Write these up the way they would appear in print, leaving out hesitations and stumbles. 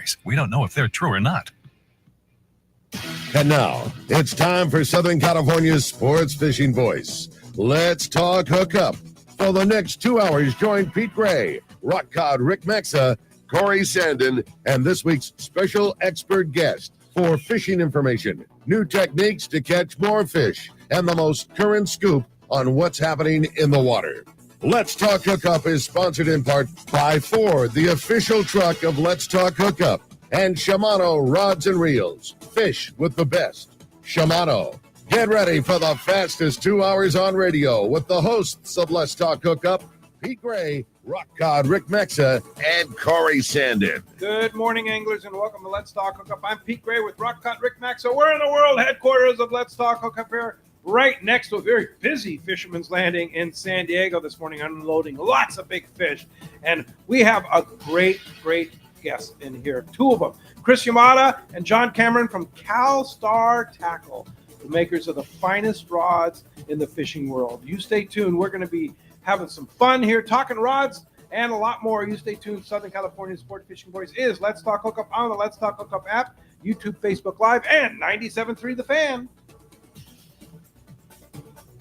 stories. We don't know if they're true or not. And now, it's time for Southern California's sports fishing voice. Let's talk hookup. For the next 2 hours, join Pete Gray, rock cod Rick Maxa, Corey Sandin, and this week's special expert guest for fishing information, new techniques to catch more fish, and the most current scoop on what's happening in the water. Let's Talk Hookup is sponsored in part by Ford, the official truck of Let's Talk Hookup, and Shimano Rods and Reels. Fish with the best. Shimano. Get ready for the fastest 2 hours on radio with the hosts of Let's Talk Hookup, Pete Gray, rock cod Rick Maxa, and Corey Sandin. Good morning, anglers, and welcome to Let's Talk Hookup. I'm Pete Gray with rock cod Rick Maxa. We're in the world headquarters of Let's Talk Hookup here, right next to a very busy Fisherman's Landing in San Diego this morning, unloading lots of big fish. And we have a great guest in here, two of them, Chris Yamada and John Cameron from Calstar Tackle, the makers of the finest rods in the fishing world. You stay tuned. We're going to be having some fun here, talking rods and a lot more. You stay tuned. Southern California Sport Fishing Voice is Let's Talk Hookup on the Let's Talk Hookup app, YouTube, Facebook Live, and 97.3 The Fan.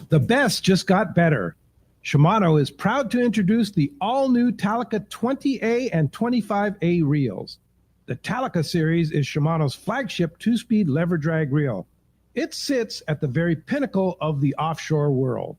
The best just got better. Shimano is proud to introduce the all-new Talica 20A and 25A reels. The Talica series is Shimano's flagship two-speed lever drag reel. It sits at the very pinnacle of the offshore world.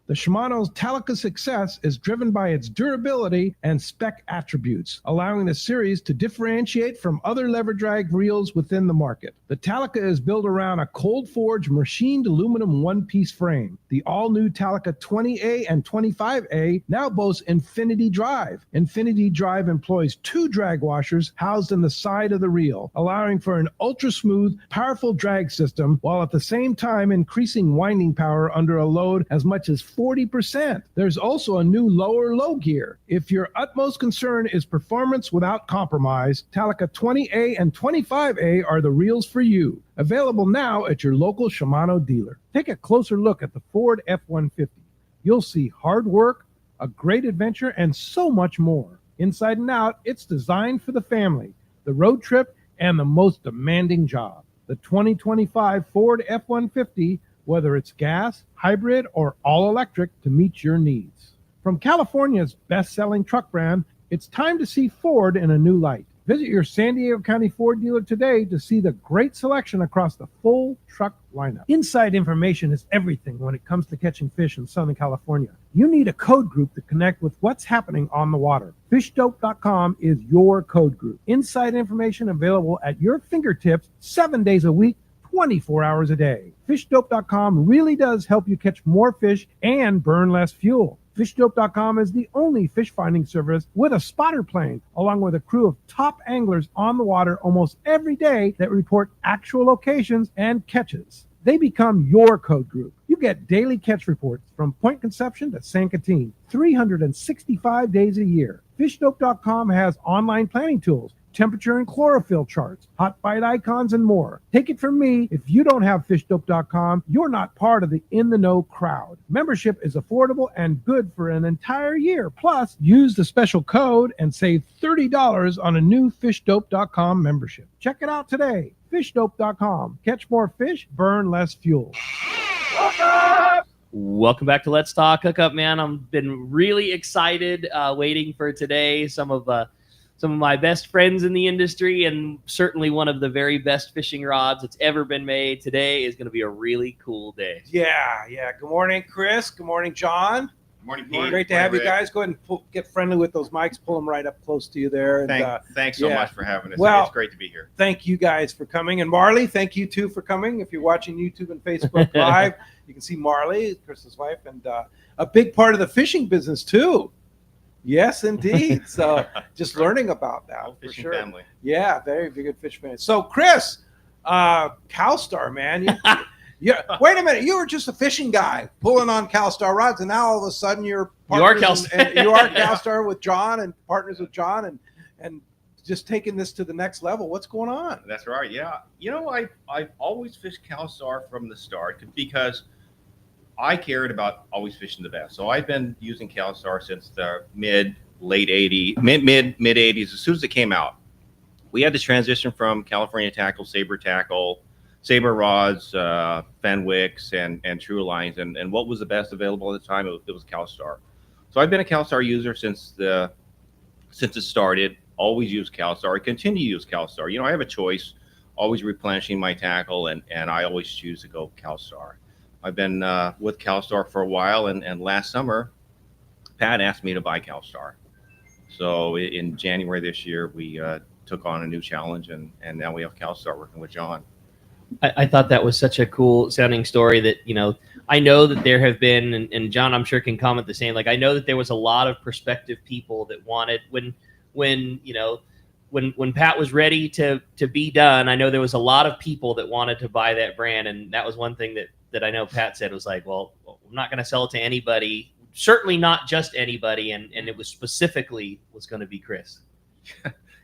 The Shimano's Talica success is driven by its durability and spec attributes, allowing the series to differentiate from other lever drag reels within the market. The Talica is built around a cold-forged machined aluminum one-piece frame. The all-new Talica 20A and 25A now boasts Infinity Drive. Infinity Drive employs two drag washers housed in the side of the reel, allowing for an ultra-smooth, powerful drag system, while at the same time increasing winding power under a load as much as 40%. There's also a new lower low gear. If your utmost concern is performance without compromise, Talica 20A and 25A are the reels for you. Available now at your local Shimano dealer. Take a closer look at the Ford F-150. You'll see hard work, a great adventure, and so much more. Inside and out, it's designed for the family, the road trip, and the most demanding job. The 2025 Ford F-150, whether it's gas, hybrid, or all-electric, to meet your needs. From California's best-selling truck brand, it's time to see Ford in a new light. Visit your San Diego County Ford dealer today to see the great selection across the full truck lineup. Inside information is everything when it comes to catching fish in Southern California. You need a code group to connect with what's happening on the water. FishDope.com is your code group. Inside information available at your fingertips 7 days a week, 24 hours a day. FishDope.com really does help you catch more fish and burn less fuel. FishDope.com is the only fish finding service with a spotter plane, along with a crew of top anglers on the water almost every day that report actual locations and catches. They become your code group. You get daily catch reports from Point Conception to San Quintin, 365 days a year. FishDope.com has online planning tools, temperature and chlorophyll charts, hot bite icons, and more. Take it from me, if you don't have FishDope.com, you're not part of the in-the-know crowd. Membership is affordable and good for an entire year. Plus, use the special code and save $30 on a new FishDope.com membership. Check it out today. FishDope.com. Catch more fish, burn less fuel. Welcome back to Let's Talk Hookup, man. I've been really excited waiting for today. Some of my best friends in the industry, and certainly one of the very best fishing rods that's ever been made. Today is going to be a really cool day. Yeah. Good morning, Chris. Good morning, John. Good morning, Pete. Great to have you guys. Go ahead and get friendly with those mics. Pull them right up close to you there. And, thanks so much for having us. Well, it's great to be here. Thank you guys for coming. And Marley, thank you too for coming. If you're watching YouTube and Facebook Live, you can see Marley, Chris's wife, and a big part of the fishing business too. Yes, indeed. So just learning about that for sure. Family. Yeah, very good fish family. So Chris, Calstar, man. Wait a minute. You were just a fishing guy pulling on Calstar rods, and now all of a sudden you're Calstar. You are Calstar with John and partners with John and just taking this to the next level. What's going on? That's right. Yeah. I've always fished Calstar from the start because I cared about always fishing the best. So I've been using Calstar since the mid 80s, as soon as it came out. we had to transition from California Tackle, Saber rods, Fenwicks, and True Lines, and what was the best available at the time? It was Calstar. So I've been a Calstar user since it started. Always use Calstar. I continue to use Calstar. You know, I have a choice, always replenishing my tackle, and I always choose to go Calstar. I've been with Calstar for a while, and last summer, Pat asked me to buy Calstar. So in January this year, we took on a new challenge, and now we have Calstar working with John. I thought that was such a cool sounding story that, you know, I know that there have been, and John, I'm sure can comment the same. Like, I know that there was a lot of prospective people that wanted when Pat was ready to be done. I know there was a lot of people that wanted to buy that brand. And that was one thing that I know Pat said was like, well, I'm not going to sell it to anybody, certainly not just anybody. And it was specifically was going to be Chris.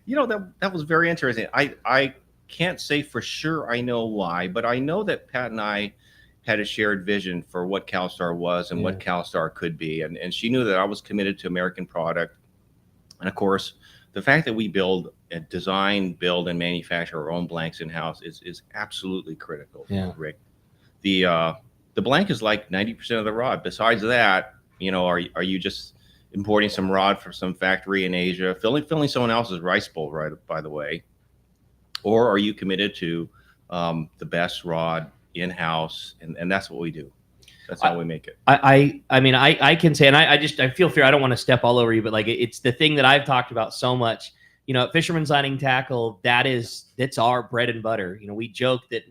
You know, that was very interesting. I can't say for sure I know why, but I know that Pat and I had a shared vision for what Calstar was and what Calstar could be. And she knew that I was committed to American product. And of course, the fact that we design, build, and manufacture our own blanks in-house is absolutely critical, Rick. The blank is like 90% of the rod. Besides that, you know, are you just importing some rod from some factory in Asia, filling someone else's rice bowl, right, by the way? Or are you committed to the best rod in-house? And that's what we do. That's how we make it. I mean, I can say, and I feel fear. I don't want to step all over you, but like, it's the thing that I've talked about so much, you know, at Fisherman's Landing Tackle, that's our bread and butter. You know, we joke that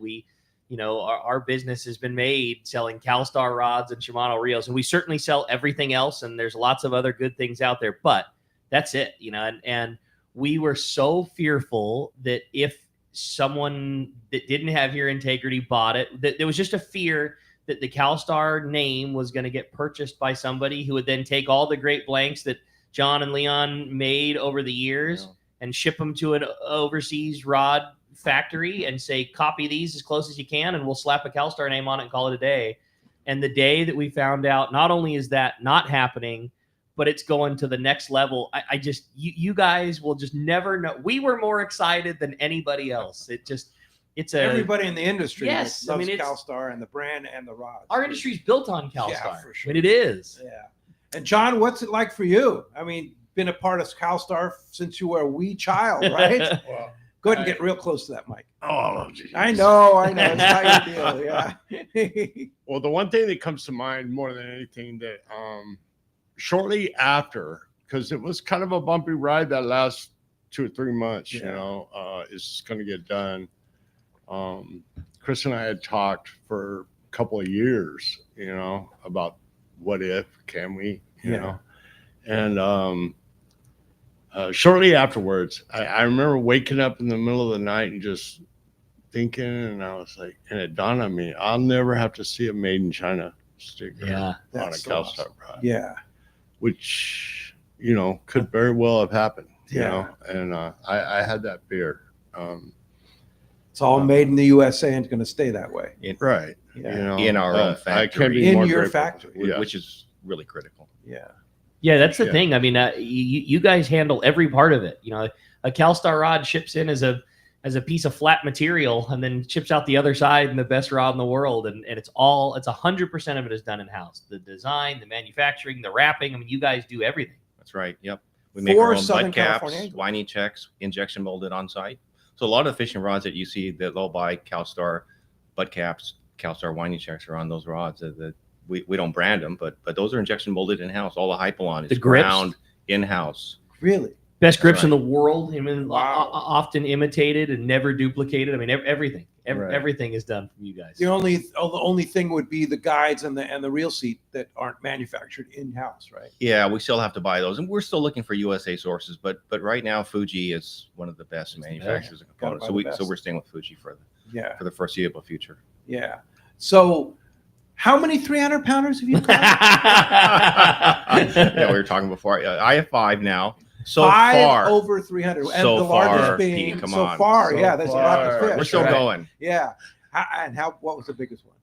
our business has been made selling Calstar rods and Shimano reels, and we certainly sell everything else. And there's lots of other good things out there, but that's it, you know, and we were so fearful that if someone that didn't have your integrity bought it, that there was just a fear that the Calstar name was going to get purchased by somebody who would then take all the great blanks that John and Leon made over the years and ship them to an overseas rod factory and say, copy these as close as you can, and we'll slap a Calstar name on it and call it a day. And the day that we found out, not only is that not happening, but it's going to the next level. You guys will just never know. We were more excited than anybody else. Everybody in the industry yes, loves Calstar and the brand and the rods. Our industry is built on Calstar. Yeah, for sure. I mean, it is. Yeah. And John, what's it like for you? I mean, been a part of Calstar since you were a wee child, right? Well, Go ahead and get real close to that mic. oh, geez. I know. It's not your deal. Yeah. Well, the one thing that comes to mind more than anything that shortly after, because it was kind of a bumpy ride that last 2 or 3 months, you know, it's going to get done. Chris and I had talked for a couple of years, you know, about what if, can we, you know, and shortly afterwards, I remember waking up in the middle of the night and just thinking, and I was like, and it dawned on me, I'll never have to see a made in China sticker on a Calstar rod. Yeah. Which, you know, could very well have happened, you know, and I had that fear. It's all made in the USA and it's going to stay that way. Right. Yeah. You know, In our own I can't factory. be In more your grateful. factory. Yeah. Which is really critical. Yeah. Yeah, that's the thing. I mean, you guys handle every part of it. You know, a Calstar rod ships in as a piece of flat material and then ships out the other side in the best rod in the world. And it's 100% of it is done in house. The design, the manufacturing, the wrapping. I mean, you guys do everything. That's right. Yep. We make For our own Southern butt caps, California. winding checks, injection molded on site. So a lot of the fishing rods that you see that they'll buy Calstar butt caps, Calstar winding checks are on those rods. That we don't brand them, but those are injection molded in house. All the hypalon is The grips? ground in house. Really? Best grips Right. in the world. I mean, Wow. often imitated and never duplicated. I mean, everything. Right. Everything is done from you guys. The only thing would be the guides and the reel seat that aren't manufactured in house, right? Yeah, we still have to buy those, and we're still looking for USA sources. But right now, Fuji is one of the best manufacturers of components. Gotta buy the best. So we're staying with Fuji for the foreseeable future. Yeah. So, how many 300-pounders have you caught? Yeah, we were talking before. I have 5 now. So 5 far, over 300, and So the largest far, being Pete, come so on. far. So Yeah, that's a lot far. to fish. we're still right? going. Yeah. What was the biggest one?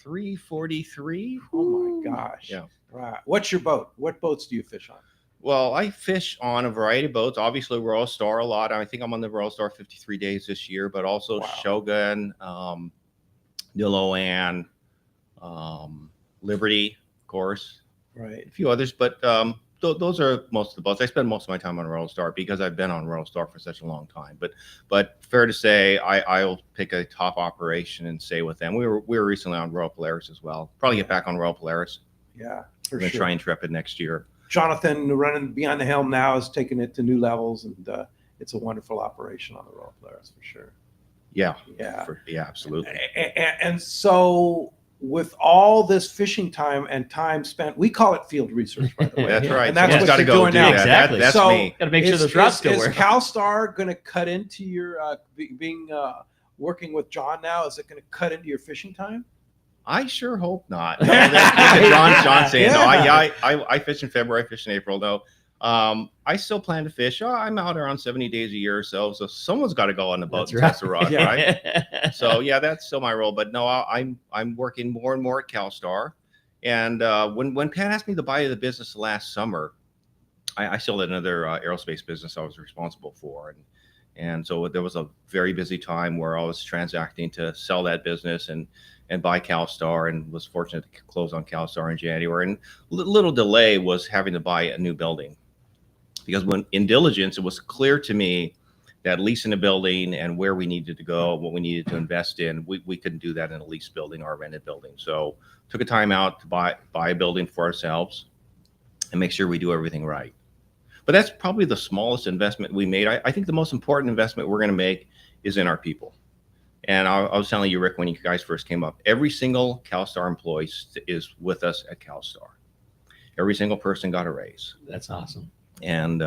343. Oh my gosh. Yeah. Right. What's your boat? What boats do you fish on? Well, I fish on a variety of boats. Obviously, Royal Star a lot. I think I'm on the Royal Star 53 days this year, but also Wow. Shogun, Niloan, Liberty, of course, Right. a few others. But those are most of the boats. I spend most of my time on Royal Star because I've been on Royal Star for such a long time. But fair to say, I'll pick a top operation and stay with them. We were recently on Royal Polaris as well. Probably get back on Royal Polaris. Yeah, for We're going to sure. try Intrepid next year. Jonathan running behind the helm now is taking it to new levels, and it's a wonderful operation on the Royal Polaris for sure. Yeah. Yeah. Yeah, absolutely. And so with all this fishing time and time spent, we call it field research, by the way. That's right. And that's Someone's what gotta you're go doing do now. that. Exactly. That's So, me. Got to make sure those rods still work. Is Calstar going to cut into your being working with John now? Is it going to cut into your fishing time? I sure hope not. No, John's saying no. Yeah. I fish in February. I fish in April. No, I still plan to fish. I'm out around 70 days a year or so. So someone's got to go on the boat That's and test the rod, Yeah. right? So yeah, that's still my role. But no, I'm working more and more at Calstar. And when Pat asked me to buy the business last summer, I still had another aerospace business I was responsible for, and so there was a very busy time where I was transacting to sell that business and buy Calstar, and was fortunate to close on Calstar in January. And little delay was having to buy a new building, because when in diligence, it was clear to me that leasing a building and where we needed to go, what we needed to invest in, we couldn't do that in a leased building or a rented building. So took a time out to buy a building for ourselves and make sure we do everything right. But that's probably the smallest investment we made. I think the most important investment we're going to make is in our people. And I was telling you, Rick, when you guys first came up, every single Calstar employee is with us at Calstar. Every single person got a raise. That's awesome. And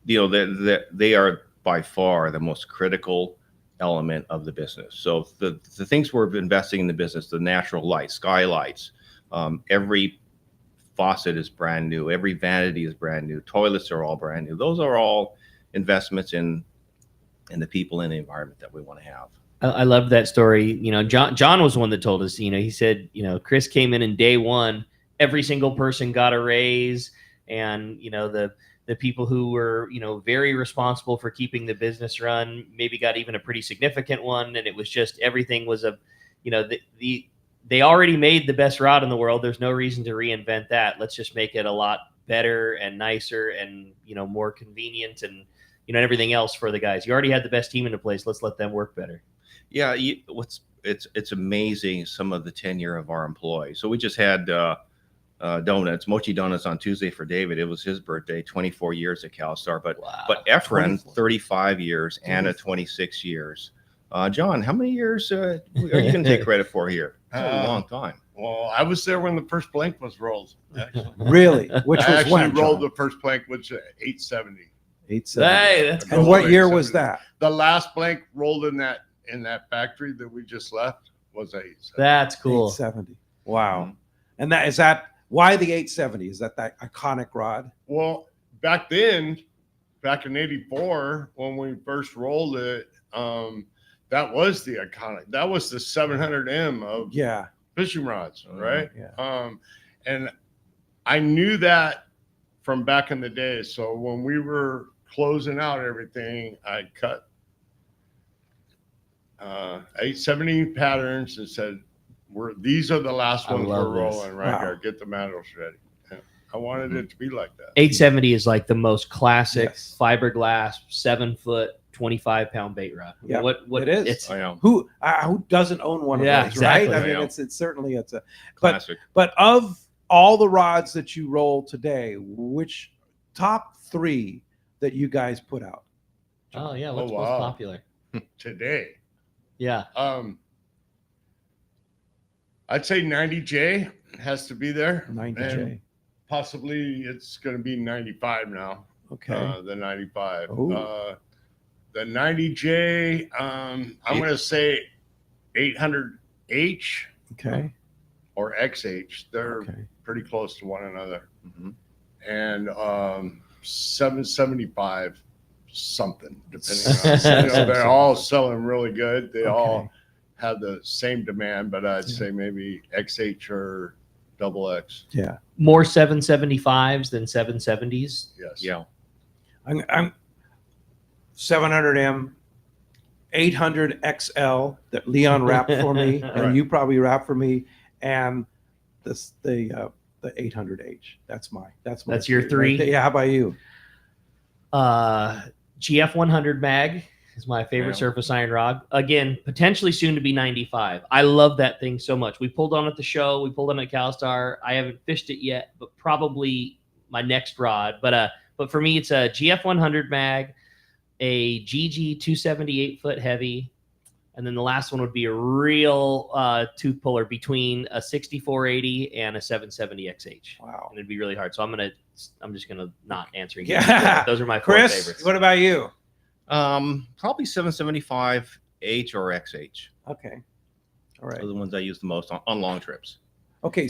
they are by far the most critical element of the business. So the things we're investing in the business, the natural lights, skylights, every faucet is brand new, every vanity is brand new, toilets are all brand new. Those are all investments in the people and the environment that we want to have. I love that story. John was the one that told us, he said, Chris came in day one, every single person got a raise, and, the people who were, very responsible for keeping the business run maybe got even a pretty significant one. And it was just, everything was they already made the best rod in the world. There's no reason to reinvent that. Let's just make it a lot better and nicer and, more convenient and, everything else for the guys. You already had the best team into place. Let's let them work better. Yeah. It's amazing, some of the tenure of our employees. So we just had donuts, mochi donuts on Tuesday for David. It was his birthday, 24 years at Calstar. But Efren, 35 years, Anna, 26 years. John, how many years are you going to take credit for here? That's a long time. Well, I was there when the first plank was rolled. Actually. Really? Which I was actually when, rolled John? the first plank, which 870. 870. Hey, that's And what year was that? The last plank rolled in that factory that we just left was 870. That's cool. 870. Wow. And that why the 870? Is that iconic rod? Well, back in '84, when we first rolled it, that was the iconic. That was the 700M of fishing rods, right? Yeah. And I knew that from back in the day. So when we were closing out everything, I cut 870 patterns and said, these are the last ones we're rolling right here. Get the mandrels ready. Yeah. I wanted it to be like that. 870 is like the most classic fiberglass 7-foot 25-pound bait rod. Yeah, what it is. It's, who doesn't own one of those, exactly. right? I mean, it's certainly a classic. But of all the rods that you roll today, which top 3 that you guys put out? Oh yeah, what's most popular today? Yeah. I'd say 90J has to be there. 90J. And possibly it's going to be 95 now. Okay. The 95. Ooh. The 90J, I'm going to say 800H. Okay. Or XH. They're pretty close to one another. Mm-hmm. And 775 something, depending on they're all selling really good. They all have the same demand, but I'd say maybe XH or double X. Yeah. More 775s than 770s. Yes. Yeah. I'm 700M, 800 XL that Leon wrapped for me, and Right. you probably wrapped for me, and the 800H. That's my That's your right three? there. Yeah. How about you? GF 100 mag is my favorite Yeah. surface iron rod. Again, potentially soon to be 95. I love that thing so much. We pulled on it at the show. We pulled on it at Calstar. I haven't fished it yet, but probably my next rod. But for me, it's a GF 100 mag, a GG 278 foot heavy, and then the last one would be a real tooth puller between a 6480 and a 770 XH. Wow. And it'd be really hard. So I'm just gonna not answer. again. Yeah. Those are my four Chris, favorites. what about you? Probably 775H or XH. Okay. All right. Those are the ones I use the most on long trips. Okay.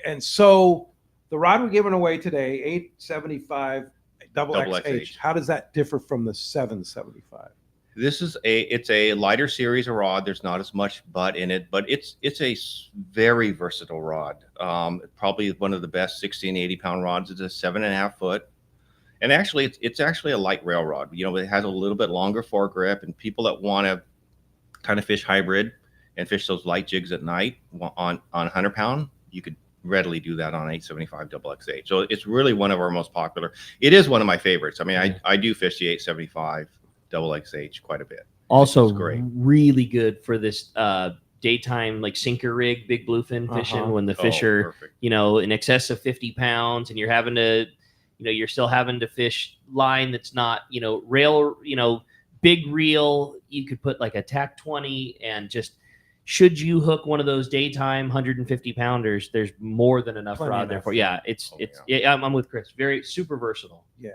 And so the rod we're giving away today, 875 double XH. XH. How does that differ from the 775? It's a lighter series of rod. There's not as much butt in it, but it's a very versatile rod. Probably one of the best 60 and 80 pound rods. It's a 7.5 foot. And actually, it's actually a light rail rod. You know, it has a little bit longer foregrip, and people that want to kind of fish hybrid and fish those light jigs at night on 100 pound, you could readily do that on 875 double XH. So it's really one of our most popular. It is one of my favorites. I mean, I do fish the 875 double XH quite a bit. Also, It's great. really good for this daytime like sinker rig, big bluefin fishing when the fish are Perfect. in excess of 50 pounds, and you're having to, you're still having to fish line that's not rail, big reel. You could put like a tack 20, and just should you hook one of those daytime 150 pounders, there's more than enough Plenty rod enough. there for. Yeah, I'm with Chris. Very super versatile. Yeah.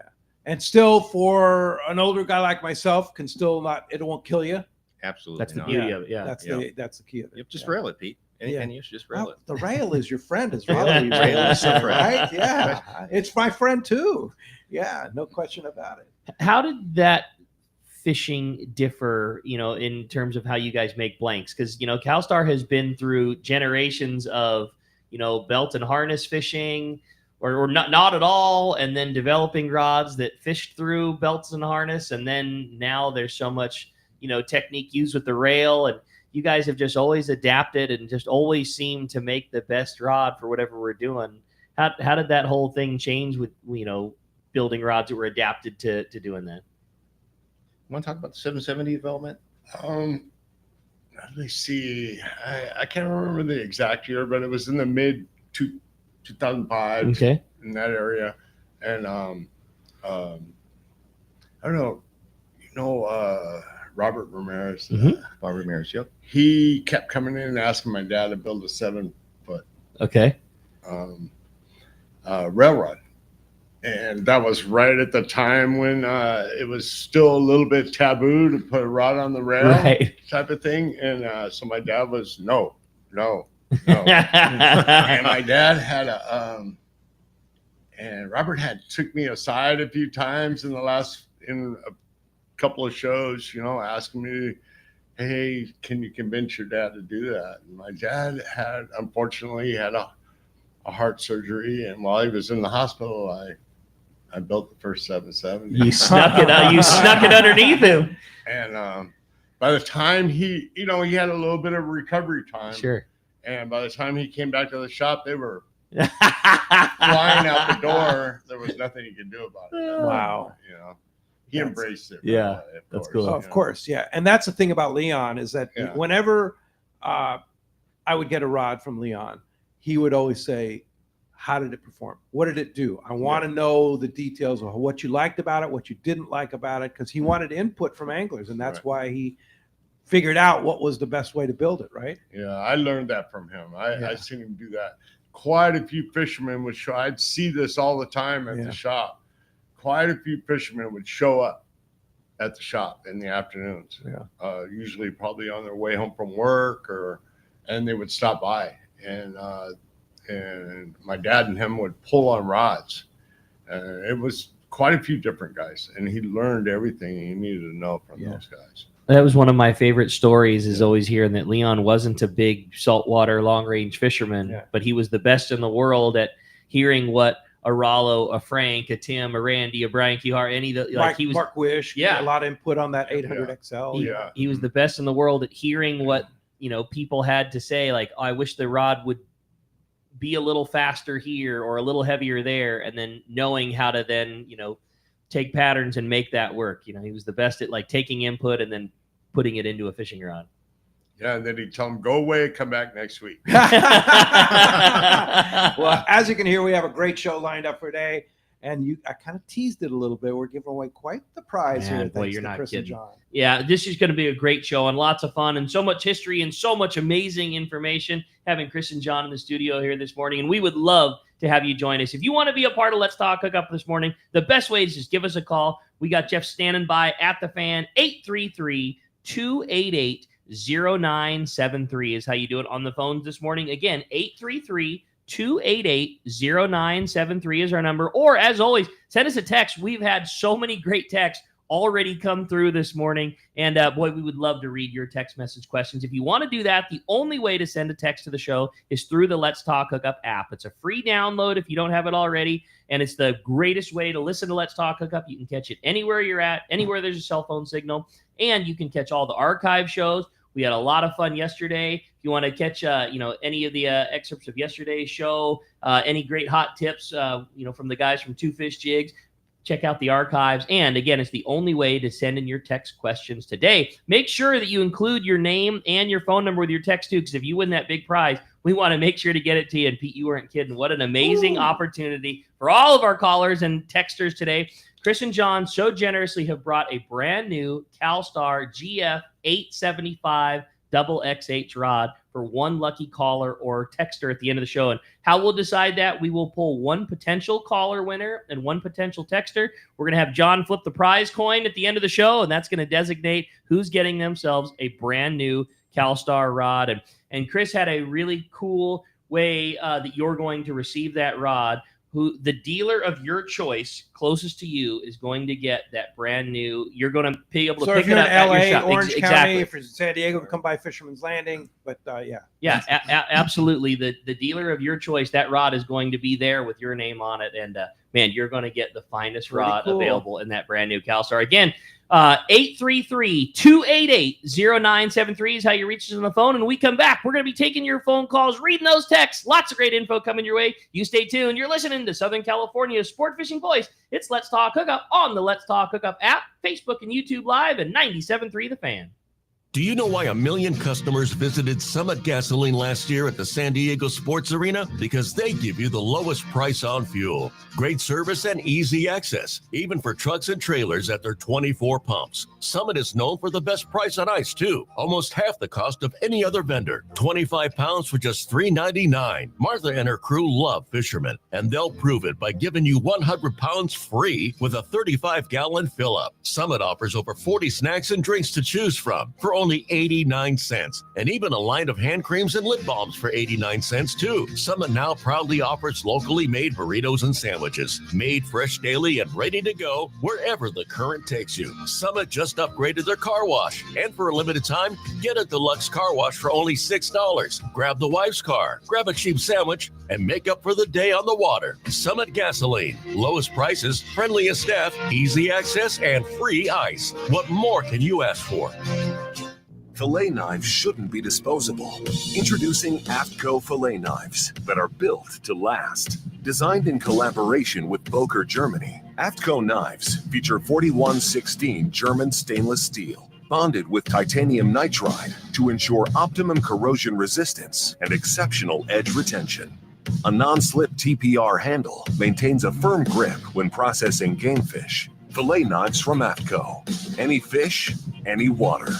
And still, for an older guy like myself, it won't kill you. Absolutely. That's the not. beauty of it. Yeah. That's the key of it. Yep, just Yeah. rail it, Pete. And Yeah. you should just rail Well, it. the rail is your friend as well. You Rail rail is your friend. right? Yeah, it's my friend too. Yeah, no question about it. How did that fishing differ, in terms of how you guys make blanks? Because, Calstar has been through generations of, belt and harness fishing, or not at all, and then developing rods that fished through belts and harness, and then now there's so much, technique used with the rail, and you guys have just always adapted and just always seem to make the best rod for whatever we're doing. How did that whole thing change with, building rods that were adapted to doing that? Want to talk about the 770 development? Let me see. I can't remember the exact year, but it was in the mid 2005 Okay. in that area. And I don't know, Robert Ramirez. Bob Ramirez, yep. He kept coming in and asking my dad to build a 7-foot Okay. railroad. And that was right at the time when it was still a little bit taboo to put a rod on the rail Right. type of thing. And so my dad was, no. And my dad had and Robert took me aside a few times in a couple of shows, asking me, hey, can you convince your dad to do that? And my dad unfortunately had a heart surgery, and while he was in the hospital, I built the first 770. You snuck it out. You snuck it underneath him. And by the time he had a little bit of recovery time. Sure. And by the time he came back to the shop, they were flying out the door. There was nothing he could do about it. Wow. He embraced it. Yeah, right away, that's course, cool. Of course, yeah. And that's the thing about Leon is that Yeah. whenever I would get a rod from Leon, he would always say, how did it perform? What did it do? I want to know the details of what you liked about it, what you didn't like about it, because he wanted input from anglers, and that's Right. why he figured out what was the best way to build it, right? Yeah, I learned that from him. Yeah. I seen him do that. Quite a few fishermen would show. I'd see this all the time at Yeah. the shop. Quite a few fishermen would show up at the shop in the afternoons. Yeah. Usually probably on their way home from work, and they would stop by, and my dad and him would pull on rods. It was quite a few different guys, and he learned everything he needed to know from Yeah. those guys. That was one of my favorite stories, is always hearing that Leon wasn't a big saltwater long-range fisherman, but he was the best in the world at hearing what a Rollo, a Frank, a Tim, a Randy, a Brian Kihar, any of the, like, he was Mark Wish, a lot of input on that 800 XL. He was the best in the world at hearing what, people had to say, like, oh, I wish the rod would be a little faster here or a little heavier there, and then knowing how to then, take patterns and make that work. He was the best at like taking input and then putting it into a fishing rod. Yeah, and then he'd tell him, go away, come back next week. Well, as you can hear, we have a great show lined up for today. And I kind of teased it a little bit. We're giving away quite the prize here. Boy, you're not Chris kidding. and John. Yeah, this is going to be a great show and lots of fun and so much history and so much amazing information, having Chris and John in the studio here this morning. And we would love to have you join us. If you want to be a part of Let's Talk Hookup this morning, the best way is just give us a call. We got Jeff standing by at the fan. 833-288-0973 is how you do it on the phones this morning. Again, 833-288-0973 is our number. Or, as always, send us a text. We've had so many great texts already come through this morning. And, boy, we would love to read your text message questions. If you want to do that, the only way to send a text to the show is through the Let's Talk Hookup app. It's a free download if you don't have it already, and it's the greatest way to listen to Let's Talk Hookup. You can catch it anywhere you're at, anywhere there's a cell phone signal, and you can catch all the archive shows. We had a lot of fun yesterday. If you want to catch, any of the excerpts of yesterday's show, any great hot tips, from the guys from Two Fish Jigs, check out the archives. And again, it's the only way to send in your text questions today. Make sure that you include your name and your phone number with your text too, because if you win that big prize, we want to make sure to get it to you. And Pete, you weren't kidding. What an amazing opportunity for all of our callers and texters today. Chris and John so generously have brought a brand new Calstar GF 875 double XH rod for one lucky caller or texter at the end of the show. And how we'll decide that, we will pull one potential caller winner and one potential texter. We're going to have John flip the prize coin at the end of the show, and that's going to designate who's getting themselves a brand new Calstar rod. And Chris had a really cool way that you're going to receive that rod. Who the dealer of your choice closest to you is going to get that brand new. You're going to be able to pick it up at your shop. Orange County, exactly. if you're in San Diego, come by Fisherman's Landing. But absolutely. The dealer of your choice, that rod is going to be there with your name on it. And man, you're going to get the finest rod available in that brand new Calstar. Again, 833-288-0973 is how you reach us on the phone. And when we come back, we're going to be taking your phone calls, reading those texts. Lots of great info coming your way. You stay tuned. You're listening to Southern California's sport fishing voice. It's Let's Talk Hookup on the Let's Talk Hookup app, Facebook and YouTube Live, and 97.3 The Fan. Do you know why 1 million customers visited Summit Gasoline last year at the San Diego Sports Arena? Because they give you the lowest price on fuel. Great service and easy access, even for trucks and trailers at their 24 pumps. Summit is known for the best price on ice, too. Almost half the cost of any other vendor. 25 pounds for just $3.99. Martha and her crew love fishermen, and they'll prove it by giving you 100 pounds free with a 35-gallon fill-up. Summit offers over 40 snacks and drinks to choose from for only 89 cents, and even a line of hand creams and lip balms for 89 cents too. Summit now proudly offers locally made burritos and sandwiches, made fresh daily and ready to go wherever the current takes you. Summit just upgraded their car wash, and for a limited time, get a deluxe car wash for only $6. Grab the wife's car, grab a cheap sandwich, and make up for the day on the water. Summit Gasoline, lowest prices, friendliest staff, easy access, and free ice. What more can you ask for? Fillet knives shouldn't be disposable. Introducing AFTCO fillet knives that are built to last. Designed in collaboration with Boker, Germany, AFTCO knives feature 4116 German stainless steel, bonded with titanium nitride to ensure optimum corrosion resistance and exceptional edge retention. A non-slip TPR handle maintains a firm grip when processing game fish. Fillet knives from AFTCO. Any fish, any water.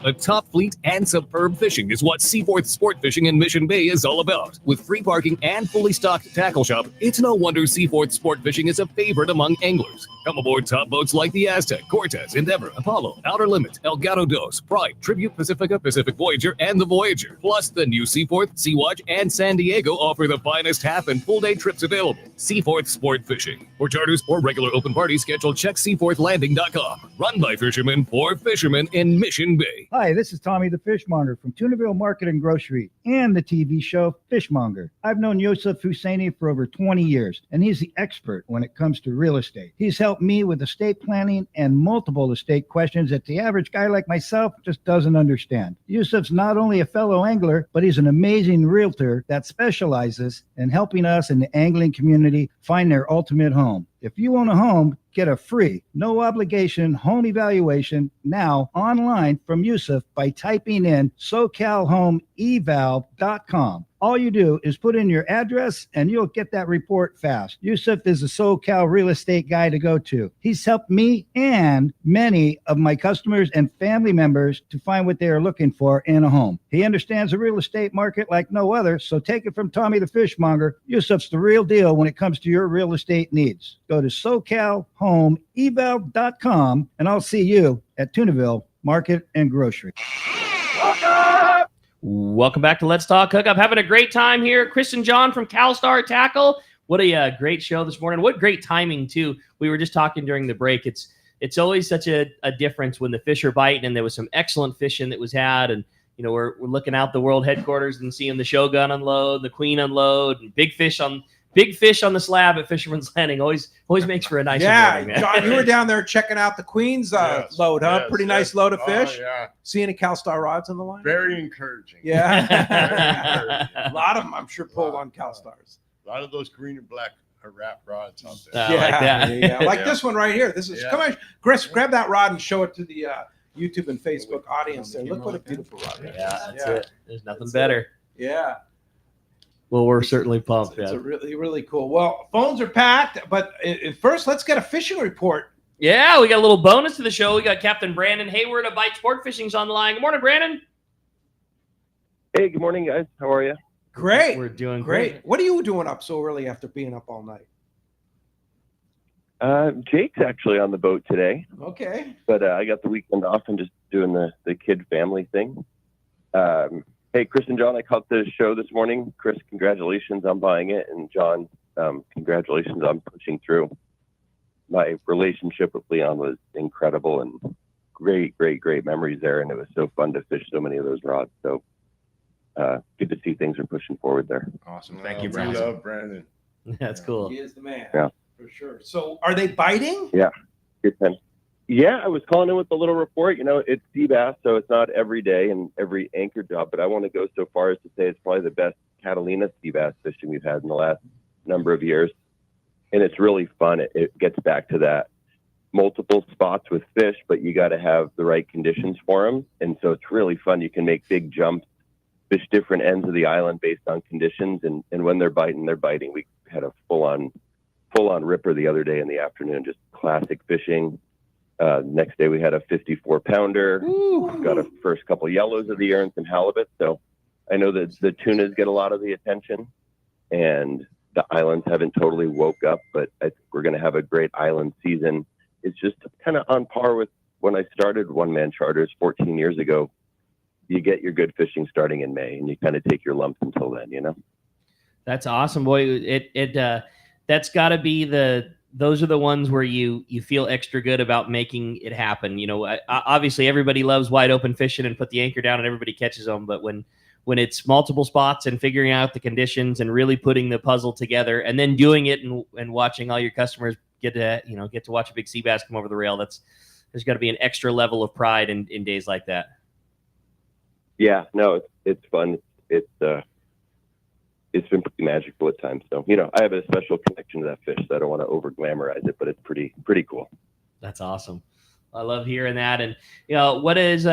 A top fleet and superb fishing is what Seaforth Sport Fishing in Mission Bay is all about. With free parking and fully stocked tackle shop, it's no wonder Seaforth Sport Fishing is a favorite among anglers. Come aboard top boats like the Aztec, Cortez, Endeavor, Apollo, Outer Limit, El Gato Dos, Pride, Tribute Pacifica, Pacific Voyager, and the Voyager. Plus, the new Seaforth, Sea-Watch, and San Diego offer the finest half and full day trips available. Seaforth Sport Fishing. For charters or regular open party schedule, check seaforthlanding.com. Run by fishermen for fishermen in Mission Bay. Hi, this is Tommy the Fishmonger from Tunaville Market and Grocery and the TV show Fishmonger. I've known Yosef Husseini for over 20 years, and he's the expert when it comes to real estate. He's helped me with estate planning and multiple estate questions that the average guy like myself just doesn't understand. Yosef's not only a fellow angler, but he's an amazing realtor that specializes in helping us in the angling community find their ultimate home. If you own a home, get a free, no obligation home evaluation now online from Yusuf by typing in SoCalHomeEval.com. All you do is put in your address and you'll get that report fast. Yusuf is a SoCal real estate guy to go to. He's helped me and many of my customers and family members to find what they are looking for in a home. He understands the real estate market like no other, so take it from Tommy the Fishmonger. Yusuf's the real deal when it comes to your real estate needs. Go to SoCalHomeEval.com and I'll see you at Tunaville Market and Grocery. Welcome back to Let's Talk Hookup. Having a great time here. Chris and John from Calstar Tackle. What a great show this morning. What great timing, too. We were just talking during the break. It's always such a difference when the fish are biting, and there was some excellent fishing that was had. And, you know, we're looking out the world headquarters and seeing the Shogun unload, the Queen unload, and big fish on the slab at Fisherman's Landing. Always makes for a nice morning, man. John, you were down there checking out the Queen's load, huh? Pretty nice load of fish. Yeah. See any Calstar rods on the line? Very encouraging. Yeah. A lot of them, I'm sure, pulled on Calstars. A lot of those green and black wrap rods out there. Like that. Yeah. Like this one right here. This is come on, Chris, grab that rod and show it to the YouTube and Facebook audience there. Look what a beautiful rod. Yeah, that's it. There's nothing better. Yeah. Well, we're certainly pumped. It's a really, really cool. Well, phones are packed, but first, let's get a fishing report. Yeah, we got a little bonus to the show. We got Captain Brandon Hayward of Bite Sport Fishing's on the line. Good morning, Brandon. Hey, good morning, guys. How are you? Great. We're doing great. What are you doing up so early after being up all night? Jake's actually on the boat today. Okay. But I got the weekend off and just doing the kid family thing. Hey, Chris and John, I caught the show this morning. Chris, congratulations on buying it. And John, congratulations on pushing through. My relationship with Leon was incredible and great memories there. And it was so fun to fish so many of those rods. So good to see things are pushing forward there. Awesome. Thank you, Brandon. We love Brandon. That's cool. He is the man. Yeah. For sure. So are they biting? Yeah. Good time. Yeah, I was calling in with a little report. You know, it's sea bass, so it's not every day and every anchor job, but I want to go so far as to say it's probably the best Catalina sea bass fishing we've had in the last number of years. And it's really fun. It gets back to that multiple spots with fish, but you got to have the right conditions for them. And so it's really fun. You can make big jumps, fish different ends of the island based on conditions. And when they're biting, they're biting. We had a full-on ripper the other day in the afternoon, just classic fishing. Next day we had a 54-pounder. Got a first couple yellows of the year and some halibut. So I know that the tunas get a lot of the attention, and the islands haven't totally woke up, but I think we're going to have a great island season. It's just kind of on par with when I started one-man charters 14 years ago. You get your good fishing starting in May, and you kind of take your lumps until then, you know? That's awesome, boy. That's got to be those are the ones where you feel extra good about making it happen. You know, obviously everybody loves wide open fishing and put the anchor down and everybody catches them. But when it's multiple spots and figuring out the conditions and really putting the puzzle together and then doing it and watching all your customers get to watch a big sea bass come over the rail, there's got to be an extra level of pride in days like that. Yeah, no, it's fun. It's been pretty magical at times. So, you know, I have a special connection to that fish, so I don't want to over glamorize it, but it's pretty cool. That's awesome. I love hearing that. And, you know, what is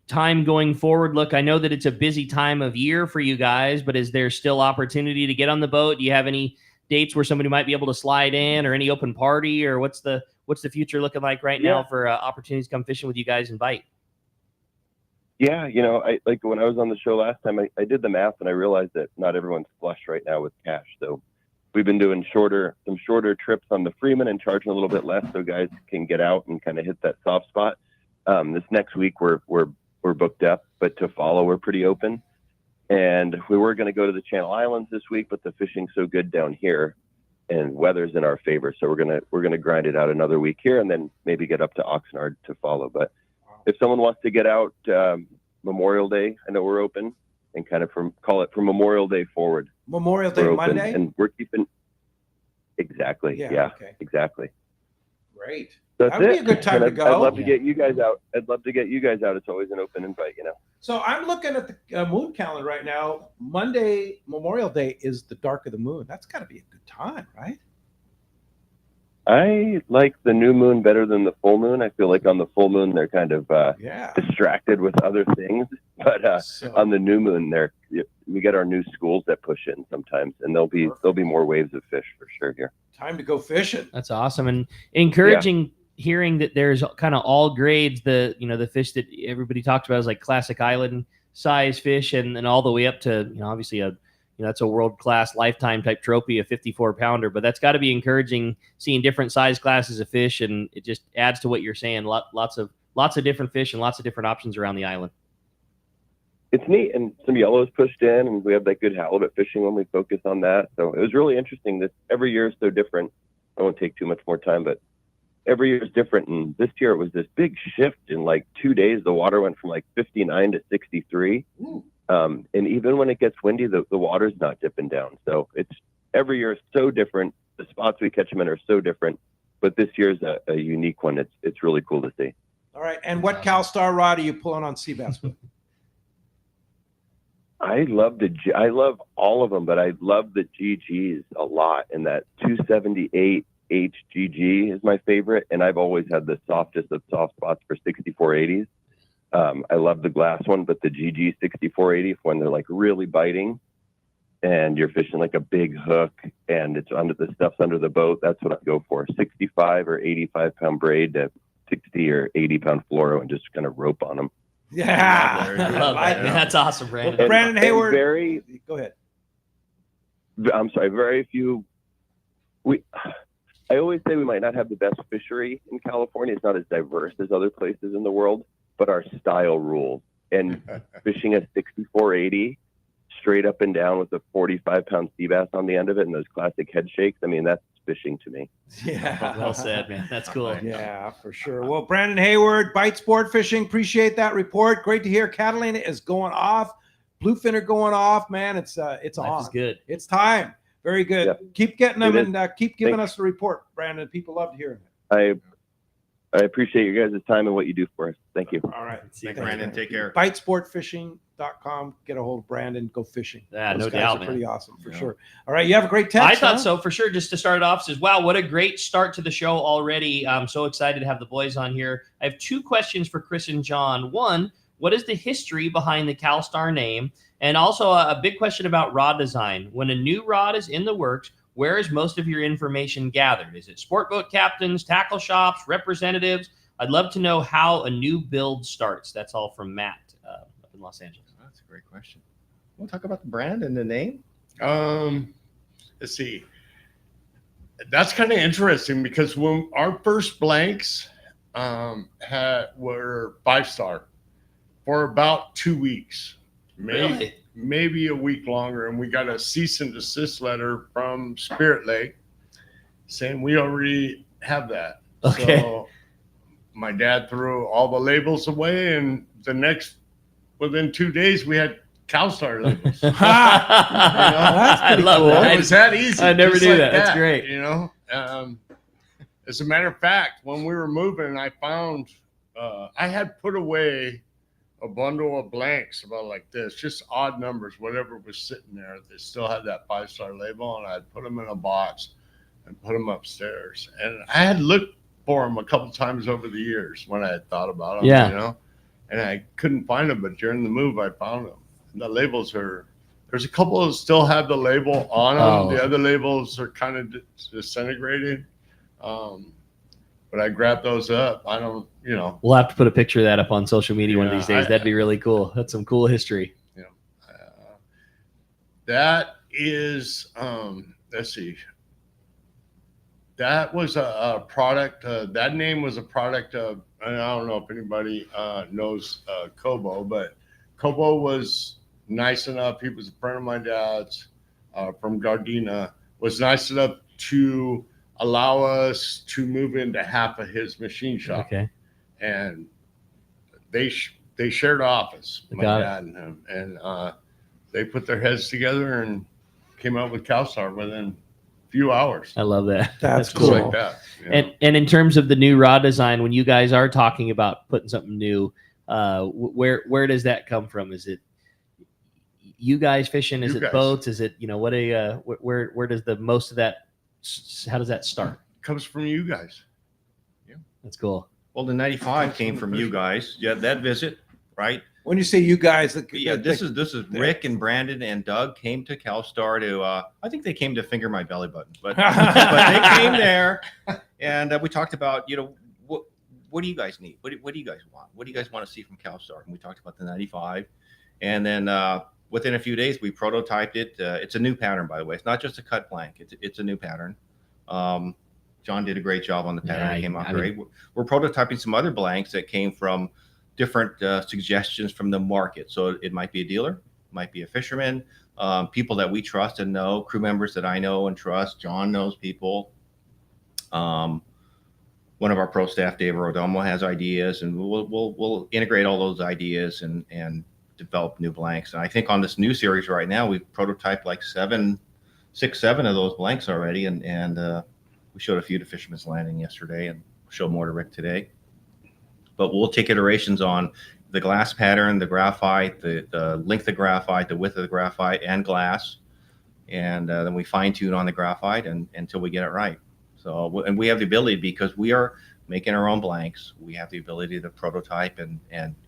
time going forward look? I know that it's a busy time of year for you guys, but is there still opportunity to get on the boat? Do you have any dates where somebody might be able to slide in, or any open party, or what's the future looking like right now for opportunities to come fishing with you guys and bite? Yeah, I like when I was on the show last time, I did the math and I realized that not everyone's flush right now with cash. So we've been doing some shorter trips on the Freeman and charging a little bit less so guys can get out and kind of hit that soft spot. This next week we're booked up, but to follow we're pretty open. And we were going to go to the Channel Islands this week, but the fishing's so good down here and weather's in our favor. So we're gonna grind it out another week here and then maybe get up to Oxnard to follow. But if someone wants to get out Memorial Day, I know we're open, and kind of call it from Memorial Day forward. Memorial Day, We're open, Monday? and we're keeping exactly. Yeah, okay. Exactly. Great. So That would be a good time to go. I'd love to get you guys out. It's always an open invite, So I'm looking at the moon calendar right now. Monday, Memorial Day, is the dark of the moon. That's got to be a good time, right? I like the new moon better than the full moon. I feel like on the full moon they're kind of distracted with other things, but on the new moon we get our new schools that push in sometimes, and there'll be more waves of fish for sure here. Time to go fishing. That's awesome, and encouraging. Hearing that there's kind of all grades, the fish that everybody talks about is like classic island size fish, and all the way up to obviously that's a world-class lifetime type trophy, a 54-pounder. But that's got to be encouraging, seeing different size classes of fish, and it just adds to what you're saying. Lots of different fish and lots of different options around the island. It's neat, and some yellows pushed in, and we have that good halibut fishing when we focus on that. So it was really interesting. This every year is so different. I won't take too much more time, but every year is different. And this year it was this big shift in like 2 days. The water went from like 59 to 63. And even when it gets windy, the water's not dipping down. So it's every year is so different. The spots we catch them in are so different, but this year's a unique one. It's really cool to see. All right. And what Calstar rod are you pulling on sea bass with? I love all of them, but I love the GGs a lot. And that 278 HGG is my favorite. And I've always had the softest of soft spots for 6480s. I love the glass one, but the GG 6480, when they're like really biting and you're fishing like a big hook and it's the stuff's under the boat, that's what I go for. 65 or 85 pound braid to 60 or 80 pound fluoro and just kind of rope on them. Yeah. I love that. That's awesome, Brandon. Brandon Hayward. Go ahead. I'm sorry. Very few. I always say we might not have the best fishery in California. It's not as diverse as other places in the world, but our style rules. And fishing a 6480 straight up and down with a 45 pound sea bass on the end of it and those classic head shakes. I mean, that's fishing to me. Yeah. Well said, man. That's cool. Yeah, for sure. Well, Brandon Hayward, Bite Sport Fishing. Appreciate that report. Great to hear. Catalina is going off. Bluefin are going off, man. It's on. Life is good. It's time. Very good. Yep. Keep getting them It is. and keep giving us the report, Brandon. People love hearing it. I appreciate you guys' time and what you do for us. Thank you. All right. Thanks, Brandon. Take care. BiteSportFishing.com. Get a hold of Brandon. Go fishing. Yeah, Those no guys doubt, are man. pretty awesome for sure. All right. You have a great text. I thought huh? so for sure. Just to start it off, says, wow, what a great start to the show already. I'm so excited to have the boys on here. I have two questions for Chris and John. One, what is the history behind the Calstar name? And also a big question about rod design. When a new rod is in the works, where is most of your information gathered? Is it sport boat captains, tackle shops, representatives? I'd love to know how a new build starts. That's all from Matt up in Los Angeles. That's a great question. We'll talk about the brand and the name. Let's see. That's kind of interesting because when our first blanks were 5-star for about 2 weeks, maybe a week longer, and we got a cease and desist letter from Spirit Lake saying we already have that. Okay. So my dad threw all the labels away, and within 2 days we had Calstar labels. That's pretty cool. It was that easy. I never just knew like that. That's great. As a matter of fact, when we were moving, I found I had put away a bundle of blanks about like this, just odd numbers, whatever was sitting there. They still had that 5-star label, and I'd put them in a box and put them upstairs. And I had looked for them a couple times over the years when I had thought about them, Yeah. and I couldn't find them, but during the move, I found them. And the labels there's a couple that still have the label on them. Oh. The other labels are kind of disintegrated. but I grabbed those up. I don't, We'll have to put a picture of that up on social media one of these days. That'd be really cool. That's some cool history. That is, let's see. That was a product. That name was a product of, and I don't know if anybody knows Kobo, but Kobo was nice enough. He was a friend of my dad's from Gardena. Was nice enough to allow us to move into half of his machine shop. Okay. And they shared office, my dad and him, and they put their heads together and came up with Calstar within a few hours. I love that. That's cool. Like that. And in terms of the new rod design, when you guys are talking about putting something new, where does that come from? Is it you guys fishing? Is it boats? Is it where does the most of that? How does that start? Comes from you guys. Yeah, that's cool. Well, the 95 came from you guys. Yeah, that visit, right? When you say you guys, this is Rick and Brandon and Doug came to Calstar to. I think they came to finger my belly button, but they came there, and we talked about what do you guys need? What do you guys want? What do you guys want to see from Calstar? And we talked about the 95, and then within a few days we prototyped it. It's a new pattern, by the way. It's not just a cut blank. It's a new pattern. John did a great job on the pattern. It came out great. We're prototyping some other blanks that came from different suggestions from the market. So it might be a dealer, might be a fisherman, people that we trust and know, crew members that I know and trust. John knows people. One of our pro staff, Dave Rodomo, has ideas, and we'll integrate all those ideas and develop new blanks. And I think on this new series right now, we've prototyped like 7 of those blanks already, and we showed a few to Fisherman's Landing yesterday, and we'll show more to Rick today. But we'll take iterations on the glass pattern, the graphite, the length of graphite, the width of the graphite, and glass, and then we fine tune on the graphite until we get it right. So, and we have the ability, because we are making our own blanks, we have the ability to prototype and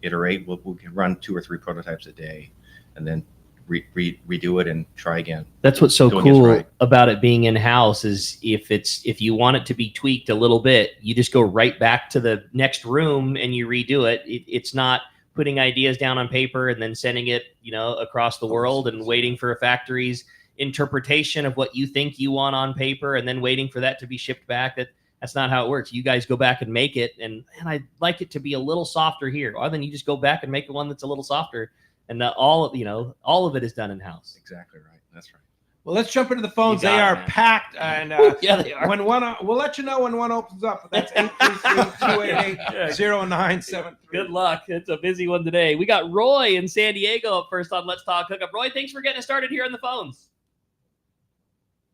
iterate. We can run 2 or 3 prototypes a day, and then redo it and try again. That's what's so cool about it being in-house is if you want it to be tweaked a little bit, you just go right back to the next room and you redo it. It's not putting ideas down on paper and then sending it, across the world and waiting for a factory's interpretation of what you think you want on paper and then waiting for that to be shipped back. That's not how it works. You guys go back and make it, and I'd like it to be a little softer here. Or then you just go back and make one that's a little softer. And all of it is done in house. Exactly right. That's right. Well, let's jump into the phones. They are packed, and yeah, they are. When one, we'll let you know when one opens up. That's 833-288-0973. Good luck. It's a busy one today. We got Roy in San Diego up first on Let's Talk Hookup. Roy, thanks for getting us started here on the phones.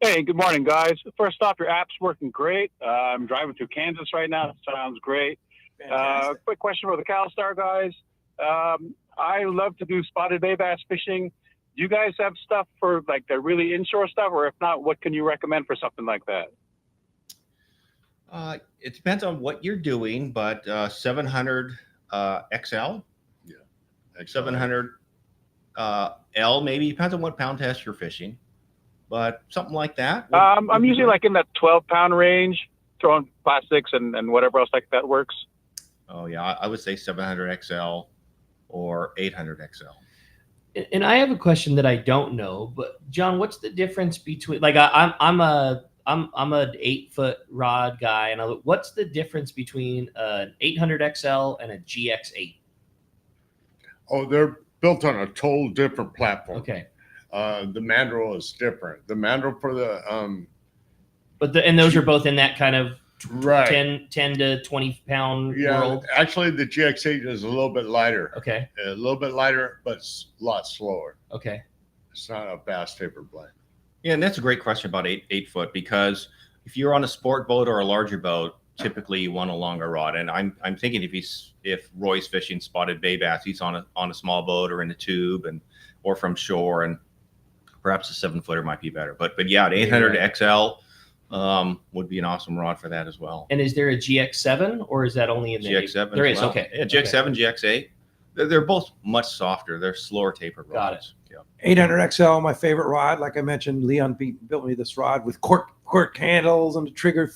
Hey, good morning, guys. First off, your app's working great. I'm driving through Kansas right now. Sounds great. Quick question for the Calstar guys. I love to do spotted bay bass fishing. Do you guys have stuff for like the really inshore stuff, or if not, what can you recommend for something like that? It depends on what you're doing, but 700 XL, 700 L maybe, depends on what pound test you're fishing, but something like that. I'm usually like in that 12-pound range, throwing plastics and whatever else like that works. Oh yeah, I would say 700 XL. Or 800 XL. And I have a question that I don't know, but John, what's the difference between I'm an 8-foot rod guy, and what's the difference between an 800 XL and a GX8? Oh, they're built on a total different platform. Okay. The mandrel is different. The mandrel for the and those are both in that kind of right 10 to 20 pound world. Actually the GX8 is a little bit lighter. Okay. A little bit lighter, but a lot slower. Okay. It's not a bass tapered blade. Yeah, and that's a great question about 8 foot, because if you're on a sport boat or a larger boat, typically you want a longer rod. And I'm thinking if Roy's fishing spotted bay bass, he's on a small boat or in a tube or from shore, and perhaps a 7-footer might be better. But yeah, the 800 XL would be an awesome rod for that as well. And is there a GX7, or is that only in the GX7? There is. Well. Okay. Yeah, GX7, GX8. They're both much softer. They're slower tapered rods. Got it. Yeah. 800 XL, my favorite rod. Like I mentioned, Leon built me this rod with cork handles and the trigger,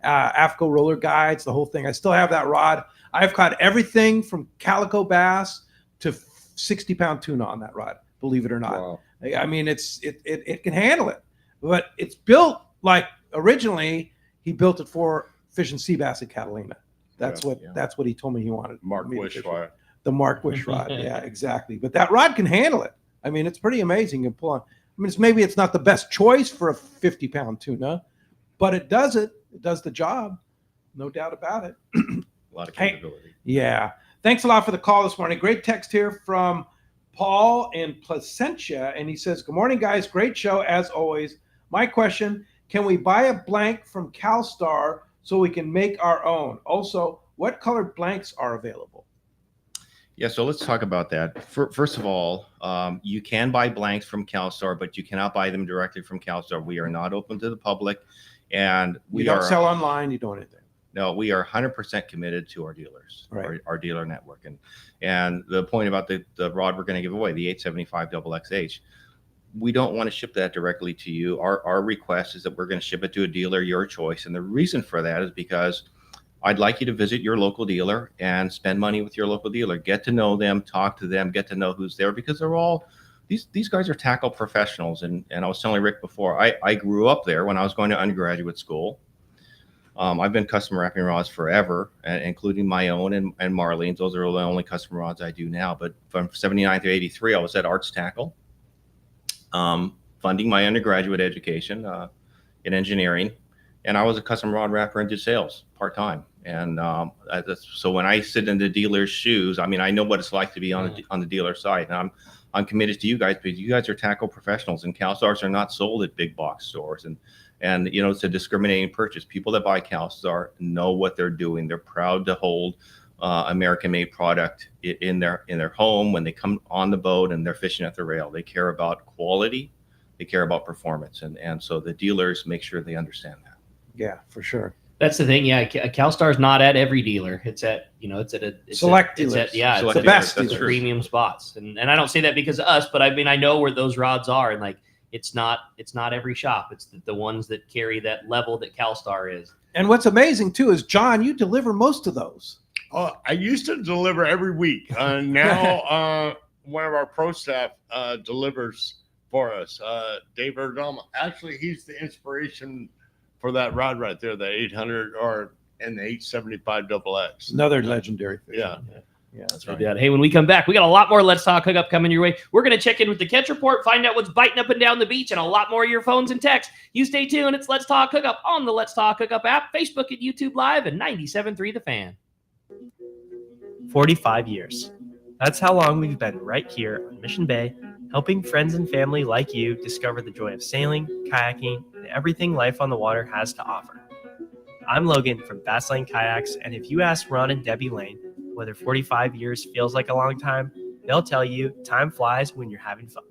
AFCO roller guides, the whole thing. I still have that rod. I've caught everything from calico bass to 60-pound tuna on that rod, believe it or not. Wow. I mean, it can handle it, but it's built like originally he built it for fishing sea bass at Catalina. That's what he told me he wanted. Mark Wish rod. The Mark Wish rod. Yeah, exactly. But that rod can handle it. I mean, it's pretty amazing. You can pull on. I mean, maybe it's not the best choice for a 50-pound tuna, but it does it. It does the job. No doubt about it. A lot of capability. Yeah. Thanks a lot for the call this morning. Great text here from Paul in Placentia. And he says, good morning, guys. Great show as always. My question, can we buy a blank from Calstar so we can make our own? Also, what colored blanks are available? Yeah, so let's talk about that. First of all, you can buy blanks from Calstar, but you cannot buy them directly from Calstar. We are not open to the public, and we don't sell online. You don't anything. No, we are 100% committed to our dealers, right. our dealer network, and the point about the rod we're going to give away, the 875 XXH, we don't want to ship that directly to you. Our request is that we're going to ship it to a dealer, your choice, and the reason for that is because I'd like you to visit your local dealer and spend money with your local dealer. Get to know them, talk to them, get to know who's there, because they're all, these guys are tackle professionals. And I was telling Rick before, I grew up there when I was going to undergraduate school. I've been custom wrapping rods forever, including my own and Marlene's. Those are the only custom rods I do now. But from 79 through 83, I was at Arts Tackle, funding my undergraduate education in engineering. And I was a custom rod wrapper and did sales part-time. And so when I sit in the dealer's shoes, I mean, I know what it's like to be on the dealer side. And I'm committed to you guys because you guys are tackle professionals, and Calstars are not sold at big box stores. And you know, it's a discriminating purchase. People that buy Calstar know what they're doing. They're proud to hold American-made product in their home when they come on the boat and they're fishing at the rail. They care about quality. They care about performance. And so the dealers make sure they understand that. Yeah, for sure. That's the thing. Yeah, Calstar's not at every dealer. It's at select dealers. It's the best dealers. Premium spots. And I don't say that because of us, but I mean, I know where those rods are, and like it's not every shop. It's the ones that carry that level that Calstar is. And what's amazing too is, John, you deliver most of those. I used to deliver every week. Now one of our pro staff delivers for us. Dave Erdom. Actually, he's the inspiration for that rod right there, the 800 and the 875 XX. Another legendary fish. Yeah. Yeah, that's right. Hey, when we come back, we got a lot more Let's Talk Hookup coming your way. We're going to check in with the catch report, find out what's biting up and down the beach, and a lot more of your phones and texts. You stay tuned. It's Let's Talk Hookup on the Let's Talk Hookup app, Facebook and YouTube Live, and 97.3 The Fan. 45 years. That's how long we've been right here on Mission Bay, helping friends and family like you discover the joy of sailing, kayaking, and everything life on the water has to offer. I'm Logan from Fast Lane Kayaks, and if you ask Ron and Debbie Lane whether 45 years feels like a long time, they'll tell you time flies when you're having fun.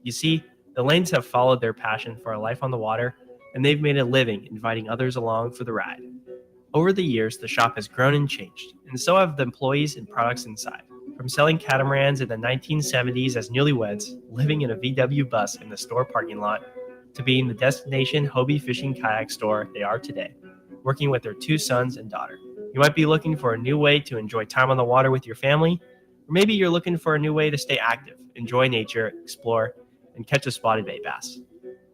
You see, the Lanes have followed their passion for a life on the water, and they've made a living inviting others along for the ride. Over the years, the shop has grown and changed, and so have the employees and products inside. From selling catamarans in the 1970s as newlyweds, living in a VW bus in the store parking lot, to being the destination Hobie fishing kayak store they are today, working with their 2 sons and daughter. You might be looking for a new way to enjoy time on the water with your family, or maybe you're looking for a new way to stay active, enjoy nature, explore, and catch a spotted bay bass.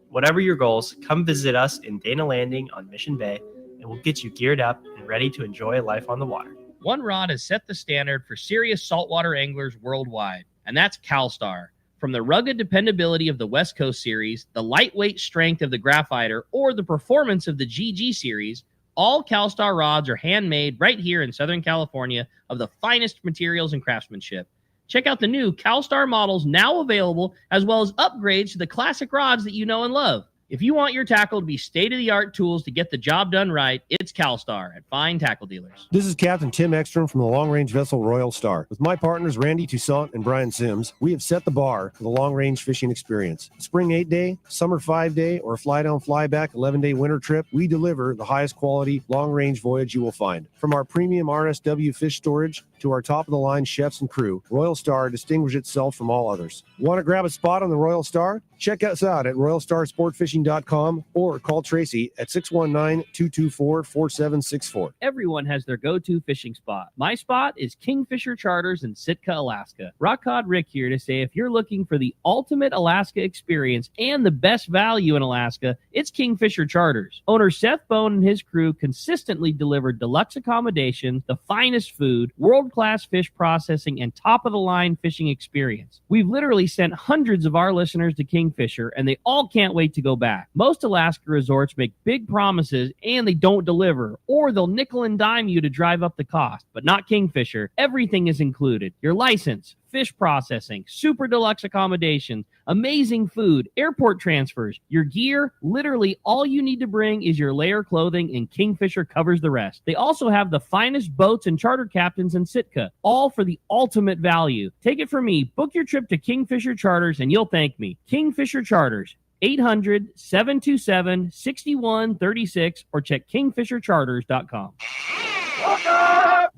Whatever your goals, come visit us in Dana Landing on Mission Bay, and we'll get you geared up and ready to enjoy life on the water. One rod has set the standard for serious saltwater anglers worldwide, and that's Calstar. From the rugged dependability of the West Coast series, the lightweight strength of the Graphiter, or the performance of the GG series, all Calstar rods are handmade right here in Southern California of the finest materials and craftsmanship. Check out the new Calstar models now available, as well as upgrades to the classic rods that you know and love. If you want your tackle to be state-of-the-art tools to get the job done right, it's Calstar at fine tackle dealers. This is Captain Tim Ekstrom from the long-range vessel Royal Star. With my partners Randy Toussaint and Brian Sims, we have set the bar for the long-range fishing experience. Spring 8-day, summer 5-day, or fly-down, fly-back 11-day winter trip, we deliver the highest quality long-range voyage you will find. From our premium RSW fish storage to our top-of-the-line chefs and crew, Royal Star distinguishes itself from all others. Want to grab a spot on the Royal Star? Check us out at royalstarsportfishing.com or call Tracy at 619-224-4764. Everyone has their go-to fishing spot. My spot is Kingfisher Charters in Sitka, Alaska. Rock Cod Rick here to say if you're looking for the ultimate Alaska experience and the best value in Alaska, it's Kingfisher Charters. Owner Seth Bone and his crew consistently deliver deluxe accommodations, the finest food, world-class fish processing, and top-of-the-line fishing experience. We've literally sent hundreds of our listeners to Kingfisher, and they all can't wait to go back. Most Alaska resorts make big promises and they don't deliver, or they'll nickel and dime you to drive up the cost, but not Kingfisher. Everything is included. Your license, fish processing, super deluxe accommodations, amazing food, airport transfers, your gear. Literally all you need to bring is your layer clothing, and Kingfisher covers the rest. They also have the finest boats and charter captains in Sitka, all for the ultimate value. Take it from me, book your trip to Kingfisher Charters and you'll thank me. Kingfisher Charters, 800-727-6136, or check kingfishercharters.com.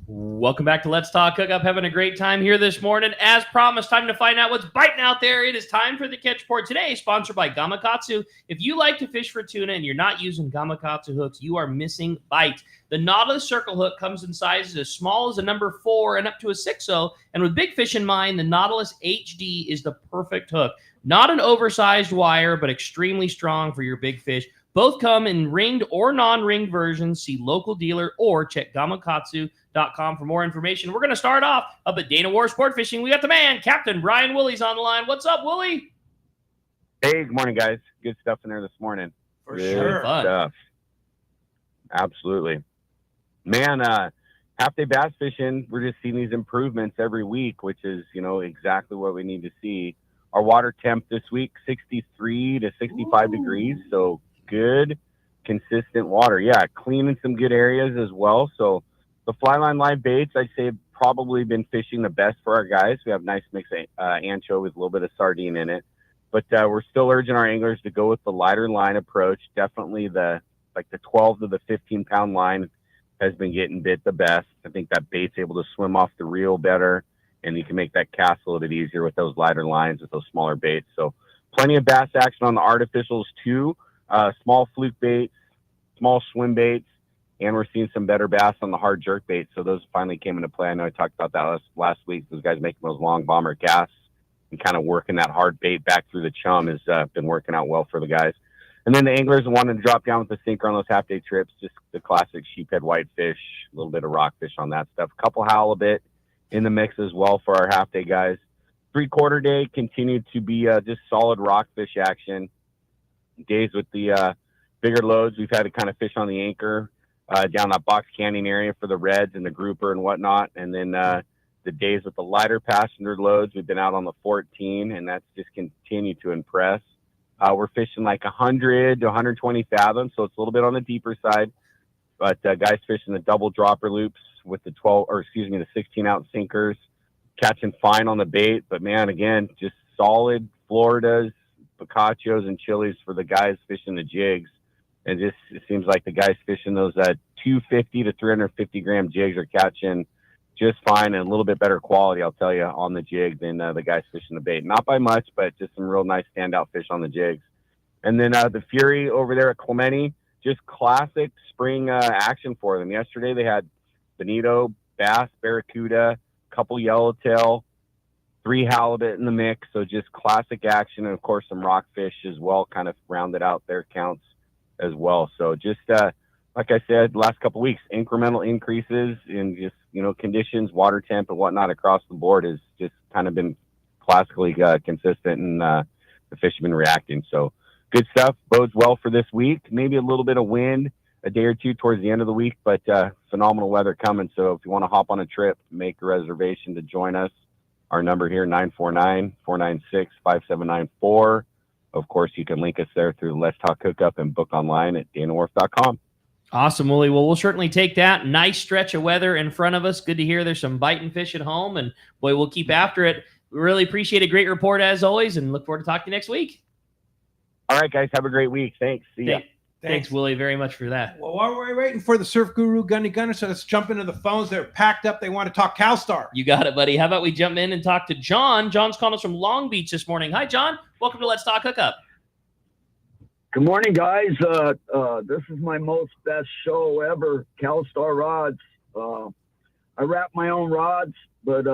Welcome back to Let's Talk Hookup. Having a great time here this morning. As promised, time to find out what's biting out there. It is time for the Catch Report today, sponsored by Gamakatsu. If you like to fish for tuna and you're not using Gamakatsu hooks, you are missing bite. The Nautilus Circle Hook comes in sizes as small as a number 4 and up to a 6.0. And with big fish in mind, the Nautilus HD is the perfect hook. Not an oversized wire, but extremely strong for your big fish. Both come in ringed or non-ringed versions. See local dealer or check gamakatsu.com for more information. We're going to start off up at Dana War Sport Fishing. We got the man, Captain Brian Woolley's on the line. What's up, Woolley? Hey, good morning, guys. Good stuff in there this morning. For Good sure. stuff. Absolutely. Man, half-day bass fishing, we're just seeing these improvements every week, which is, exactly what we need to see. Our water temp this week, 63 to 65 degrees, so good, consistent water. Yeah, cleaning some good areas as well. So the fly line live baits, I'd say, probably been fishing the best for our guys. We have a nice mix of anchovy with a little bit of sardine in it. But we're still urging our anglers to go with the lighter line approach. Definitely the 12 to the 15-pound line has been getting bit the best. I think that bait's able to swim off the reel better, and you can make that cast a little bit easier with those lighter lines, with those smaller baits. So plenty of bass action on the artificials too. Small fluke baits, small swim baits, and we're seeing some better bass on the hard jerk baits. So those finally came into play. I know I talked about that last week. Those guys making those long bomber casts and kind of working that hard bait back through the chum has been working out well for the guys. And then the anglers wanted to drop down with the sinker on those half-day trips, just the classic sheephead whitefish, a little bit of rockfish on that stuff. A couple halibut in the mix as well for our half-day guys. 3/4 day continued to be just solid rockfish action. Days with the bigger loads, we've had to kind of fish on the anchor down that Box Canyon area for the reds and the grouper and whatnot. And then the days with the lighter passenger loads, we've been out on the 14, and that's just continued to impress. We're fishing like 100 to 120 fathoms, so it's a little bit on the deeper side. But guys fishing the double dropper loops with the 16-ounce sinkers, catching fine on the bait. But man, again, just solid Floridas, Picachos, and Chilis for the guys fishing the jigs. And just it seems like the guys fishing those 250 to 350 gram jigs are catching just fine and a little bit better quality, I'll tell you, on the jig than the guys fishing the bait. Not by much, but just some real nice standout fish on the jigs. And then the Fury over there at Clemente, just classic spring action for them. Yesterday they had bonito, bass, barracuda, couple yellowtail, 3 halibut in the mix. So just classic action, and of course some rockfish as well, kind of rounded out their counts as well. So just like I said, last couple of weeks, incremental increases in just conditions, water temp, and whatnot across the board has just kind of been classically consistent, and the fish have been reacting. So good stuff. Bodes well for this week. Maybe a little bit of wind a day or two towards the end of the week, but phenomenal weather coming. So if you want to hop on a trip, make a reservation to join us. Our number here, 949-496-5794. Of course, you can link us there through Let's Talk Hookup and book online at danawharf.com. Awesome, Woolley. Well, we'll certainly take that. Nice stretch of weather in front of us. Good to hear there's some biting fish at home, and boy, we'll keep after it. We really appreciate a great report as always, and look forward to talking to you next week. All right, guys. Have a great week. Thanks. See ya. Thanks, Willie, very much for that. Well, while we're waiting for the Surf Guru Gunny Gunner, so let's jump into the phones. They're packed up. They want to talk Calstar. You got it, buddy. How about we jump in and talk to John? John's calling us from Long Beach this morning. Hi, John. Welcome to Let's Talk Hookup. Good morning, guys. This is my best show ever, Calstar rods. I wrap my own rods, but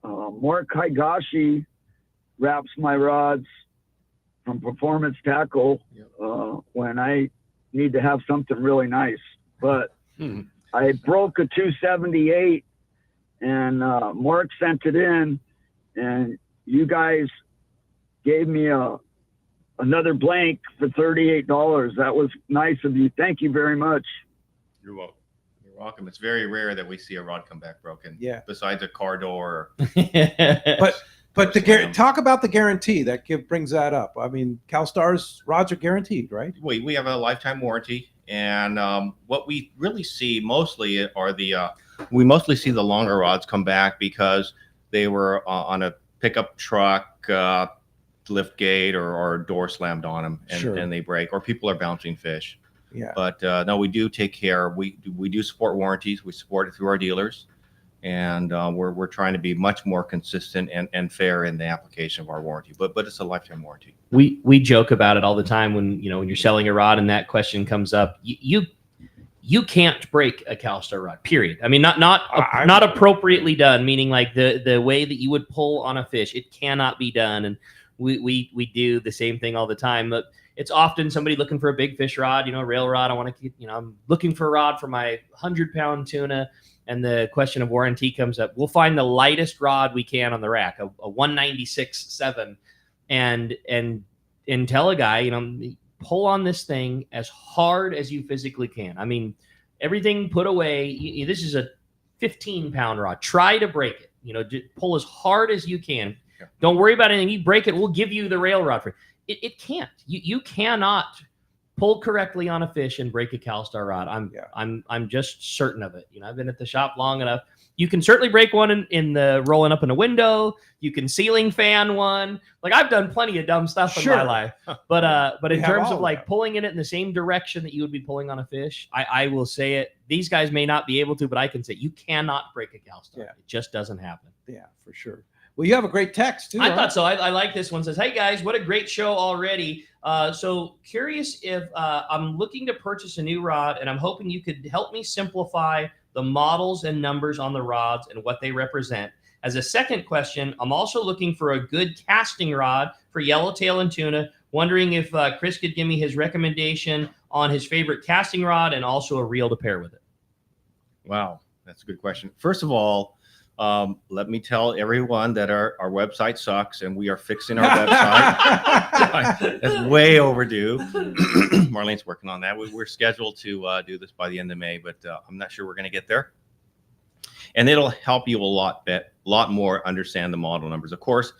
Mark Higashi wraps my rods from Performance Tackle when I need to have something really nice. But I broke a 278, and Mark sent it in, and you guys gave me another blank for $38. That was nice of you. Thank you very much. You're welcome. You're welcome. It's very rare that we see a rod come back broken. Yeah. Besides a car door. But talk about the guarantee. That brings that up. I mean, Calstar's rods are guaranteed, right? We have a lifetime warranty, and what we really see mostly are we mostly see the longer rods come back because they were on a pickup truck, lift gate, or a door slammed on them, and they break, or people are bouncing fish. Yeah. But no, we do take care. We do support warranties. We support it through our dealers. And we're trying to be much more consistent and fair in the application of our warranty, but it's a lifetime warranty. We joke about it all the time when you're selling a rod and that question comes up. You can't break a Calstar rod, period. I mean, not appropriately done, meaning like the way that you would pull on a fish, it cannot be done. And we do the same thing all the time. But it's often somebody looking for a big fish rod, rail rod. I want to keep, I'm looking for a rod for my 100-pound tuna. And the question of warranty comes up. We'll find the lightest rod we can on the rack, a 196.7, and tell a guy, pull on this thing as hard as you physically can. I mean, everything put away. This is a 15-pound rod. Try to break it. Pull as hard as you can. Yeah. Don't worry about anything. You break it, we'll give you the rail rod for it. It can't. You cannot pull correctly on a fish and break a Calstar rod. I'm just certain of it. I've been at the shop long enough. You can certainly break one in the rolling up in a window. You can ceiling fan one. Like, I've done plenty of dumb stuff in my life. But in terms of like pulling in it in the same direction that you would be pulling on a fish, I will say it. These guys may not be able to, but I can say you cannot break a Calstar. Yeah. It just doesn't happen. Yeah, for sure. Well, you have a great text too. I thought so. I like this one. It says, "Hey guys, what a great show already. So curious if I'm looking to purchase a new rod, and I'm hoping you could help me simplify the models and numbers on the rods and what they represent. As a second question, I'm also looking for a good casting rod for yellowtail and tuna. Wondering if Chris could give me his recommendation on his favorite casting rod and also a reel to pair with it." Wow, that's a good question. First of all, let me tell everyone that our website sucks, and we are fixing our website. It's way overdue. Marlene's working on that. We're scheduled to do this by the end of May, but I'm not sure we're going to get there. And it'll help you a lot more understand the model numbers. Of course,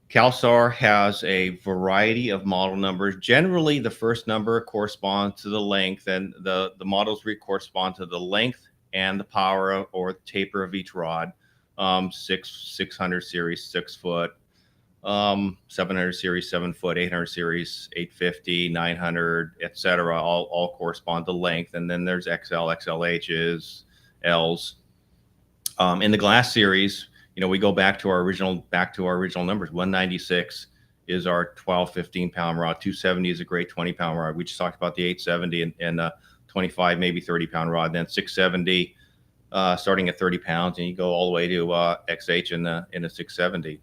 Calstar has a variety of model numbers. Generally, the first number corresponds to the length, and the models correspond to the length and the power or the taper of each rod. 600 series 6 foot, 700 series 7 foot, 800 series 850, 900, etc. All correspond to length, and then there's XL, XLHs, Ls. In the glass series, we go back to our original numbers. 196 is our 12, 15-pound rod. 270 is a great 20-pound rod. We just talked about the 870 and 25, maybe 30-pound rod. Then 670, starting at 30 pounds, and you go all the way to XH in a 670.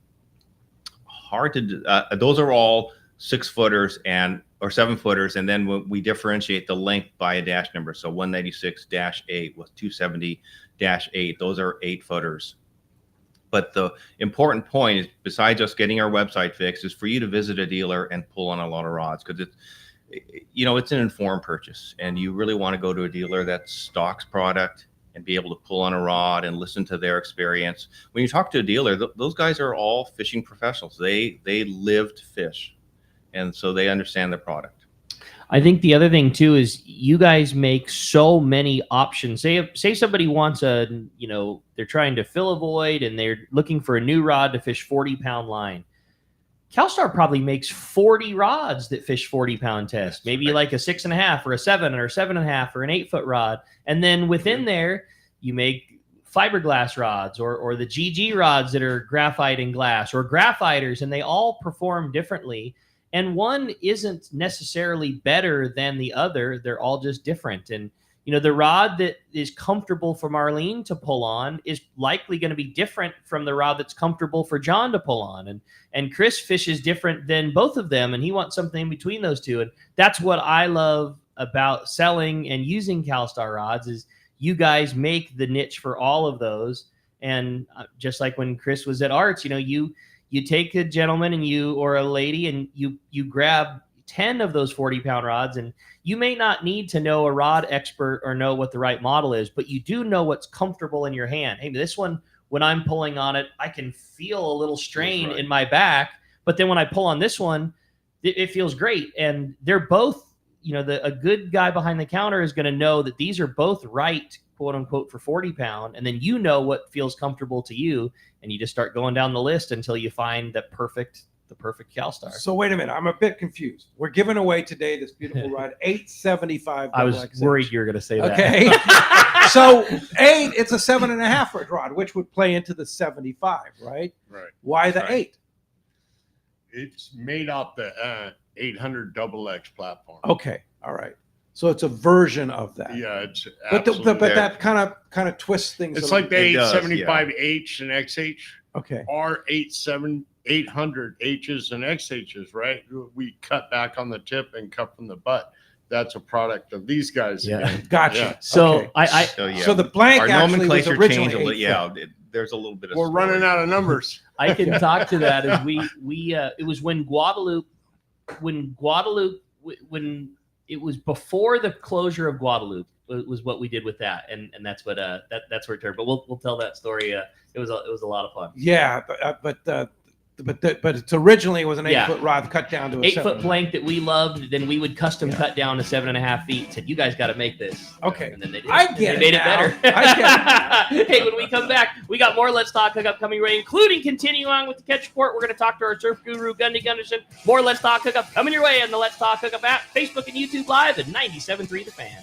Hard to those are all 6-footers or 7-footers, and then we differentiate the length by a dash number. So 196-8 with 270-8. Those are 8-footers. But the important point is, besides us getting our website fixed, is for you to visit a dealer and pull on a lot of rods, because it's an informed purchase, and you really want to go to a dealer that stocks product and be able to pull on a rod and listen to their experience. When you talk to a dealer, those guys are all fishing professionals. They live to fish, and so they understand the product. I think the other thing too is you guys make so many options. Say somebody wants they're trying to fill a void and they're looking for a new rod to fish 40-pound line. Calstar probably makes 40 rods that fish 40-pound test, maybe like a 6.5 or a 7 or 7.5 or an 8-foot rod. And then within there, you make fiberglass rods or the GG rods that are graphite and glass or graphiters, and they all perform differently. And one isn't necessarily better than the other. They're all just different. And, you know, the rod that is comfortable for Marlene to pull on is likely going to be different from the rod that's comfortable for John to pull on. And Chris fishes different than both of them, and he wants something in between those two. And that's what I love about selling and using Calstar rods is you guys make the niche for all of those. And just like when Chris was at Arts, you know, you take a gentleman or a lady and you grab 10 of those 40-pound rods, and you may not need to know a rod expert or know what the right model is, but you do know what's comfortable in your hand. Hey, this one, when I'm pulling on it, I can feel a little strain in my back, but then when I pull on this one, it feels great. And they're both, you know, a good guy behind the counter is going to know that these are both right, quote unquote, for 40-pound. And then you know what feels comfortable to you. And you just start going down the list until you find the perfect Calstar. So wait a minute, I'm a bit confused. We're giving away today this beautiful rod, 875. I was worried you were going to say that. Okay. So it's a 7.5 foot rod, which would play into the 75, right? Right. Why the 8? It's made off the 800 XX platform. Okay. All right. So it's a version of that. Yeah, it's but that kind of twists things. It's a like the little bit. 875H and XH. Okay. Or 800 H's and XH's, right? We cut back on the tip and cut from the butt. That's a product of these guys. Yeah. Again. Gotcha. Yeah. So okay. So the blank our actually was nomenclature originally changed a little. 8 Yeah, foot. there's a little bit of. We're running out of numbers. I can talk to that as it was when it was before the closure of Guadalupe was what we did with that, and that's what that's where it turned. But we'll tell that story. It was a lot of fun. Yeah, but it's originally was an 8-foot rod cut down to a 8-foot blank that we loved. Then we would custom cut down to 7.5 feet. Said, you guys got to make this. Okay, and then they did. I get they made it it better. I get it. Hey, when we come back, we got more Let's Talk Hookup coming right, including continuing on with the catch report. We're going to talk to our surf guru Gundy Gunderson. More Let's Talk Hookup coming your way on the Let's Talk Hookup app, Facebook and YouTube Live at 97.3 The Fan.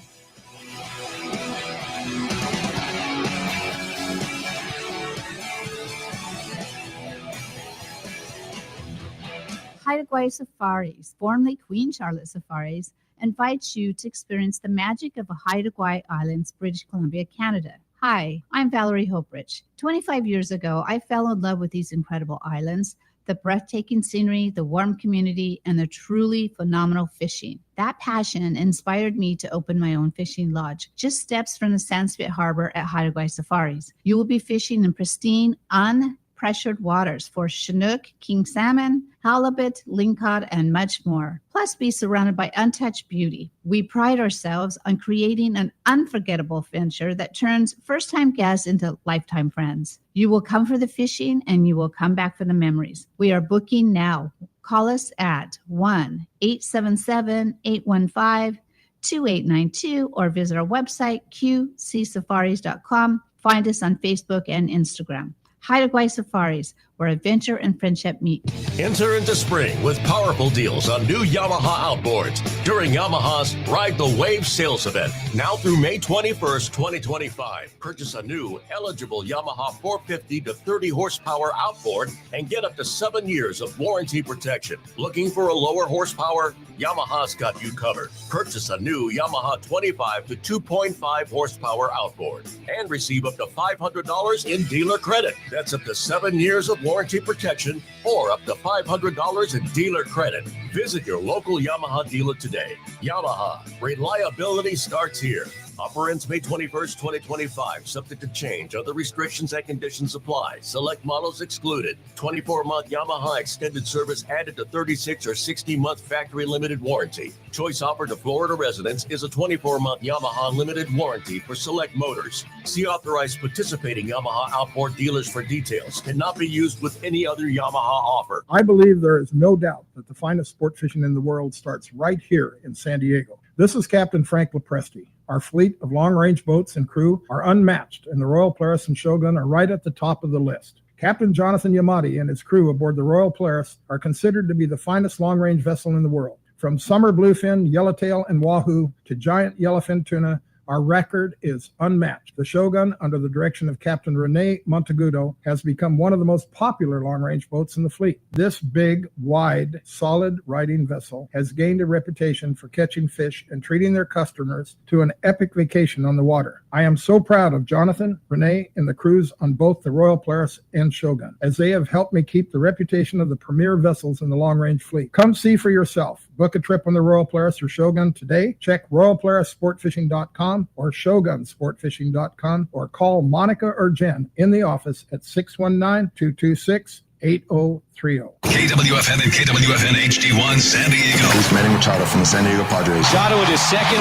Haida Gwaii Safaris, formerly Queen Charlotte Safaris, invites you to experience the magic of Haida Gwaii Islands, British Columbia, Canada. Hi, I'm Valerie Hoprich. 25 years ago, I fell in love with these incredible islands, the breathtaking scenery, the warm community, and the truly phenomenal fishing. That passion inspired me to open my own fishing lodge, just steps from the Sandspit Harbor at Haida Gwaii Safaris. You will be fishing in pristine, unpressured waters for Chinook, king salmon, halibut, lingcod, and much more. Plus, be surrounded by untouched beauty. We pride ourselves on creating an unforgettable venture that turns first-time guests into lifetime friends. You will come for the fishing, and you will come back for the memories. We are booking now. Call us at 1-877-815-2892 or visit our website, qcsafaris.com. Find us on Facebook and Instagram. Haida Gwaii Safaris, where adventure and friendship meet. Enter into spring with powerful deals on new Yamaha outboards during Yamaha's Ride the Wave sales event. Now through May 21st, 2025. Purchase a new eligible Yamaha 450 to 30 horsepower outboard and get up to 7 years of warranty protection. Looking for a lower horsepower? Yamaha's got you covered. Purchase a new Yamaha 25 to 2.5 horsepower outboard and receive up to $500 in dealer credit. That's up to 7 years of warranty protection or up to $500 in dealer credit. Visit your local Yamaha dealer today. Yamaha, reliability starts here. Offer ends May 21st, 2025. Subject to change. Other restrictions and conditions apply. Select models excluded. 24-month Yamaha extended service added to 36 or 60-month factory limited warranty. Choice offered to Florida residents is a 24-month Yamaha limited warranty for select motors. See authorized participating Yamaha outboard dealers for details. Cannot be used with any other Yamaha offer. I believe there is no doubt that the finest sport fishing in the world starts right here in San Diego. This is Captain Frank Lopresti. Our fleet of long-range boats and crew are unmatched, and the Royal Polaris and Shogun are right at the top of the list. Captain Jonathan Yamada and his crew aboard the Royal Polaris are considered to be the finest long-range vessel in the world. From summer bluefin, yellowtail, and wahoo to giant yellowfin tuna, our record is unmatched. The Shogun, under the direction of Captain Rene Monteagudo, has become one of the most popular long-range boats in the fleet. This big, wide, solid riding vessel has gained a reputation for catching fish and treating their customers to an epic vacation on the water. I am so proud of Jonathan, Rene, and the crews on both the Royal Polaris and Shogun, as they have helped me keep the reputation of the premier vessels in the long-range fleet. Come see for yourself. Book a trip on the Royal Polaris or Shogun today. Check RoyalPolarisSportFishing.com or ShogunSportFishing.com, or call Monica or Jen in the office at 619-226-8030. KWFN and KWFN HD1 San Diego. This is Manny Machado from the San Diego Padres. Machado with his second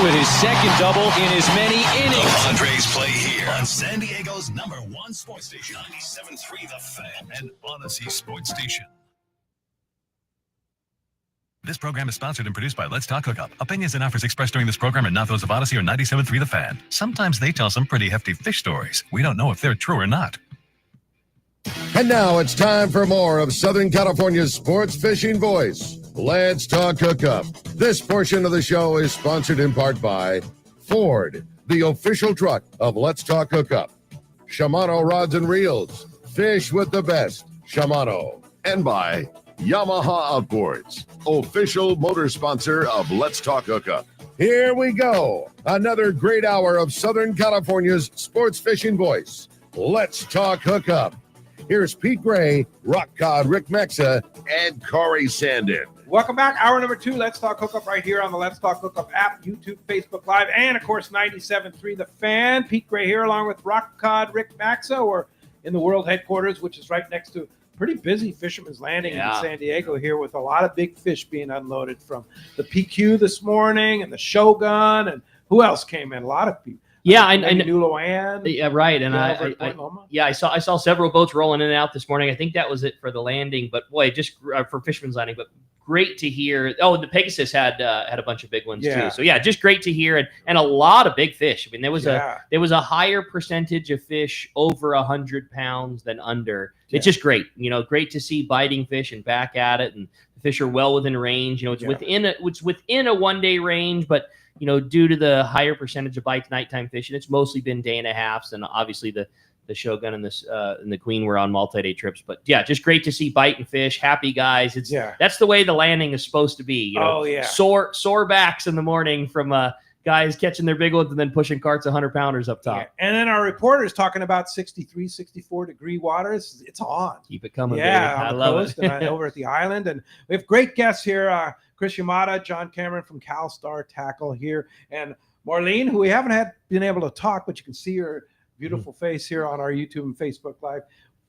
double in as many innings. The Padres play here on San Diego's #1 sports station, 97.3 The Fan and Odyssey Sports Station. This program is sponsored and produced by Let's Talk Hookup. Opinions and offers expressed during this program are not those of Odyssey or 97.3 The Fan. Sometimes they tell some pretty hefty fish stories. We don't know if they're true or not. And now it's time for more of Southern California's sports fishing voice. Let's Talk Hookup. This portion of the show is sponsored in part by Ford, the official truck of Let's Talk Hookup. Shimano Rods and Reels. Fish with the best. Shimano. And by Yamaha Outboards, official motor sponsor of Let's Talk Hookup. Here we go. Another great hour of Southern California's sports fishing voice. Let's Talk Hookup. Here's Pete Gray, Rock Cod Rick Maxa, and Corey Sandin. Welcome back. Hour number 2. Let's Talk Hookup right here on the Let's Talk Hookup app, YouTube, Facebook Live, and, of course, 97.3 The Fan. Pete Gray here along with Rock Cod Rick Maxa. We're in the world headquarters, which is right next to pretty busy Fisherman's Landing in San Diego here, with a lot of big fish being unloaded from the PQ this morning and the Shogun, and who else came in? A lot of people. Yeah, I knew Luann. Yeah, right. And I saw several boats rolling in and out this morning. I think that was it for the landing, but boy, just for Fisherman's Landing. But great to hear. Oh, the Pegasus had a bunch of big ones too. So yeah, just great to hear, and a lot of big fish. I mean, there was a higher percentage of fish over 100 pounds than under. It's just great. Great to see biting fish and back at it, and the fish are well within range. It's within a 1 day range, but due to the higher percentage of bites nighttime fishing, it's mostly been day and a halves, and obviously the Shogun and the Queen were on multi-day trips. But yeah, just great to see biting fish, happy guys. That's the way the landing is supposed to be. Sore backs in the morning from guys catching their big ones and then pushing carts of 100-pounders up top. And then our reporters talking about 63, 64 degree waters. It's on. Keep it coming. Yeah, baby. I love it. And over at the island, and we have great guests here. Chris Yamada, John Cameron from Calstar Tackle here, and Marlene, who we haven't been able to talk, but you can see her beautiful face here on our YouTube and Facebook Live.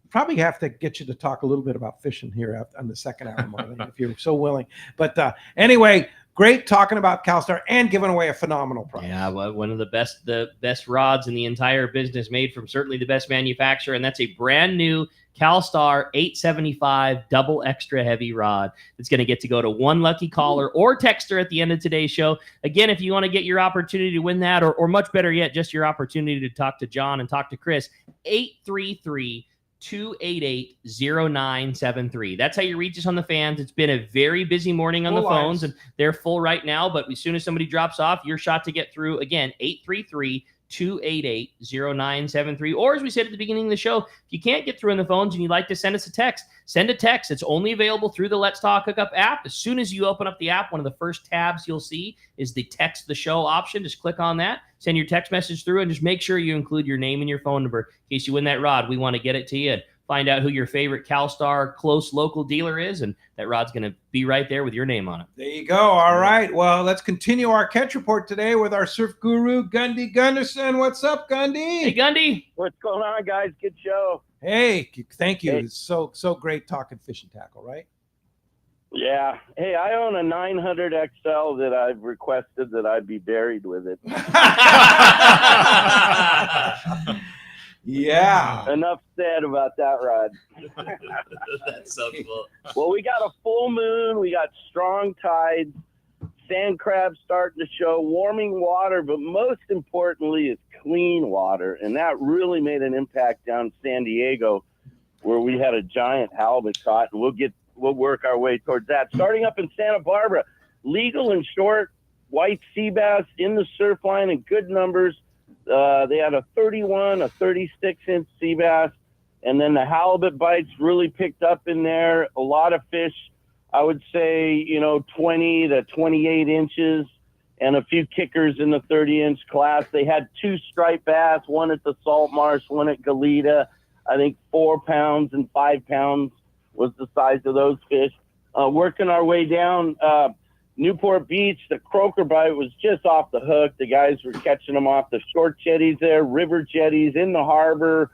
Probably have to get you to talk a little bit about fishing here on the second hour, Marlene, if you're so willing. But anyway, great talking about Calstar and giving away a phenomenal prize. Yeah, well, one of the best rods in the entire business, made from certainly the best manufacturer, and that's a brand new Calstar 875 double extra heavy rod. It's going to get to go to one lucky caller or texter at the end of today's show. Again, if you want to get your opportunity to win that, or much better yet, just your opportunity to talk to John and talk to Chris, 833-288-0973. That's how you reach us on the fans. It's been a very busy morning on the phones, and they're full right now. But as soon as somebody drops off, your shot to get through, again, 833-288-0973. Or as we said at the beginning of the show, if you can't get through on the phones and you'd like to send us a text, send a text. It's only available through the Let's Talk Hookup app. As soon as you open up the app, one of the first tabs you'll see is the text the show option. Just click on that, send your text message through, and just make sure you include your name and your phone number in case you win that rod. We want to get it to you and find out who your favorite Calstar close local dealer is, and that rod's going to be right there with your name on it. There you go. All right. Well, let's continue our catch report today with our surf guru, Gundy Gunderson. What's up, Gundy? Hey, Gundy. What's going on, guys? Good show. Hey, thank you. Hey. It's so great talking fishing tackle, right? Yeah. Hey, I own a 900 XL that I've requested that I be buried with it. Yeah. Enough said about that rod. That's so cool. Well, we got a full moon. We got strong tides. Sand crabs starting to show, warming water, but most importantly is clean water. And that really made an impact down San Diego. where we had a giant halibut caught, and we'll work our way towards that. Starting up in Santa Barbara, legal and short white sea bass in the surf line in good numbers. They had a 31, a 36-inch sea bass, and then the halibut bites really picked up in there. A lot of fish, I would say, 20 to 28 inches, and a few kickers in the 30-inch class. They had 2 striped bass, one at the Salt Marsh, one at Goleta. I think 4 pounds and 5 pounds was the size of those fish. Working our way down Newport Beach, the croaker bite was just off the hook. The guys were catching them off the short jetties there, river jetties in the harbor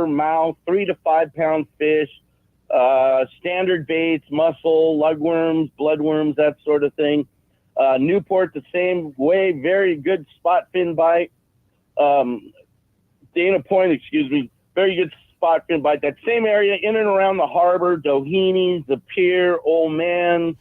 mouth, 3 to 5 pound fish, standard baits, mussel, lugworms, bloodworms, that sort of thing. Newport the same way, very good spot fin bite. Dana Point, very good spot fin bite. That same area in and around the harbor, Doheny's, the pier, Old Man,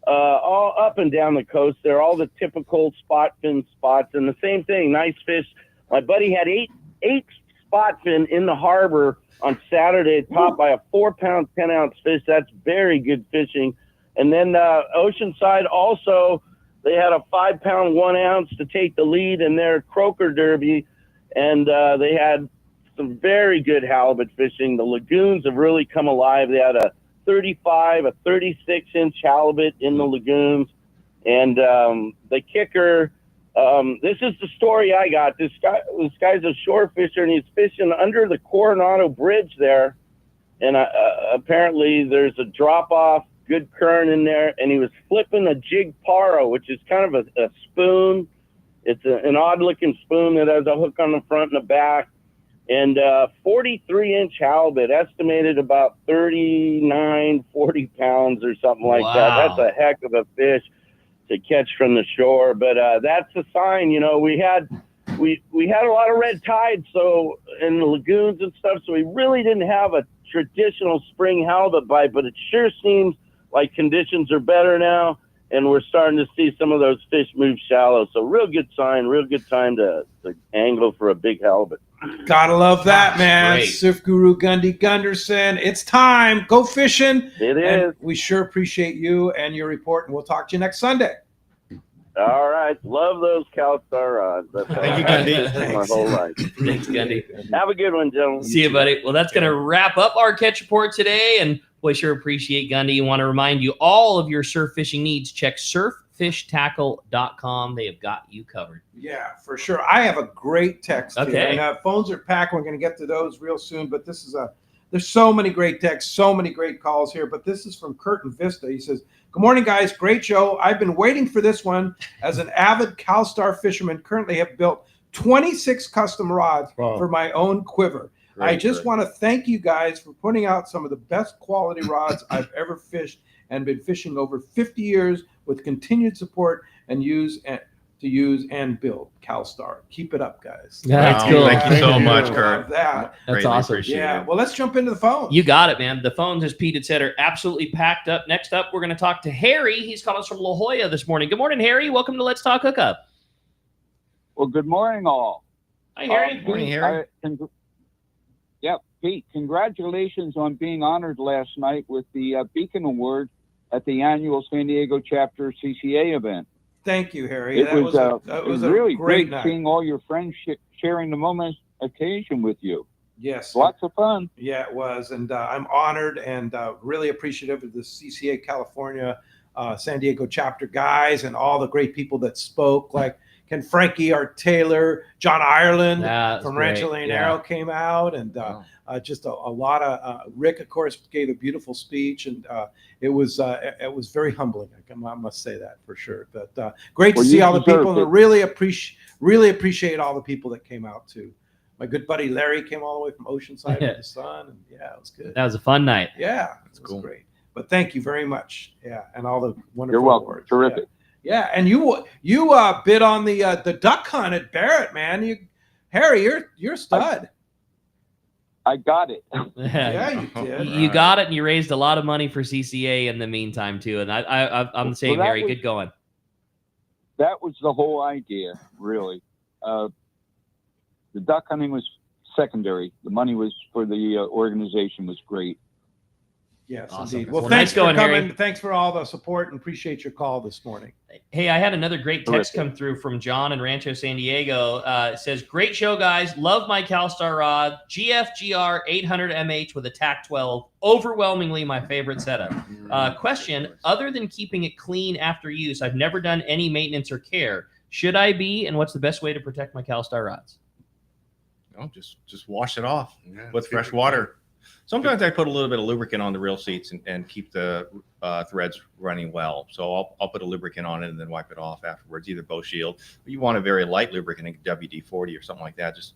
all up and down the coast. They're all the typical spot fin spots, and the same thing, nice fish. My buddy had eight spot fin in the harbor on Saturday, topped by a 4 pound, 10 ounce fish. That's very good fishing. And then Oceanside also, they had a 5 pound, 1 ounce to take the lead in their croaker derby, and they had some very good halibut fishing. The lagoons have really come alive. They had a 35, a 36-inch halibut in the lagoons, and the kicker. This is the story I got. This guy's a shore fisher, and he's fishing under the Coronado Bridge there, and apparently there's a drop-off, good current in there, and he was flipping a jig paro, which is kind of a spoon. It's an odd-looking spoon that has a hook on the front and the back, and 43-inch halibut, estimated about 39, 40 pounds or something like that. That's a heck of a fish to catch from the shore. But that's a sign, we had a lot of red tide, so in the lagoons and stuff, so we really didn't have a traditional spring halibut bite, but it sure seems like conditions are better now, and we're starting to see some of those fish move shallow. So real good sign, real good time to angle for a big halibut. Gotta love that, man. Great. Surf Guru Gundy Gunderson. It's time. Go fishing. It And is. we sure appreciate you and your report, and we'll talk to you next Sunday. All right. Love those Calstar rods. Thank you, Gundy. My whole life. Thanks, Gundy. Have a good one, gentlemen. See you, buddy. Well, that's going to wrap up our catch report today, and we sure appreciate Gundy. You want to remind you all of your surf fishing needs. Check surffishtackle.com. They have got you covered. Yeah, for sure. I have a great text here. Okay. And phones are packed. We're going to get to those real soon. But this is there's so many great texts, so many great calls here. But this is from Curtin Vista. He says, "Good morning, guys. Great show. I've been waiting for this one. As an avid Calstar fisherman, currently have built 26 custom rods for my own quiver. I just want to thank you guys for putting out some of the best quality rods I've ever fished, and been fishing over 50 years with continued support and use and build Calstar. Keep it up, guys." That's cool. Thank you so much, Love Kurt. that. That's Greatly awesome. appreciate Yeah. it. Well, let's jump into the phone. You got it, man. The phones, as Pete had said, are absolutely packed up. Next up, we're going to talk to Harry. He's calling us from La Jolla this morning. Good morning, Harry. Welcome to Let's Talk Hookup. Well, good morning, all. Hi, Harry. Morning, Harry. Pete, congratulations on being honored last night with the Beacon Award at the annual San Diego chapter CCA event. Thank you, Harry. It was a really great great night. seeing all your friends sharing the moment occasion with you. Yes. Lots of fun. Yeah, it was. And I'm honored and really appreciative of the CCA California San Diego chapter guys and all the great people that spoke, like Ken Frankie, Art Taylor, John Ireland from Rancho Leonero came out, and just a lot of Rick, of course, gave a beautiful speech, and it was very humbling. I must say that for sure. But great to see all the people, and really appreciate all the people that came out too. My good buddy Larry came all the way from Oceanside with his son, and yeah, it was good. That was a fun night. Yeah, it was great. But thank you very much. Yeah, and all the wonderful You're welcome. awards. Terrific. Yeah, and you bid on the duck hunt at Barrett, man. Harry, you're a stud. I got it. Yeah, you did. You got it, and you raised a lot of money for CCA in the meantime too. And I'm the same, Well, Harry. Good going. That was the whole idea, really. The duck hunting was secondary. The money was for the organization was great. Yes, Awesome. indeed. Well, Well, thanks nice going, for coming. Harry. Thanks for all the support and appreciate your call this morning. Hey, I had another great text come through from John in Rancho San Diego. It says, great show, guys. Love my Calstar rod. GFGR 800 MH with a TAC 12. Overwhelmingly my favorite setup. Question, other than keeping it clean after use, I've never done any maintenance or care. Should I be, and what's the best way to protect my Calstar rods? No, just wash it off with fresh water. Sometimes I put a little bit of lubricant on the reel seats and keep the threads running well. So I'll put a lubricant on it and then wipe it off afterwards, either Bow Shield. But you want a very light lubricant, like WD-40 or something like that. Just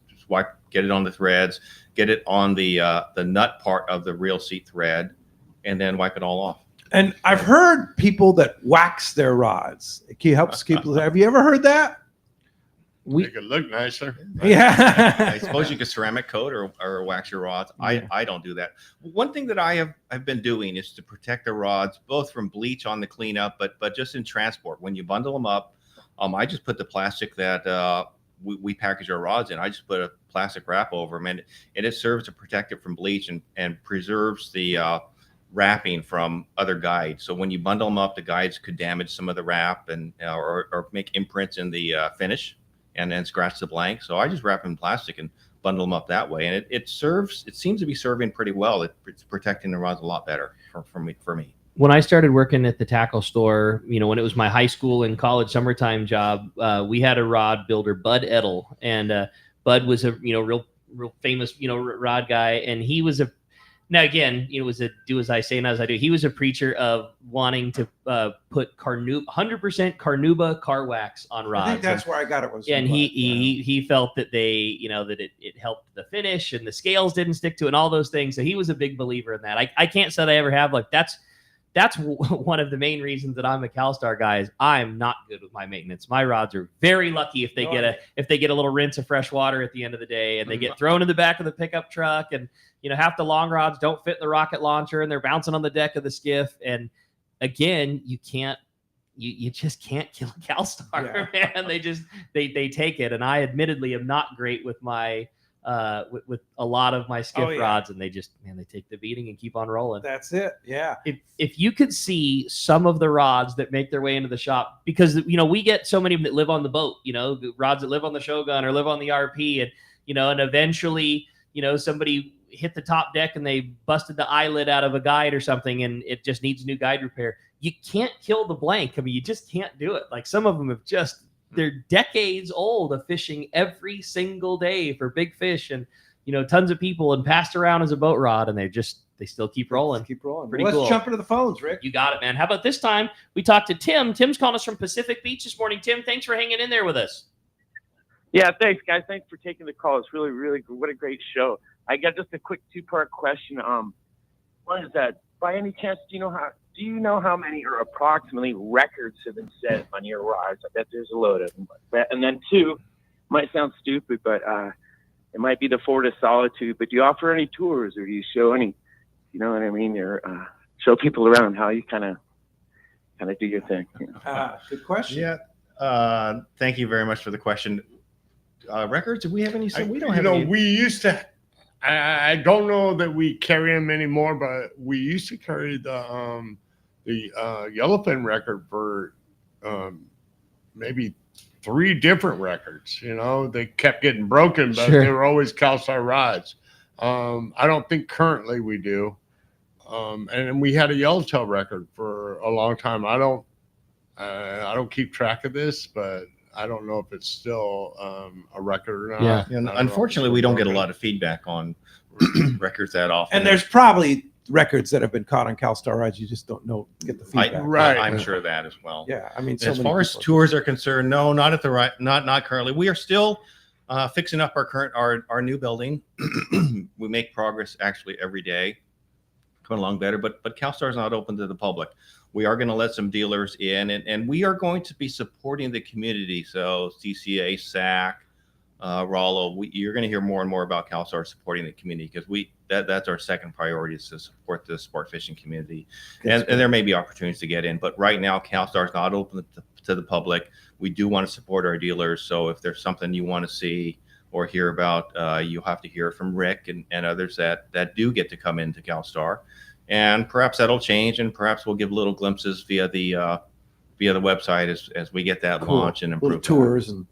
get it on the threads, get it on the nut part of the reel seat thread, and then wipe it all off. And I've heard people that wax their rods. It helps keep. Have you ever heard that? Make it look nicer. Yeah. I suppose you could ceramic coat or wax your rods. I don't do that. One thing that I've been doing is to protect the rods both from bleach on the cleanup, but just in transport. When you bundle them up, I just put the plastic that we package our rods in. I just put a plastic wrap over them, and it serves to protect it from bleach and preserves the wrapping from other guides. So when you bundle them up, the guides could damage some of the wrap and or make imprints in the finish and then scratch the blank. So I just wrap them in plastic and bundle them up that way. And it seems to be serving pretty well. It's protecting the rods a lot better for me. When I started working at the tackle store, when it was my high school and college summertime job, we had a rod builder, Bud Edel, and Bud was a real famous rod guy, and he was now again, was a do as I say, not as I do. He was a preacher of wanting to put 100% Carnauba car wax on rods. I think that's where I got it. And he felt that that it helped the finish and the scales didn't stick to it and all those things. So he was a big believer in that. I can't say that I ever have. That's one of the main reasons that I'm a Calstar guy is I'm not good with my maintenance. My rods are very lucky if they get a little rinse of fresh water at the end of the day and they get thrown in the back of the pickup truck, and half the long rods don't fit in the rocket launcher and they're bouncing on the deck of the skiff. And again, you just can't kill a Calstar, man. They take it. And I admittedly am not great with my with a lot of my skiff rods, and they take the beating and keep on rolling. That's it. Yeah. If you could see some of the rods that make their way into the shop, because we get so many of them that live on the boat, the rods that live on the Shogun or live on the RP, and eventually somebody hit the top deck and they busted the eyelid out of a guide or something and it just needs new guide repair. You can't kill the blank. I mean, you just can't do it. Like some of them they're decades old of fishing every single day for big fish and, tons of people and passed around as a boat rod, and they still keep rolling. Keep rolling. Pretty Let's cool. jump into the phones, Rick. You got it, man. How about this time? We talked to Tim. Tim's calling us from Pacific Beach this morning. Tim, thanks for hanging in there with us. Yeah, thanks, guys. Thanks for taking the call. It's really, really good. What a great show. I got just a quick two-part question. One is that, by any chance, do you know how many or approximately records have been set on your rods? I bet there's a load of them. And then two, might sound stupid, but it might be the Fort of Solitude. But do you offer any tours, or do you show any? You know what I mean? Or show people around how you kind of do your thing. Good question. Yeah. Thank you very much for the question. Records? Do we have any? We don't have any. We used to. I don't know that we carry them anymore, but we used to carry the yellowfin record for maybe 3 different records. They kept getting broken, but they were always Calstar rods. I don't think currently we do. And we had a yellowtail record for a long time. I don't keep track of this, but I don't know if it's still a record or not. Yeah. Unfortunately, we don't get a lot of feedback on records that often. And there's probably records that have been caught on Calstar rods. You just don't get the feedback. I'm sure of that as well. Yeah. I mean, as far as tours are concerned, no, not at the not currently. We are still fixing up our new building. We make progress actually every day, going along better. But Calstar is not open to the public. We are going to let some dealers in, and we are going to be supporting the community. So CCA, SAC, Rollo, you're going to hear more and more about Calstar supporting the community, because that's our second priority, is to support the sport fishing community. And there may be opportunities to get in, but right now Calstar is not open to the public. We do want to support our dealers. So if there's something you want to see, or hear about, you'll have to hear from Rick and others that do get to come into Calstar. And perhaps that'll change, and perhaps we'll give little glimpses via the website as we get that launched and little improve tours and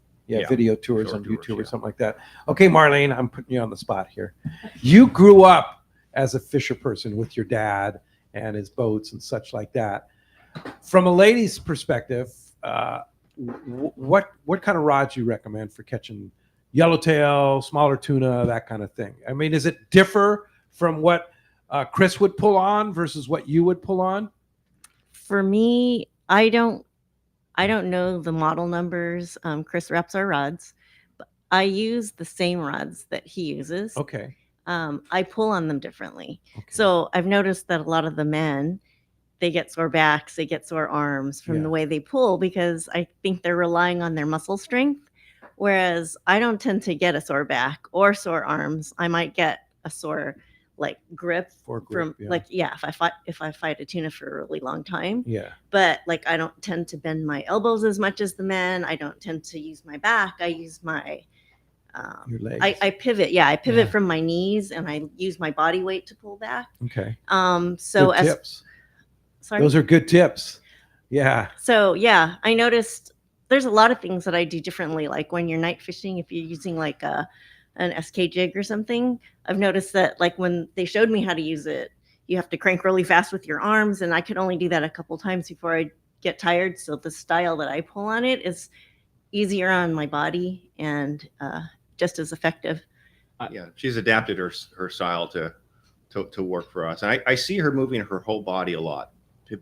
video tours Short on tours, YouTube or something like that. Okay, Marlene, I'm putting you on the spot here. You grew up as a fisher person with your dad and his boats and such like that. From a lady's perspective, what kind of rods do you recommend for catching yellowtail, smaller tuna, that kind of thing? I mean, does it differ from what Chris would pull on versus what you would pull on? For me, I don't know the model numbers. Chris wraps our rods, but I use the same rods that he uses. Okay. I pull on them differently. Okay. So I've noticed that a lot of the men, they get sore backs, they get sore arms from the way they pull, because I think they're relying on their muscle strength. Whereas I don't tend to get a sore back or sore arms. I might get a sore grip from if I fight a tuna for a really long time. Yeah. But I don't tend to bend my elbows as much as the men. I don't tend to use my back. I use my your legs. I pivot. Yeah, I pivot from my knees, and I use my body weight to pull back. Okay. So good tips. Sorry. Those are good tips. Yeah. So yeah, I noticed there's a lot of things that I do differently. Like when you're night fishing, if you're using an SK jig or something, I've noticed that when they showed me how to use it, you have to crank really fast with your arms, and I could only do that a couple times before I get tired. So the style that I pull on it is easier on my body and just as effective. Yeah, she's adapted her style to work for us, and I see her moving her whole body a lot,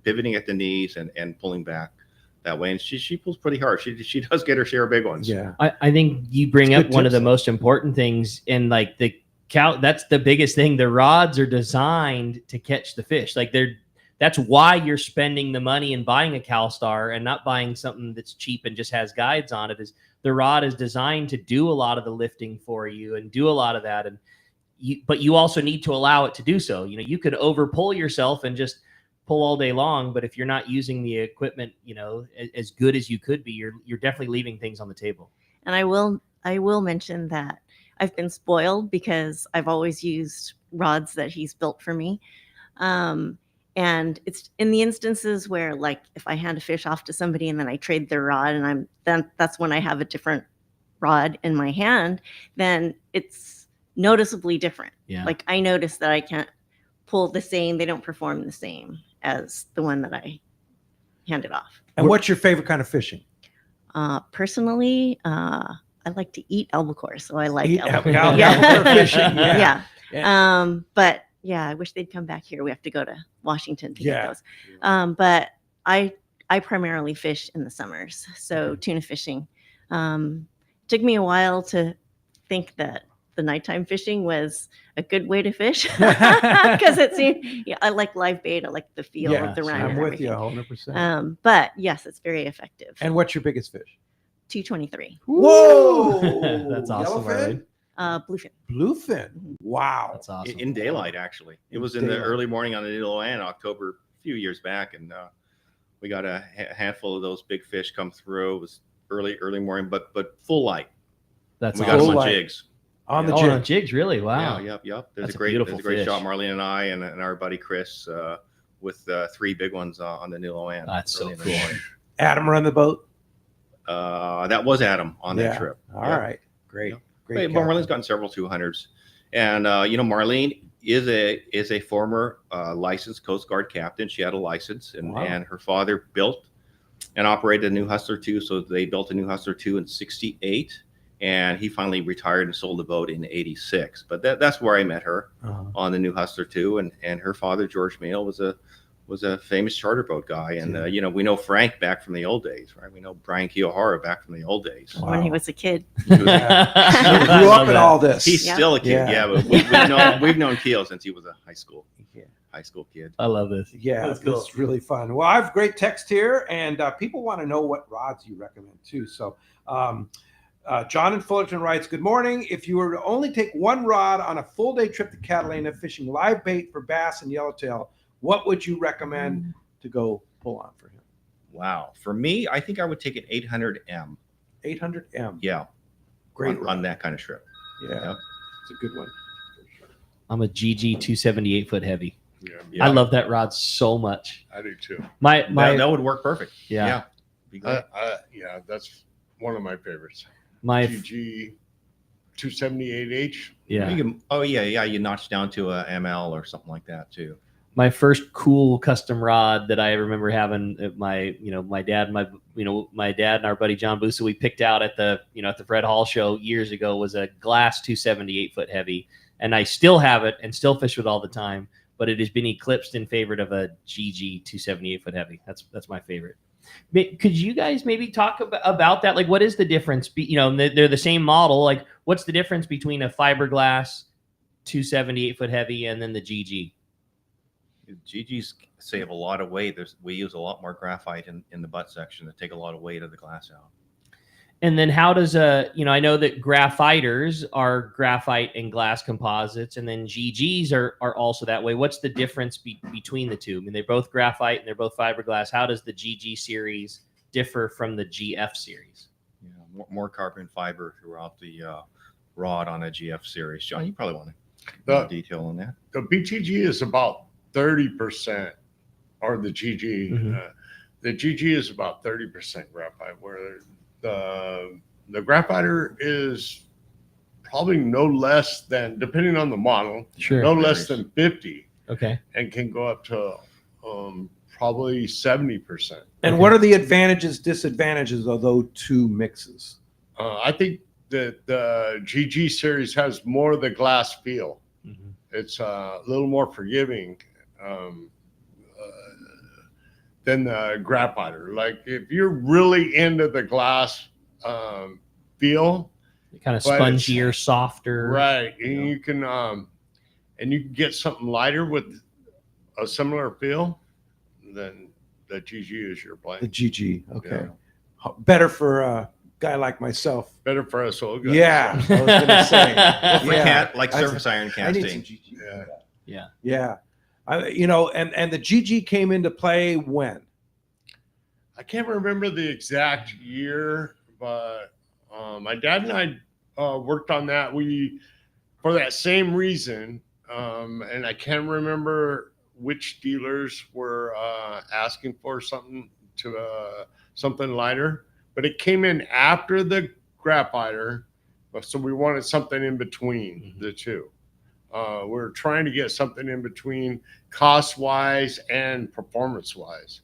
pivoting at the knees and pulling back that way, and she pulls pretty hard. She does get her share of big ones. Yeah, I think you bring up one of the most important things, and that's the biggest thing. The rods are designed to catch the fish. That's why you're spending the money and buying a Calstar and not buying something that's cheap and just has guides on it. Is the rod is designed to do a lot of the lifting for you and do a lot of that, but you also need to allow it to do so. You could over pull yourself and just pull all day long, but if you're not using the equipment, as good as you could be, you're definitely leaving things on the table. And I will mention that I've been spoiled because I've always used rods that he's built for me. And it's in the instances where if I hand a fish off to somebody and then I trade their rod, and that's when I have a different rod in my hand, then it's noticeably different. Yeah. I notice that I can't pull the same, they don't perform the same as the one that I handed off. And what's your favorite kind of fishing? Personally, I like to eat albacore, so I like albacore. Albacore fishing. Yeah. But yeah, I wish they'd come back here. We have to go to Washington to get those. Yeah. But I primarily fish in the summers, so tuna fishing. Took me a while to think that the nighttime fishing was a good way to fish because it seemed I like live bait. I like the feel of the run. I'm with you 100%. But yes, it's very effective. And what's your biggest fish? 223. Whoa, that's awesome. Yellowfin? Bluefin. Bluefin. Wow, that's awesome. In daylight, actually, it was in the early morning on the Nilo-An, October, a few years back, and we got a handful of those big fish come through. It was early morning, but full light. That's we awesome. got them on jigs. On the on jigs, really? Wow. Yep. That's a great fish. shot, Marlene and I and our buddy Chris with 3 big ones on the Nilo-An. That's so cool. Adam run the boat? That was Adam on that trip. All right, great. Great. Marlene's gotten several 200s, and Marlene is a former licensed Coast Guard captain. She had a license, and her father built and operated a new Hustler 2. So they built a new Hustler 2 in '68. And he finally retired and sold the boat in '86. But that's where I met her on the new Hustler 2. And her father, George Mail, was a famous charter boat guy. And we know Frank back from the old days, right? We know Brian Kiyohara back from the old days. When he was a kid. He grew up in all this. He's still a kid, but we've known Kiyo since he was a high school kid. I love this. Yeah, that's cool. It's really fun. Well, I have great text here, and people want to know what rods you recommend too. So. John in Fullerton writes, good morning. If you were to only take one rod on a full day trip to Catalina fishing live bait for bass and yellowtail, what would you recommend to go pull on for him? Wow. For me, I think I would take an 800M. 800M. Yeah. Great on that kind of trip. Yeah, it's a good one. I'm a GG 278 foot heavy. Yeah. I love that rod so much. I do too. That would work perfect. Yeah. Be great. Yeah, that's one of my favorites. My GG 278H. Yeah. You notch down to a ML or something like that too. My first cool custom rod that I remember having at my dad and our buddy John Busa, we picked out at the Fred Hall show years ago, was a glass 278 foot heavy. And I still have it and still fish with it all the time, but it has been eclipsed in favor of a GG 278 foot heavy. That's my favorite. Could you guys maybe talk about that? Like, what is the difference? They're the same model. Like, what's the difference between a fiberglass 278 foot heavy and then the GG? GGs save a lot of weight. We use a lot more graphite in the butt section to take a lot of weight of the glass out. And then how does I know that graphiters are graphite and glass composites, and then GGs are also that way. What's the difference between the two? I mean, they're both graphite and they're both fiberglass. How does the GG series differ from the GF series? Yeah, more carbon fiber throughout the rod on a GF series. John, you probably want to go into detail on that. The BTG is about 30%, or the GG. Mm-hmm. The GG is about 30% graphite, where the graphiter is probably no less than, depending on the model, no less than 50. Okay. And can go up to probably 70%. And what are the advantages, disadvantages of those two mixes? I think that the GG series has more of the glass feel. Mm-hmm. It's a little more forgiving than the graphiter. Like, if you're really into the glass feel, kind of spongier, softer, right? And you can get something lighter with a similar feel, then the GG is your play. The GG, okay. Yeah. Better for a guy like myself. Better for us old guys. Yeah, I was gonna say. Surface iron casting. I need some GG. Yeah. And the GG came into play when? I can't remember the exact year, but my dad and I worked on that. For that same reason, and I can't remember which dealers were asking for something lighter, but it came in after the graphiter, so we wanted something in between the two. We're trying to get something in between cost-wise and performance-wise.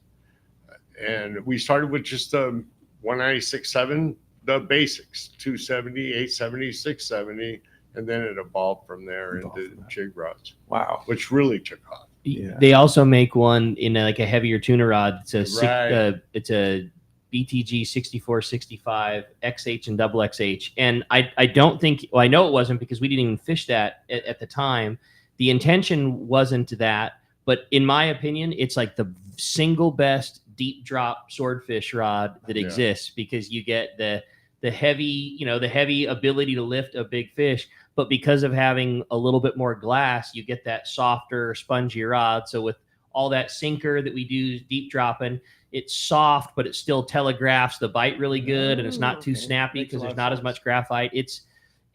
And we started with just the 196.7, the basics, 270, 870, 670, and then it evolved from there into jig rods. Wow. Which really took off. Yeah. They also make one in like a heavier tuner rod. It's a BTG 6465 XH and double XH. And I don't think, I know it wasn't because we didn't even fish that at the time. The intention wasn't that, but in my opinion, it's like the single best deep drop swordfish rod that exists, because you get the heavy, the heavy ability to lift a big fish, but because of having a little bit more glass, you get that softer, spongy rod. So with all that sinker that we do deep dropping, it's soft, but it still telegraphs the bite really good, and it's not too snappy because there's not as much graphite.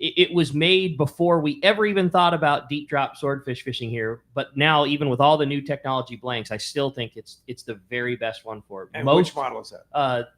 It was made before we ever even thought about deep drop swordfish fishing here, but now even with all the new technology blanks, I still think it's the very best one for it. And which model is that?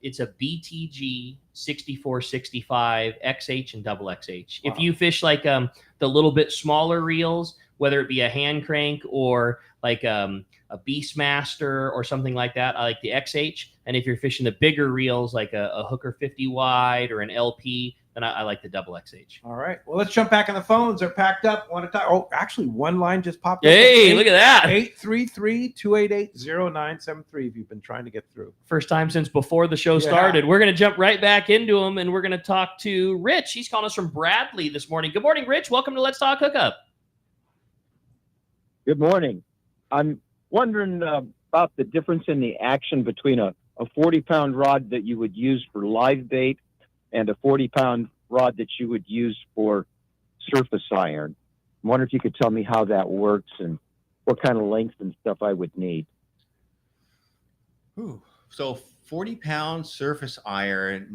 It's a BTG 6465 XH and double XH. Wow. If you fish like the little bit smaller reels, whether it be a hand crank or like a Beastmaster or something like that, I like the XH. And if you're fishing the bigger reels like a Hooker 50 wide or an LP, then I like the double XH. All right. Well, let's jump back in the phones. They're packed up. Want to talk? Oh, actually, one line just popped up. Hey, look at that. 833-288-0973 if you've been trying to get through. First time since before the show started. We're going to jump right back into them, and we're going to talk to Rich. He's calling us from Bradley this morning. Good morning, Rich. Welcome to Let's Talk Hookup. Good morning. I'm wondering about the difference in the action between a 40-pound rod that you would use for live bait and a 40-pound rod that you would use for surface iron. I wonder if you could tell me how that works and what kind of length and stuff I would need. So 40-pound surface iron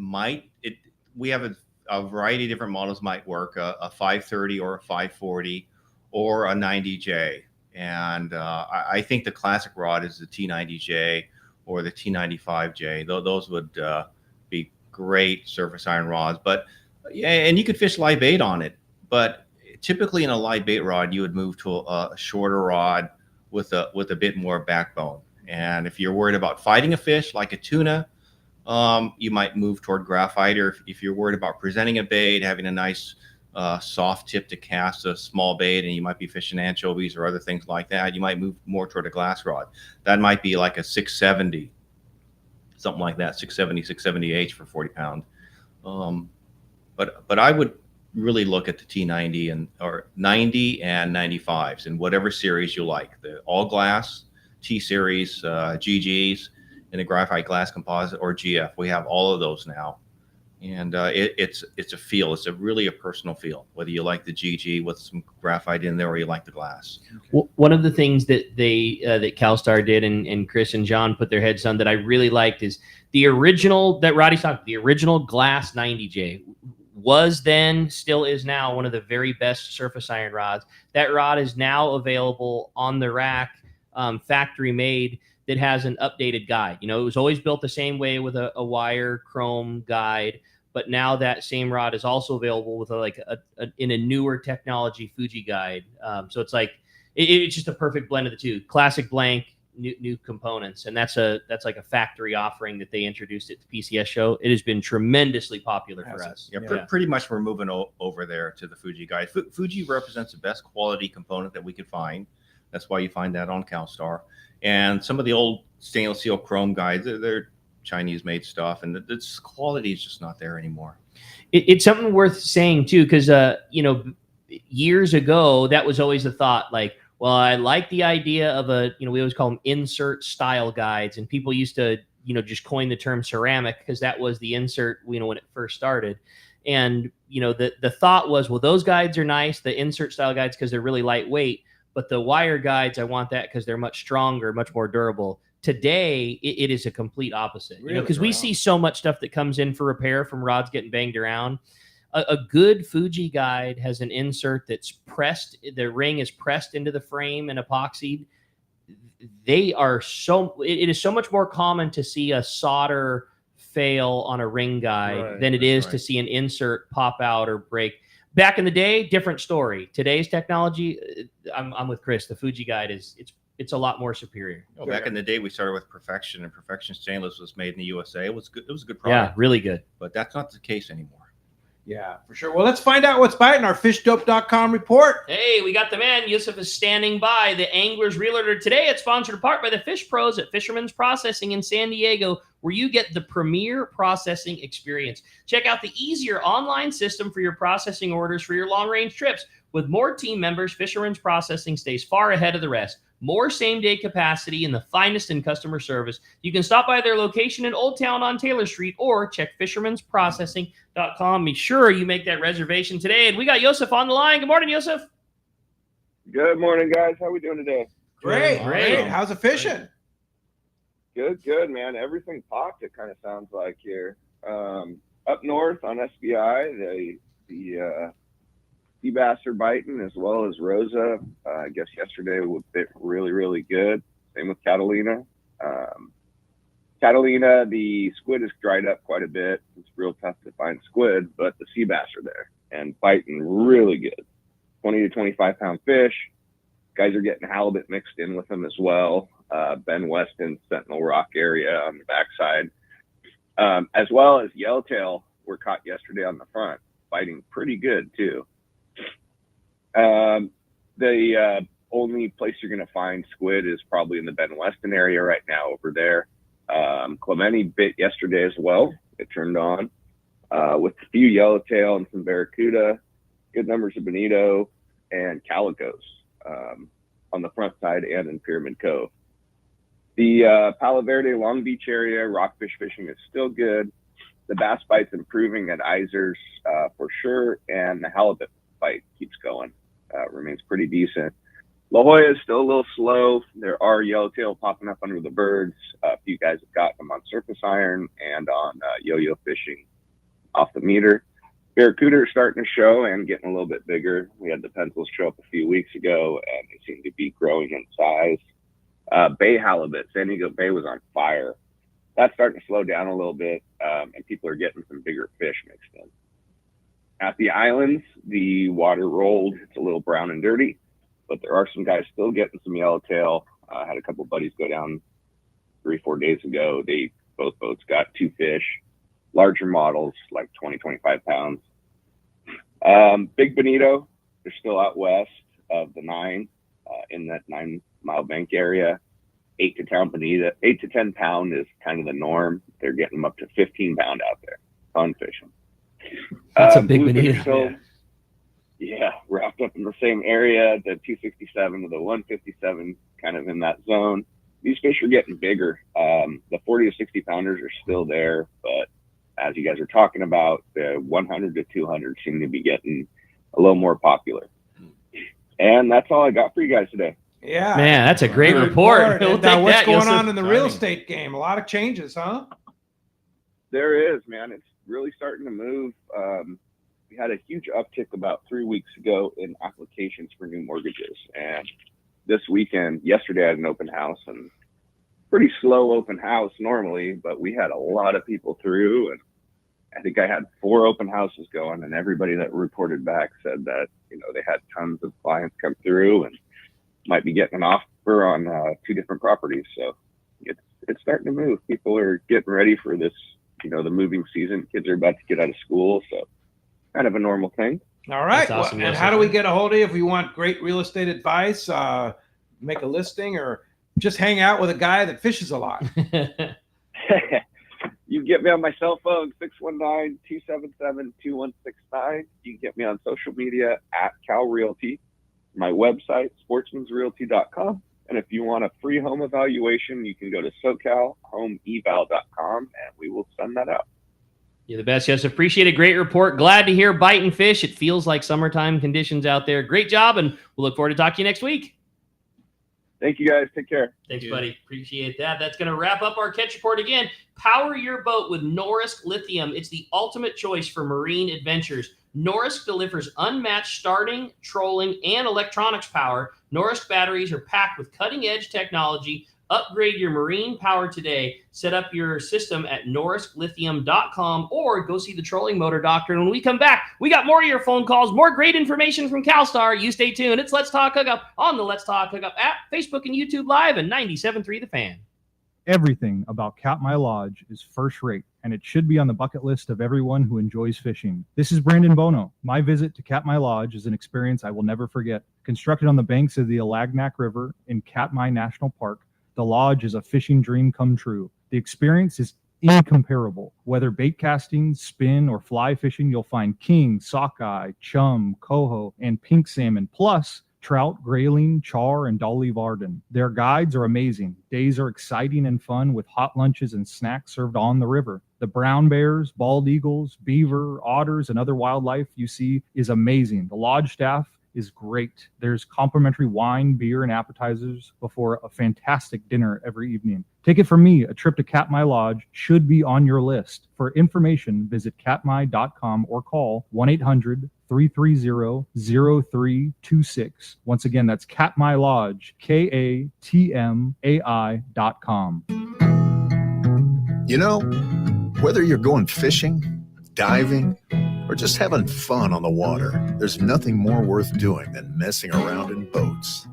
we have a variety of different models might work, a 530 or a 540 or a 90J. And I think the classic rod is the T90J or the T95J. Those would be great surface iron rods. But yeah, and you could fish live bait on it. But typically in a live bait rod, you would move to a shorter rod with a bit more backbone. And if you're worried about fighting a fish like a tuna, you might move toward graphite. Or if you're worried about presenting a bait, having a nice soft tip to cast a small bait, and you might be fishing anchovies or other things like that, you might move more toward a glass rod. That might be like a 670, something like that, 670, 670H for 40 pound. But I would really look at the T90 or 90 and 95s in whatever series you like. The all glass, T series, GGs, and the graphite glass composite or GF. We have all of those now. And it's a feel. It's really a personal feel, whether you like the GG with some graphite in there or you like the glass. Well, one of the things that that Calstar did and Chris and John put their heads on that I really liked is the original that Roddy's talking, the original glass 90J was then, still is now, one of the very best surface iron rods. That rod is now available on the rack, factory made, that has an updated guide. You know, it was always built the same way with a wire chrome guide, but now that same rod is also available with in a newer technology Fuji guide. So it's like it's just a perfect blend of the two: classic blank, new components, and that's like a factory offering that they introduced at the PCS show. It has been tremendously popular for us. Yeah, pretty much we're moving over there to the Fuji guide. Fuji represents the best quality component that we could find. That's why you find that on Calstar. And some of the old stainless steel chrome guides, they're Chinese made stuff, and the quality is just not there anymore. It's something worth saying too, because years ago that was always the thought, like, well, I like the idea of we always call them insert style guides, and people used to just coin the term ceramic because that was the insert when it first started. And the thought was, well, those guides are nice, the insert style guides, because they're really lightweight. But the wire guides, I want that because they're much stronger, much more durable. Today, it is a complete opposite. Really? Because we see so much stuff that comes in for repair from rods getting banged around. A good Fuji guide has an insert that's pressed. The ring is pressed into the frame and epoxied. They are it is so much more common to see a solder fail on a ring guide than it is to see an insert pop out or break. Back in the day, different story. Today's technology, I'm with Chris. The Fuji guide it's a lot more superior. Oh, back in the day, we started with Perfection, and Perfection Stainless was made in the USA. It was good. It was a good product. Yeah, really good. But that's not the case anymore. Yeah, for sure. Well, let's find out what's biting our fishdope.com report. Hey, we got the man. Yusuf is standing by. The Angler's Realtor today. It's sponsored in part by the Fish Pros at Fisherman's Processing in San Diego, where you get the premier processing experience. Check out the easier online system for your processing orders for your long-range trips. With more team members, Fisherman's Processing stays far ahead of the rest. More same-day capacity and the finest in customer service. You can stop by their location in Old Town on Taylor Street or check fishermansprocessing.com. Be sure you make that reservation today. And we got Yusuf on the line. Good morning, Yusuf. Good morning, guys. How we doing today? Great. How's it fishing? Good, man. Everything popped, it kind of sounds like here. Up north on SBI, the sea bass are biting, as well as Rosa. I guess yesterday was bit really, really good. Same with Catalina. Catalina, the squid has dried up quite a bit. It's real tough to find squid, but the sea bass are there and biting really good. 20 to 25 pound fish. Guys are getting halibut mixed in with them as well. Ben Weston, Sentinel Rock area on the backside, as well as yellowtail were caught yesterday on the front, biting pretty good too. The only place you're going to find squid is probably in the Ben Weston area right now over there. Clemente bit yesterday as well. It turned on with a few yellowtail and some barracuda, good numbers of bonito and calicos on the front side and in Pyramid Cove. The Palo Verde, Long Beach area, rockfish fishing is still good. The bass bite's improving at Isers for sure, and the halibut bite keeps going. Remains pretty decent. La Jolla is still a little slow. There are yellowtail popping up under the birds. A few guys have got them on surface iron and on yo-yo fishing off the meter. Barracuda are starting to show and getting a little bit bigger. We had the pencils show up a few weeks ago, and they seem to be growing in size. Bay halibut, San Diego Bay was on fire. That's starting to slow down a little bit, and people are getting some bigger fish mixed in. At the islands, the water rolled. It's a little brown and dirty, but there are some guys still getting some yellowtail. I had a couple buddies go down 3-4 days ago. Both boats got 2 fish, larger models, like 20, 25 pounds. Big bonito, they're still out west of the 9, in that 9 Mile Bank area. 8 to 10 pound is kind of the norm. They're getting them up to 15 pound out there, fun fishing. That's a big bonito. Still, yeah, wrapped up in the same area, the 267 to the 157, kind of in that zone. These fish are getting bigger. The 40 to 60 pounders are still there, but as you guys are talking about, the 100 to 200 seem to be getting a little more popular. And that's all I got for you guys today. Yeah, man, that's a great report. We'll Now, take what's that, going Joseph. on in the real estate game? A lot of changes, huh? There is, man. It's really starting to move. We had a huge uptick about 3 weeks ago in applications for new mortgages. And this weekend, yesterday, I had an open house, and pretty slow open house normally, but we had a lot of people through, and I think I had 4 open houses going, and everybody that reported back said that, they had tons of clients come through and might be getting an offer on 2 different properties. So it's starting to move. People are getting ready for this, the moving season. Kids are about to get out of school, so kind of a normal thing. All right. That's awesome, Well, and Joseph. how do we get a hold of you if we want great real estate advice, make a listing, or just hang out with a guy that fishes a lot? You can get me on my cell phone, 619-277-2169. You can get me on social media at Cal Realty. My website, sportsmansrealty.com. And if you want a free home evaluation, you can go to SoCalHomeEval.com, and we will send that out. You're the best, Joseph. Appreciate a great report. Glad to hear biting fish. It feels like summertime conditions out there. Great job, and we'll look forward to talking to you next week. Thank you, guys. Take care. Thanks, buddy. Appreciate that. That's going to wrap up our catch report again. Power your boat with Norrisk Lithium. It's the ultimate choice for marine adventures. Norrisk delivers unmatched starting, trolling, and electronics power. Norrisk batteries are packed with cutting-edge technology. Upgrade your marine power today. Set up your system at norrisklithium.com or go see the trolling motor doctor. And when we come back, we got more of your phone calls, more great information from Calstar. You stay tuned. It's Let's Talk Hookup on the Let's Talk Hookup app, Facebook and YouTube Live, and 97.3 The Fan. Everything about Katmai Lodge is first rate, and it should be on the bucket list of everyone who enjoys fishing. This is Brandon Bono. My visit to Katmai Lodge is an experience I will never forget. Constructed on the banks of the Alagnak River in Katmai National Park, the lodge is a fishing dream come true. The experience is incomparable. Whether bait casting, spin, or fly fishing, you'll find king, sockeye, chum, coho, and pink salmon, plus trout, grayling, char, and dolly varden. Their guides are amazing. Days are exciting and fun with hot lunches and snacks served on the river. The brown bears, bald eagles, beaver, otters, and other wildlife you see is amazing. The lodge staff is great. There's complimentary wine, beer, and appetizers before a fantastic dinner every evening. Take it from me, a trip to Katmai Lodge should be on your list. For information, visit katmai.com or call 1-800-330-0326. Once again, that's Katmai Lodge, KATMAI.com. Whether you're going fishing, diving, or just having fun on the water, there's nothing more worth doing than messing around in boats.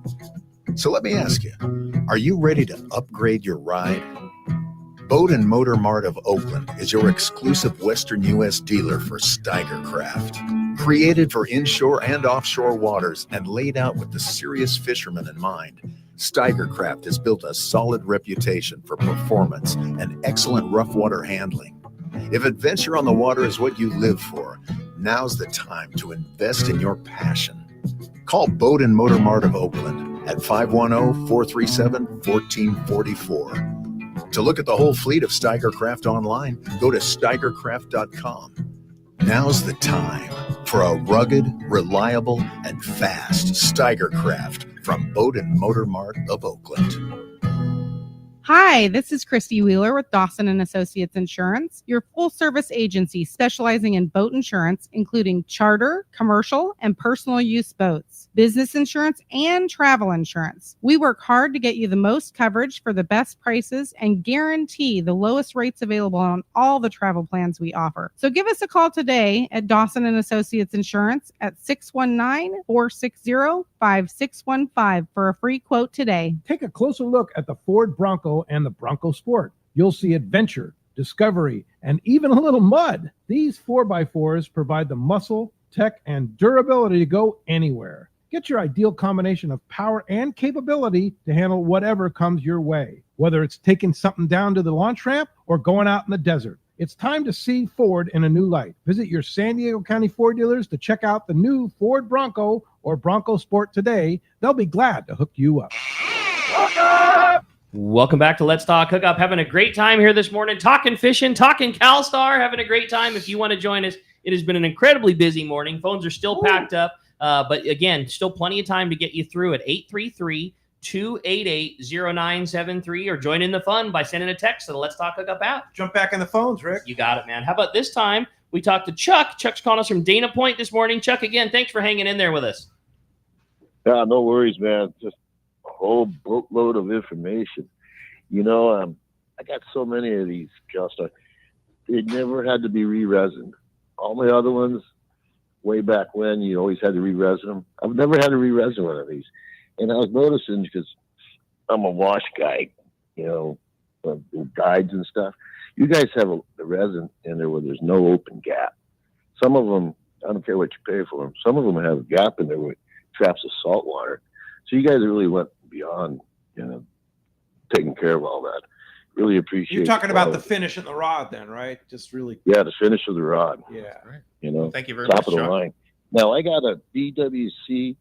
So let me ask you, are you ready to upgrade your ride? Boat and Motor Mart of Oakland is your exclusive Western U.S. dealer for Steiger Craft. Created for inshore and offshore waters and laid out with the serious fisherman in mind, Steiger Craft has built a solid reputation for performance and excellent rough water handling. If adventure on the water is what you live for, now's the time to invest in your passion. Call Boat and Motor Mart of Oakland at 510-437-1444. To look at the whole fleet of Steiger Craft online, go to steigercraft.com. Now's the time for a rugged, reliable, and fast Steiger Craft from Boat and Motor Mart of Oakland. Hi, this is Christy Wheeler with Dawson and Associates Insurance, your full-service agency specializing in boat insurance, including charter, commercial, and personal use boats, business insurance, and travel insurance. We work hard to get you the most coverage for the best prices and guarantee the lowest rates available on all the travel plans we offer. So give us a call today at Dawson and Associates Insurance at 619-460-5615 for a free quote today. Take a closer look at the Ford Bronco and the Bronco Sport. You'll see adventure, discovery, and even a little mud. These 4x4s provide the muscle, tech, and durability to go anywhere. Get your ideal combination of power and capability to handle whatever comes your way. Whether it's taking something down to the launch ramp or going out in the desert, it's time to see Ford in a new light. Visit your San Diego County Ford dealers to check out the new Ford Bronco or Bronco Sport today. They'll be glad to hook you up. Welcome back to Let's Talk Hookup. Having a great time here this morning, talking fishing, talking Calstar, having a great time. If you want to join us, it has been an incredibly busy morning. Phones are still packed up, but again, still plenty of time to get you through at 833-288-0973 or join in the fun by sending a text to the Let's Talk Hookup app. Jump back in the phones, Rick. You got it, man. How about this time? We talked to Chuck. Chuck's calling us from Dana Point this morning. Chuck, again, thanks for hanging in there with us. Yeah, no worries, man. Just a whole boatload of information. You know, I got so many of these Calstar. They never had to be re-resined. All my other ones, way back when, you always had to re-resin them. I've never had to re-resin one of these. And I was noticing, because I'm a wash guy, you know, guides and stuff. You guys have the resin in there where there's no open gap. Some of them, I don't care what you pay for them, some of them have a gap in there where it traps the salt water. So you guys really went beyond, you know, taking care of all that. Really appreciate. You're talking about the finish in the rod, then, right? Just really. Yeah, the finish of the rod. Yeah. You know, Thank you very top much, of the Chuck. line. Now I got a BWC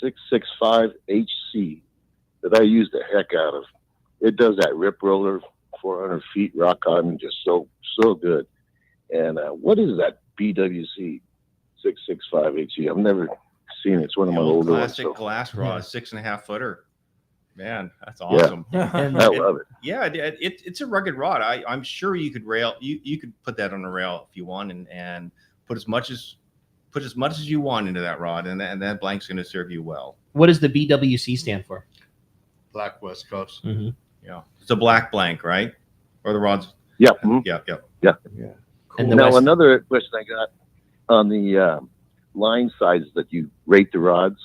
665 HC that I use the heck out of. It does that rip roller, 400 feet rock cotton, just so good. And what is that BWC 665 HC? I've never seen it. It's one of my older ones. Classic glass rod, 6.5 footer. Man, that's awesome. I love it. Yeah, it's a rugged rod. I'm sure you could you could put that on a rail if you want and put as much as you want into that rod, and that blank's going to serve you well. What does the BWC stand for? Black West Coast. Mm-hmm. Yeah, it's a black blank, right? Or the rods? Yep. Yep. Yeah. And Now another question I got on the line sizes that you rate the rods.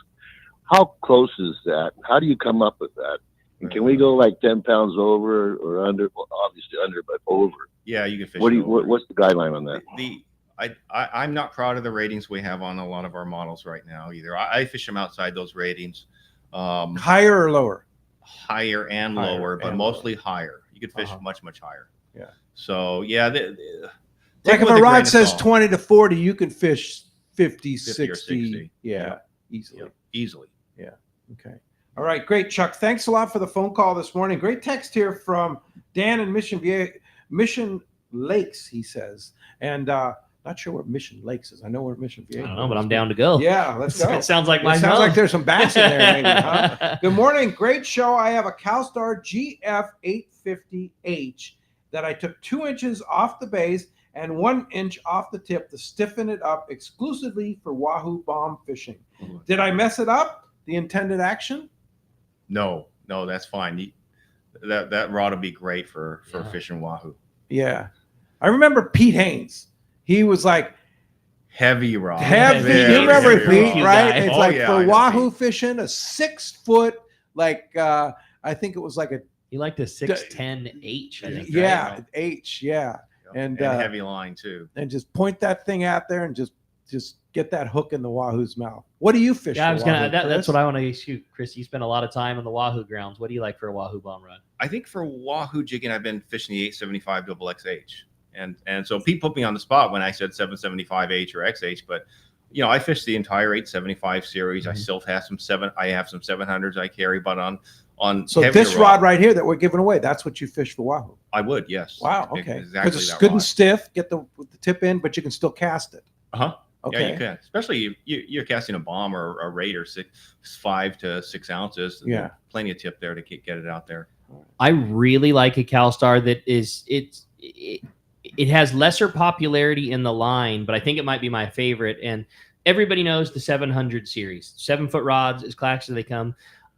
How close is that? How do you come up with that? And can we go like 10 pounds over or under? Well, obviously under, but over. Yeah, you can fish. What's the guideline on that? I'm not proud of the ratings we have on a lot of our models right now either. I fish them outside those ratings. Higher or lower? Higher and lower, but mostly higher. You could fish much higher. Yeah. So yeah, like if a rod says 20 to 40, you can fish 50 50 60. or 60. Yeah, easily. Yep, easily. Yeah. Okay. All right. Great, Chuck. Thanks a lot for the phone call this morning. Great text here from Dan in Mission Lakes, he says. And not sure what Mission Lakes is. I know where Mission Viejo is. I don't know, but I'm down to go. Yeah, let's go. It sounds like my sounds home. like there's some bass in there. Maybe, huh? Good morning. Great show. I have a Calstar GF 850H that I took 2 inches off the base and 1 inch off the tip to stiffen it up exclusively for wahoo bomb fishing. Did I mess it up? The intended action? No, that's fine. That rod would be great for fishing wahoo. Yeah. I remember Pete Haynes. He was like heavy rod. Heavy. You remember Pete, right? It's Oh, like yeah, for I know wahoo fishing, a 6 foot, like I think it was like a. You like the 610H, I think. Yeah, right? H. Yeah, and heavy line too. And just point that thing out there and just get that hook in the wahoo's mouth. What do you fish? Yeah, I for was gonna. wahoo, That's Chris? what I want to ask you, Chris. You spend a lot of time on the wahoo grounds. What do you like for a wahoo bomb rod? I think for wahoo jigging, I've been fishing the 875 XH. And so Pete put me on the spot when I said 775H or XH, but you know, I fished the entire 875 series. I still have some 700s I carry, but on So heavier this rod right here that we're giving away, that's what you fish for wahoo. I would, yes. Wow. Okay. Exactly. Because it's that good and rod. stiff. Get the tip in, but you can still cast it. Uh-huh. Okay. Yeah, you can. Especially you're casting a bomb or a raider 5 to 6 ounces. Yeah. Plenty of tip there to get it out there. I really like a Calstar that is it has lesser popularity in the line, but I think it might be my favorite. And everybody knows the 700 series, 7-foot rods as classic as they come.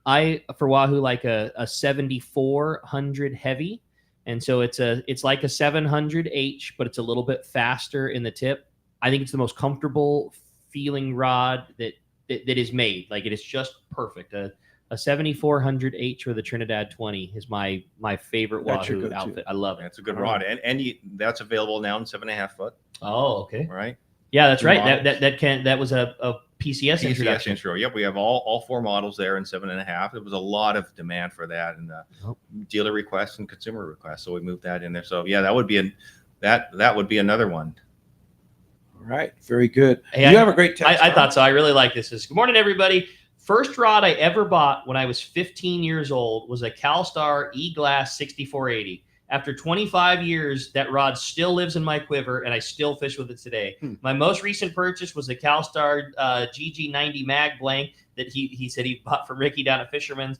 I for Wahoo like a 7400 heavy, and so it's like a 700H, but it's a little bit faster in the tip. I think it's the most comfortable feeling rod that is made. Like it is just perfect. A 7400H with a Trinidad 20 is my favorite Wahoo outfit. I love it. That's a good rod, and that's available now in 7.5 foot. Oh, okay. Right. Yeah, that's right. That was a PCS introduction. Intro. Yep, we have all 4 models there in 7.5. There was a lot of demand for that, and dealer requests and consumer requests, so we moved that in there. So yeah, that would be that would be another one. All right, very good. Hey, you have a great text. I thought so. I really like this. Good morning, everybody. First rod I ever bought when I was 15 years old was a Calstar E-Glass 6480. After 25 years, that rod still lives in my quiver, and I still fish with it today. My most recent purchase was a Calstar GG90 Mag Blank that he said he bought from Ricky down at Fisherman's.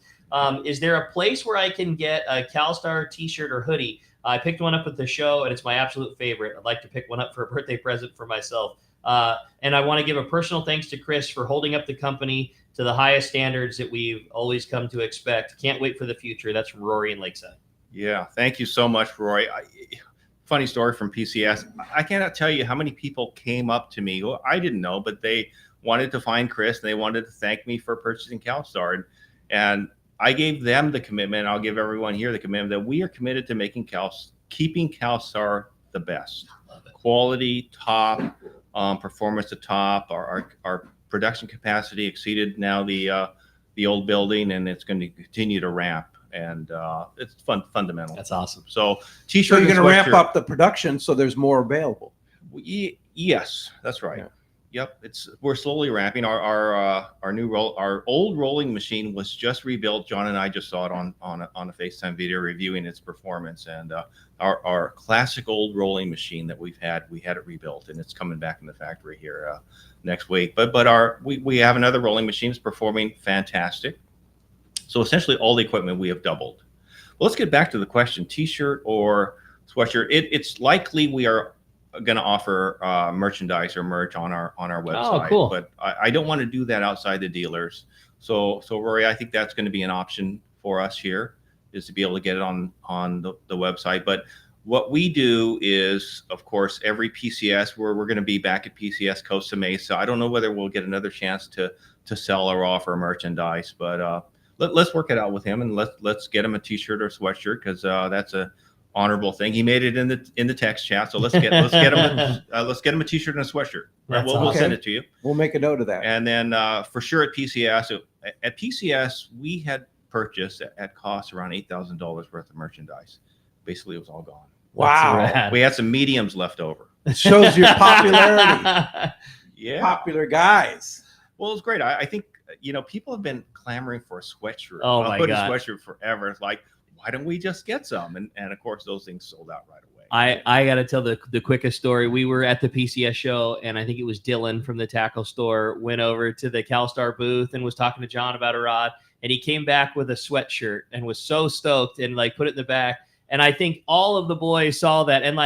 Is there a place where I can get a Calstar t-shirt or hoodie? I picked one up at the show, and it's my absolute favorite. I'd like to pick one up for a birthday present for myself. And I want to give a personal thanks to Chris for holding up the company to the highest standards that we've always come to expect. Can't wait for the future. That's from Rory in Lakeside. Yeah, thank you so much, Roy. Funny story from PCS. I cannot tell you how many people came up to me who I didn't know, but they wanted to find Chris and they wanted to thank me for purchasing Calstar. And I gave them the commitment. I'll give everyone here the commitment that we are committed to keeping Calstar the best. Quality, top, performance to top. Our production capacity exceeded now the old building, and it's going to continue to ramp. And it's fundamental. That's awesome. So So you're going to ramp up the production so there's more available. Yes, that's right. Yep, we're slowly ramping. Our old rolling machine was just rebuilt. John and I just saw it on a FaceTime video reviewing its performance, and our classic old rolling machine that we had it rebuilt, and it's coming back in the factory here next week. But we have another rolling machine that's performing fantastic. So essentially all the equipment we have doubled. Well, let's get back to the question, t-shirt or sweatshirt. It's likely we are going to offer merchandise or merch on our website. Oh, cool. But I don't want to do that outside the dealers. So Rory, I think that's going to be an option for us here, is to be able to get it on the website. But what we do is, of course, every PCS, we're going to be back at PCS Costa Mesa. I don't know whether we'll get another chance to sell or offer merchandise, but let's work it out with him, and let's get him a t-shirt or sweatshirt, because that's a honorable thing. He made it in the text chat, so let's get him a t-shirt and a sweatshirt. We'll send it to you. We'll make a note of that. And then for sure at PCS, we had purchased at cost around $8,000 worth of merchandise. Basically, it was all gone. Wow. We had some mediums left over. It shows your popularity. Yeah. Popular guys. Well, it's great. I think, people have been clamoring for a sweatshirt. Oh my God. A sweatshirt forever. It's like, why don't we just get some? And of course, those things sold out right away. I got to tell the quickest story. We were at the PCS show, and I think it was Dylan from the tackle store went over to the Calstar booth and was talking to John about a rod. And he came back with a sweatshirt and was so stoked and put it in the back. And I think all of the boys saw that, and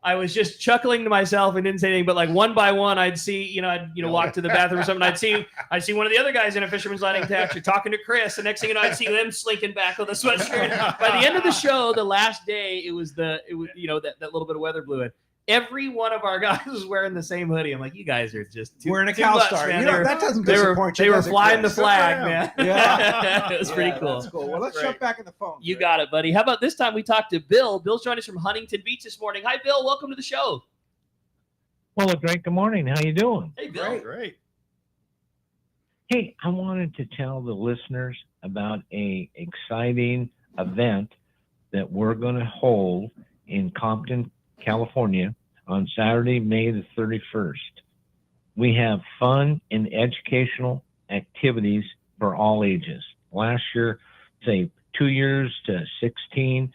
I was just chuckling to myself and didn't say anything, but one by one, I'd see, I'd walk to the bathroom or something. I'd see one of the other guys in a Fisherman's Landing taxi talking to Chris. The next thing you know, I'd see them slinking back with a sweatshirt. By the end of the show, the last day, it was that little bit of weather blew in. Every one of our guys was wearing the same hoodie. I'm like, you guys are just wearing a too much, Calstar. man. That doesn't disappoint you. They were does it, flying the Chris? flag, man. Yeah. It was pretty cool. That's cool. Well, let's jump back in the phone. You got it, buddy. How about this time we talked to Bill? Bill's joining us from Huntington Beach this morning. Hi, Bill. Welcome to the show. Well, great. Good morning. How you doing? Hey, Bill. Great. Hey, I wanted to tell the listeners about a exciting event that we're going to hold in Compton, California on Saturday, May the 31st. We have fun and educational activities for all ages. Last year, say 2 years to 16.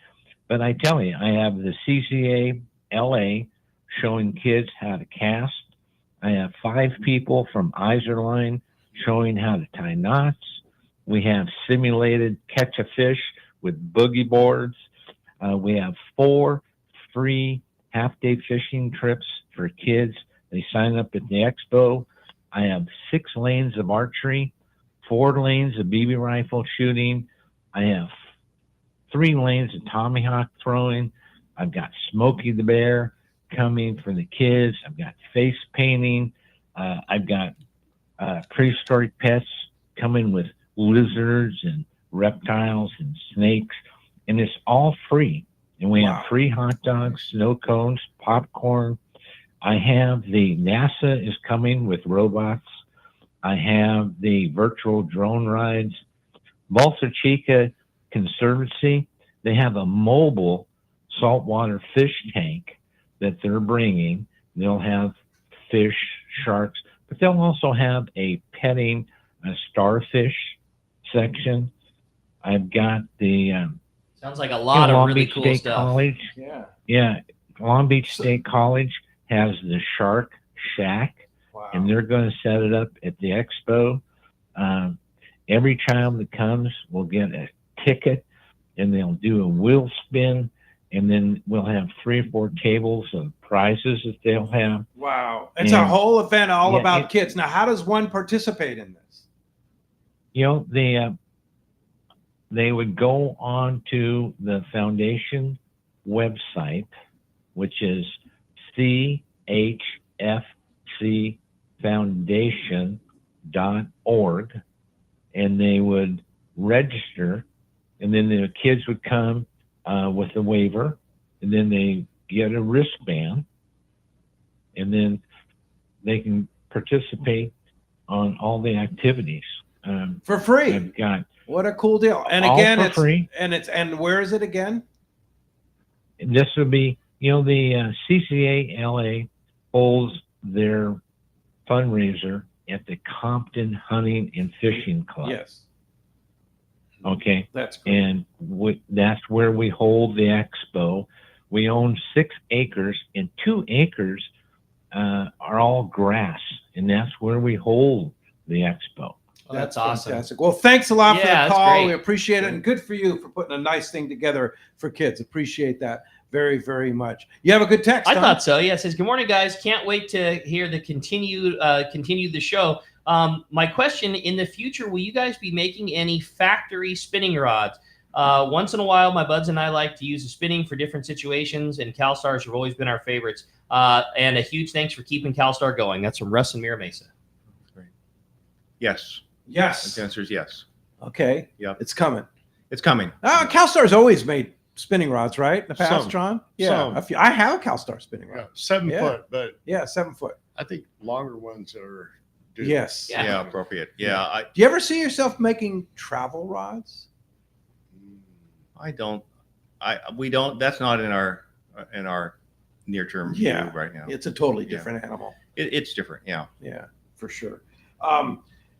But I tell you, I have the CCA LA showing kids how to cast. I have 5 people from Iserline showing how to tie knots. We have simulated catch a fish with boogie boards. We have 4 free half-day fishing trips for kids. They sign up at the expo. I have 6 lanes of archery, 4 lanes of BB rifle shooting. I have 3 lanes of Tomahawk throwing. I've got Smokey the Bear coming for the kids. I've got face painting. I've got prehistoric pets coming with lizards and reptiles and snakes, and it's all free. And we have free hot dogs, snow cones, popcorn. I have the NASA is coming with robots. I have the virtual drone rides. Balsa Chica Conservancy, they have a mobile saltwater fish tank that they're bringing. They'll have fish, sharks, but they'll also have a petting starfish section. I've got the Sounds like a lot of Long really Beach cool State stuff. College. Yeah, Long Beach State College has the Shark Shack, and they're going to set it up at the expo. Every child that comes will get a ticket, and they'll do a wheel spin, and then we'll have 3 or 4 tables of prizes that they'll have. Wow. It's a And, whole event all yeah, about kids. Now, how does one participate in this? you know, they would go on to the foundation website, which is chfcfoundation.org, and they would register, and then the kids would come with a waiver, and then they get a wristband, and then they can participate on all the activities. For free. I've got What a cool deal. And all again, for it's free. and where is it again? This would be, you know, the CCA LA holds their fundraiser at the Compton Hunting and Fishing Club. Yes. Okay. That's great. And that's where we hold the expo. We own 6 acres, and 2 acres are all grass, and that's where we hold the expo. Oh, that's awesome. Fantastic. Well, thanks a lot for Yeah, the that's call. great. We appreciate it, and good for you for putting a nice thing together for kids. Appreciate that very, very much. You have a good text. I Tom? thought so. Yeah, it says, "Good morning, guys. Can't wait to hear the continue the show. My question: in the future, will you guys be making any factory spinning rods? Once in a while, my buds and I like to use the spinning for different situations, and Calstars have always been our favorites. And a huge thanks for keeping Calstar going." That's from Russ and Mira Mesa. Yes. Yes. The answer is yes. Okay. Yep. It's coming. It's coming. Calstar's always made spinning rods, right? In the past, Some. John? Yeah. Some. A few. I have a Calstar spinning rod. 7 Yeah. foot, but Yeah, 7 foot. I think longer ones are due. Yes. Yeah, appropriate. Yeah, Do you ever see yourself making travel rods? I don't. We don't. That's not in our near term Yeah. view right now. It's a totally different animal. It's different. Yeah. Yeah, for sure.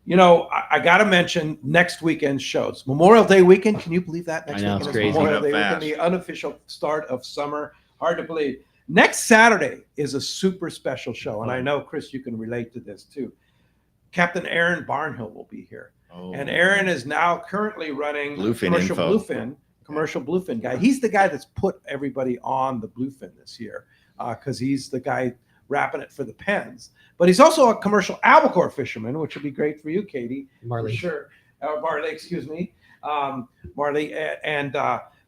You know, I got to mention next weekend's shows. Memorial Day weekend. Can you believe that? Next I know, weekend it's is crazy. Memorial Day Coming up weekend, the unofficial start of summer. Hard to believe. Next Saturday is a super special show, and I know, Chris, you can relate to this too. Captain Aaron Barnhill will be here. Oh. And Aaron is now currently running Bluefin commercial info. commercial bluefin guy. He's the guy that's put everybody on the bluefin this year because he's the guy wrapping it for the pens. But he's also a commercial albacore fisherman, which would be great for you, Katie. Marley. For sure. Marley, excuse me. Marley.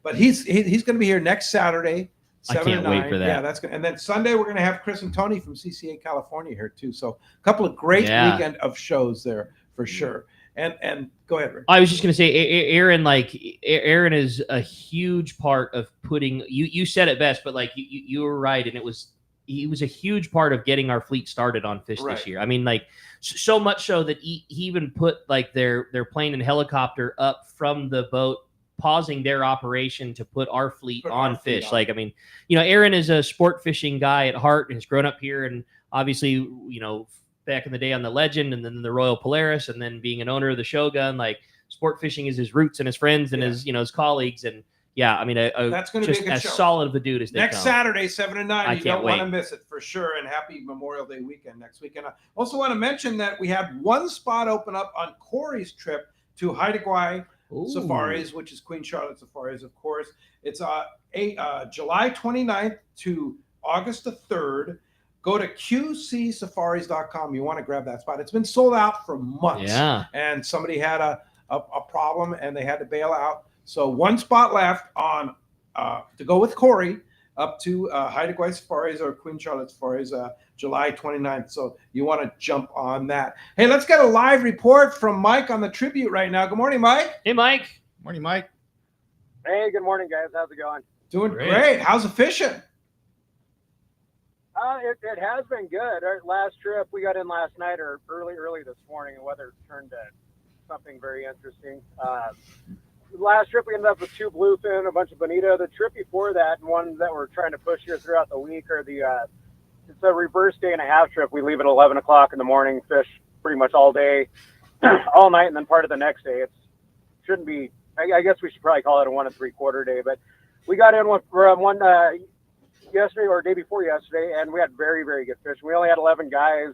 But he's going to be here next Saturday. I 7 can't to wait 9. for that. Yeah, that's good. And then Sunday, we're going to have Chris and Tony from CCA California here too. So a couple of great weekend of shows there for sure. And go ahead, Rick. I was just going to say, Aaron is a huge part of putting. You said it best, but like you were right, and he was a huge part of getting our fleet started on fish Right. this year. I mean, like so much so that he even put like their plane and helicopter up from the boat, pausing their operation to put our fleet on fish. Like, I mean, you know, Aaron is a sport fishing guy at heart and has grown up here, and obviously, you know, back in the day on the Legend and then the Royal Polaris, and then being an owner of the Shogun, like sport fishing is his roots and his friends and his, you know, his colleagues. And yeah, I mean, That's going to be just a good as show. solid of a dude as they Next come. Saturday, 7 to 9. I You can't don't want to wait. miss it for sure. And happy Memorial Day weekend next weekend. I also want to mention that we had one spot open up on Corey's trip to Haida Gwaii Safaris, which is Queen Charlotte Safaris, of course. It's July 29th to August the 3rd. Go to qcsafaris.com. You want to grab that spot. It's been sold out for months. Yeah. And somebody had a problem and they had to bail out. So one spot left on to go with Corey up to Haida Gwaii Safaris or Queen Charlotte Safaris, July 29th. So you want to jump on that. Hey, let's get a live report from Mike on the Tribute right now. Good morning, Mike. Hey, Mike. Morning, Mike. Hey, good morning, guys. How's it going? Doing great. How's the fishing? It has been good. Our last trip, we got in last night or early this morning, and weather turned to something very interesting. Last trip, we ended up with 2 bluefin, a bunch of bonito. The trip before that, and one that we're trying to push here throughout the week, are it's a reverse day and a half trip. We leave at 11 o'clock in the morning, fish pretty much all day, all night, and then part of the next day. It shouldn't be, I guess we should probably call it a 1 3/4 day, but we got in with one yesterday or day before yesterday, and we had very, very good fish. We only had 11 guys.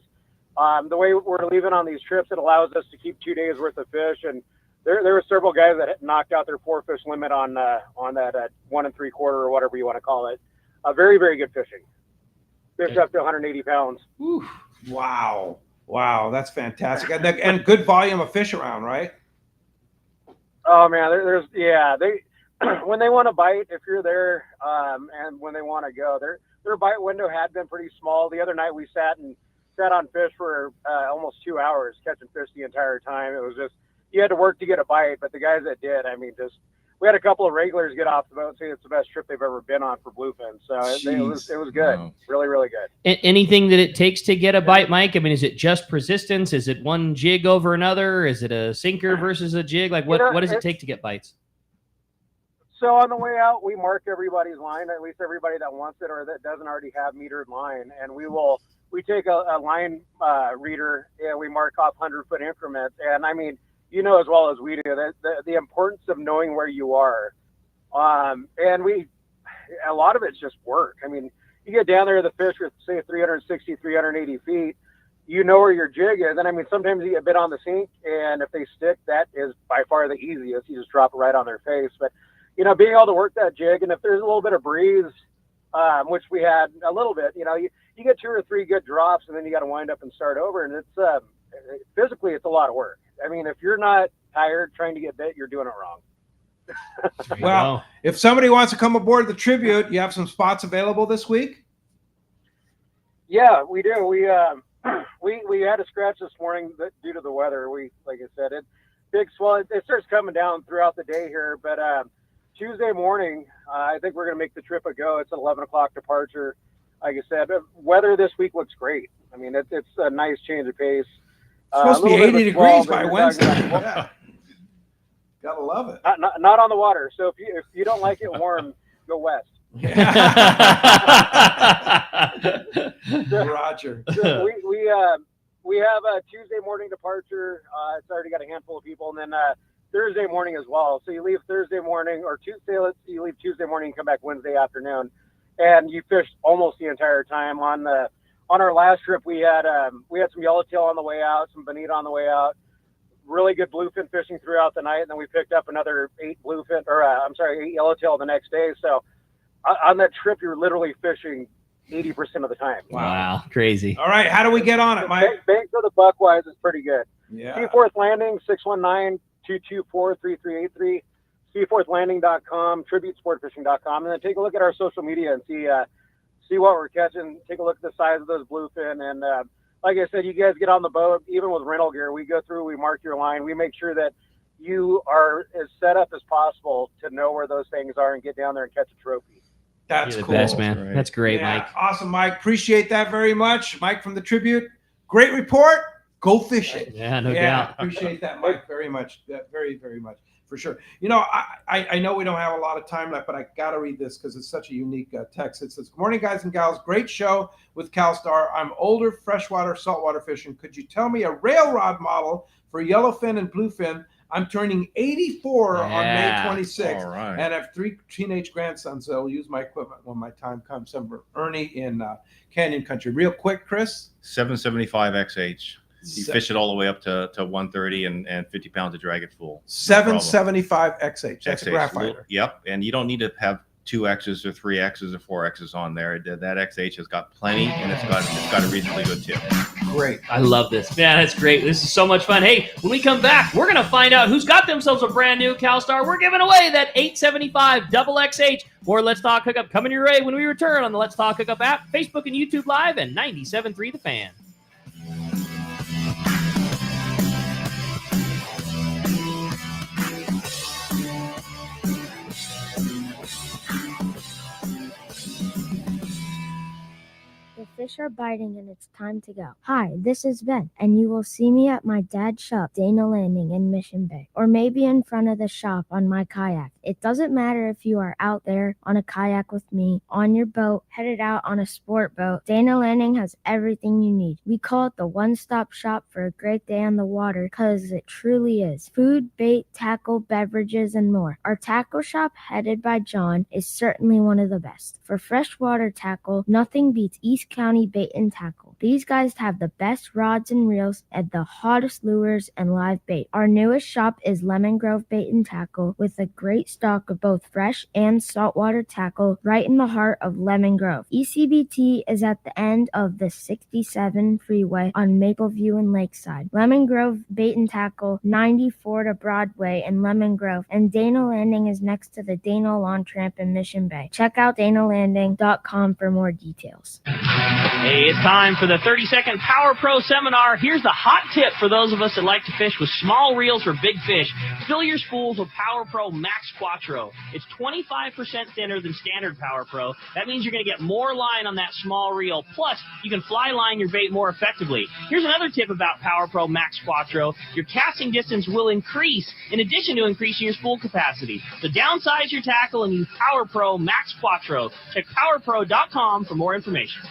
The way we're leaving on these trips, it allows us to keep 2 days worth of fish, and there were several guys that had knocked out their 4 fish limit on that 1 3/4 or whatever you want to call it. Very, very good fishing. Fish up to 180 pounds. Ooh, wow, that's fantastic, and good volume of fish around, right? Oh man, they when they want to bite, if you're there, and when they want to go, their bite window had been pretty small. The other night we sat on fish for almost 2 hours, catching fish the entire time. It was just, you had to work to get a bite, but the guys that did, I mean, we had a couple of regulars get off the boat and say it's the best trip they've ever been on for bluefin. So it was good. Wow. Really, really good. Anything that it takes to get a bite, Mike? I mean, is it just persistence? Is it one jig over another? Is it a sinker versus a jig? Like what does it take to get bites? So on the way out, we mark everybody's line, at least everybody that wants it or that doesn't already have metered line. And we take a line reader and we mark off 100-foot increments. And I mean, you know as well as we do that the importance of knowing where you are. And a lot of it's just work. I mean, you get down there to the fish with say 360, 380 feet, you know where your jig is. And I mean, sometimes you get bit on the sink, and if they stick, that is by far the easiest. You just drop it right on their face. But you know, being able to work that jig, and if there's a little bit of breeze, which we had a little bit, you know, you get 2 or 3 good drops, and then you got to wind up and start over. And it's physically, it's a lot of work. I mean, if you're not tired trying to get bit, you're doing it wrong. Well, if somebody wants to come aboard the Tribute, you have some spots available this week? Yeah, we do. We had a scratch this morning due to the weather. Like I said, big swell. It starts coming down throughout the day here, but Tuesday morning, I think we're going to make the trip a go. It's an 11 o'clock departure. Like I said, weather this week looks great. I mean, it's a nice change of pace. It's supposed to be 80 degrees by Wednesday. Yeah. Gotta love it. Not on the water. So if you don't like it warm, go west. Roger. So we have a Tuesday morning departure. It's already got a handful of people, and then Thursday morning as well. So you leave Thursday morning or Tuesday. You leave Tuesday morning and come back Wednesday afternoon, and you fish almost the entire time. On our last trip, we had some yellowtail on the way out, some bonito on the way out. Really good bluefin fishing throughout the night, and then we picked up another 8 yellowtail the next day. So on that trip, you're literally fishing 80% of the time. Wow, crazy. All right, how do we get on it, Mike? Bank of the Buckwise is pretty good. Yeah. Seaforth Landing, 619-224-3383, seaforthlanding.com, tributesportfishing.com, and then take a look at our social media and see what we're catching. Take a look at the size of those bluefin, and like I said, you guys get on the boat, even with rental gear, we go through, we mark your line, we make sure that you are as set up as possible to know where those things are and get down there and catch a trophy. That's You're the cool. best, man. Right. That's great, Yeah, Mike. awesome, Mike. Appreciate that very much. Mike from the Tribute. Great report. Go fishing. Yeah, no doubt. Appreciate that, Mike, very much. Very, very much. For sure. You know, I know we don't have a lot of time left, but I got to read this because it's such a unique text. It says, "Good morning, guys and gals. Great show with Calstar. I'm older freshwater, saltwater fishing. Could you tell me a rail rod model for yellowfin and bluefin? I'm turning 84 on May 26th, All right. and I have 3 teenage grandsons, so I'll use my equipment when my time comes. I'm Ernie in Canyon Country. Real quick, Chris. 775 XH. You fish it all the way up to 130 and 50 pounds to drag it full. 775 XH. That's a graphite. Yep, and you don't need to have 2Xs or 3Xs or 4Xs on there. That XH has got plenty, and it's got a reasonably good tip. Great. I love this. Man, that's great. This is so much fun. Hey, when we come back, we're going to find out who's got themselves a brand new Calstar. We're giving away that 875 double XH. More Let's Talk Hookup coming your way when we return on the Let's Talk Hookup app, Facebook and YouTube Live, and 97.3 The Fan. The fish are biting and it's time to go. Hi, this is Ben, and you will see me at my dad's shop, Dana Landing in Mission Bay, or maybe in front of the shop on my kayak. It doesn't matter if you are out there on a kayak with me, on your boat, headed out on a sport boat. Dana Landing has everything you need. We call it the one-stop shop for a great day on the water because it truly is. Food, bait, tackle, beverages, and more. Our tackle shop, headed by John, is certainly one of the best. For freshwater tackle, nothing beats East County Bait and Tackle. These guys have the best rods and reels and the hottest lures and live bait. Our newest shop is Lemon Grove Bait and Tackle with a great stock of both fresh and saltwater tackle right in the heart of Lemon Grove. ECBT is at the end of the 67 freeway on Mapleview and Lakeside. Lemon Grove Bait and Tackle, 94 to Broadway in Lemon Grove, and Dana Landing is next to the Dana Lawn Tramp in Mission Bay. Check out danalanding.com for more details. Hey, it's time for the 30-second Power Pro seminar. Here's the hot tip for those of us that like to fish with small reels for big fish. Fill your spools with Power Pro Max Quattro. It's 25% thinner than standard Power Pro. That means you're going to get more line on that small reel. Plus, you can fly line your bait more effectively. Here's another tip about Power Pro Max Quattro. Your casting distance will increase in addition to increasing your spool capacity. So downsize your tackle and use Power Pro Max Quattro. Check powerpro.com for more information.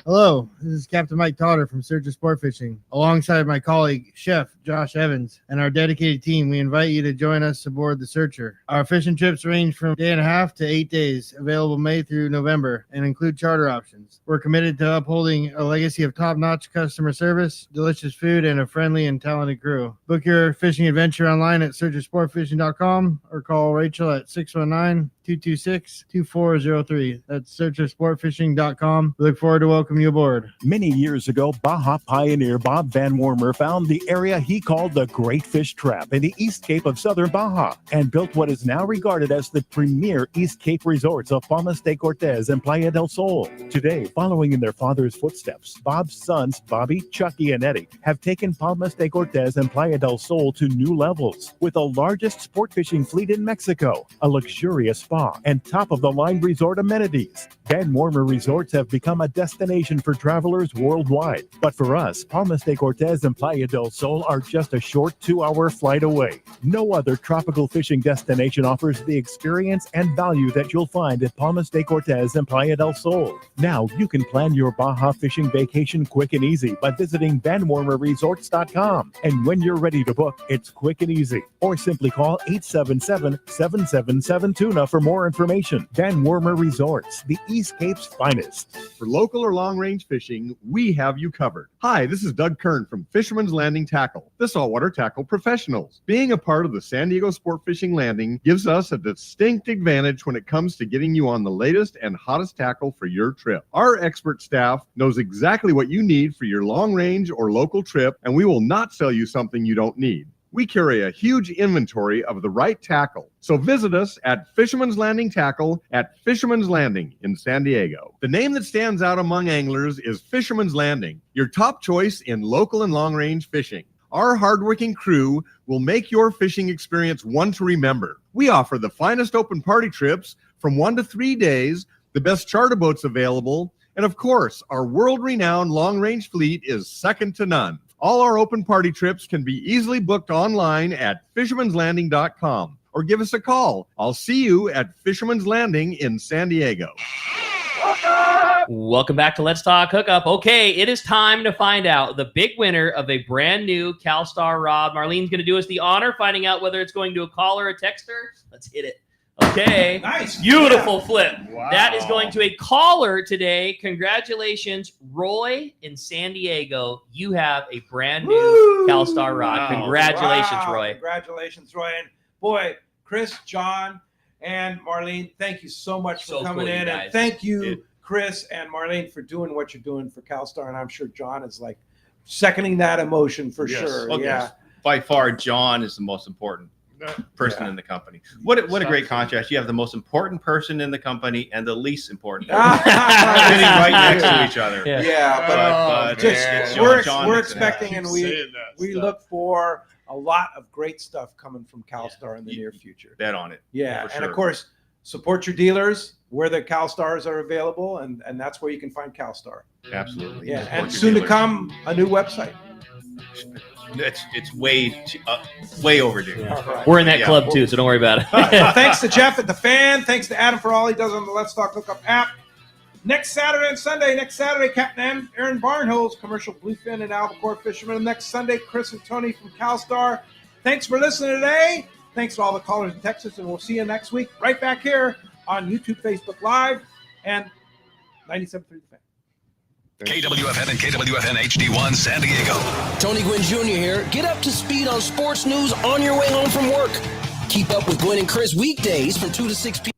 Hello, this is Captain Mike Totter from Searcher Sport Fishing. Alongside my colleague, Chef Josh Evans, and our dedicated team, we invite you to join us aboard the Searcher. Our fishing trips range from a day and a half to 8 days, available May through November, and include charter options. We're committed to upholding a legacy of top-notch customer service, delicious food, and a friendly and talented crew. Book your fishing adventure online at searchersportfishing.com or call Rachel at 619-226-2403. That's searchersportfishing.com. We look forward to welcoming you aboard. Many years ago, Baja pioneer Bob Van Wormer found the area he called the Great Fish Trap in the East Cape of southern Baja and built what is now regarded as the premier East Cape resorts of Palmas de Cortez and Playa del Sol. Today, following in their father's footsteps, Bob's sons, Bobby, Chucky, and Eddie, have taken Palmas de Cortez and Playa del Sol to new levels with the largest sport fishing fleet in Mexico, a luxurious spa, and top-of-the-line resort amenities. Van Wormer Resorts have become a destination for travelers worldwide. But for us, Palmas de Cortez and Playa del Sol are just a short 2-hour flight away. No other tropical fishing destination offers the experience and value that you'll find at Palmas de Cortez and Playa del Sol. Now you can plan your Baja fishing vacation quick and easy by visiting VanWormerResorts.com. And when you're ready to book, it's quick and easy. Or simply call 877-777-TUNA for more information. Van Wormer Resorts, the East Cape's finest. For local or long-range fishing, we have you covered. Hi, this is Doug Kern from Fisherman's Landing Tackle, the saltwater tackle professionals. Being a part of the San Diego Sport Fishing Landing gives us a distinct advantage when it comes to getting you on the latest and hottest tackle for your trip. Our expert staff knows exactly what you need for your long-range or local trip, and we will not sell you something you don't need. We carry a huge inventory of the right tackle. So visit us at Fisherman's Landing Tackle at Fisherman's Landing in San Diego. The name that stands out among anglers is Fisherman's Landing, your top choice in local and long-range fishing. Our hardworking crew will make your fishing experience one to remember. We offer the finest open party trips from 1 to 3 days, the best charter boats available, and of course, our world-renowned long-range fleet is second to none. All our open party trips can be easily booked online at fishermanslanding.com or give us a call. I'll see you at Fisherman's Landing in San Diego. Welcome back to Let's Talk Hookup. Okay, it is time to find out the big winner of a brand new Calstar rod. Marlene's going to do us the honor finding out whether it's going to a caller or a texter. Let's hit it. Okay. Nice. Beautiful flip. Wow. That is going to a caller today. Congratulations, Roy in San Diego. You have a brand new Woo! Calstar rod. Wow. Congratulations, Wow. Roy. Congratulations, Roy. And boy, Chris, John, and Marlene, thank you so much for So coming cool, you in. guys. And thank you, Chris and Marlene, for doing what you're doing for Calstar. And I'm sure John is like seconding that emotion for Yes. sure. Well, Yeah. yes. By far, John is the most important person in the company. What a great contrast. You have the most important person in the company and the least important person sitting right next to each other. Yeah, but it's we're John we're makes it happen. expecting, and we look for a lot of great stuff coming from Calstar in the near future. Bet on it. Yeah, for and of sure. course, support your dealers where the Calstars are available, and that's where you can find Calstar. Absolutely. Yeah, Support and your soon to dealers. come, a new website. It's way overdue. Right. We're in that club too, so don't worry about it. Well, thanks to Jeff at the Fan. Thanks to Adam for all he does on the Let's Talk Hookup app. Next Saturday and Sunday. Next Saturday, Captain Aaron Barnholes, commercial bluefin and albacore fisherman. Next Sunday, Chris and Tony from Calstar. Thanks for listening today. Thanks to all the callers in Texas, and we'll see you next week right back here on YouTube, Facebook Live, and 97.3 The Fan. KWFN and KWFN HD1 San Diego. Tony Gwynn Jr. here. Get up to speed on sports news on your way home from work. Keep up with Gwynn and Chris weekdays from 2 to 6 p.m.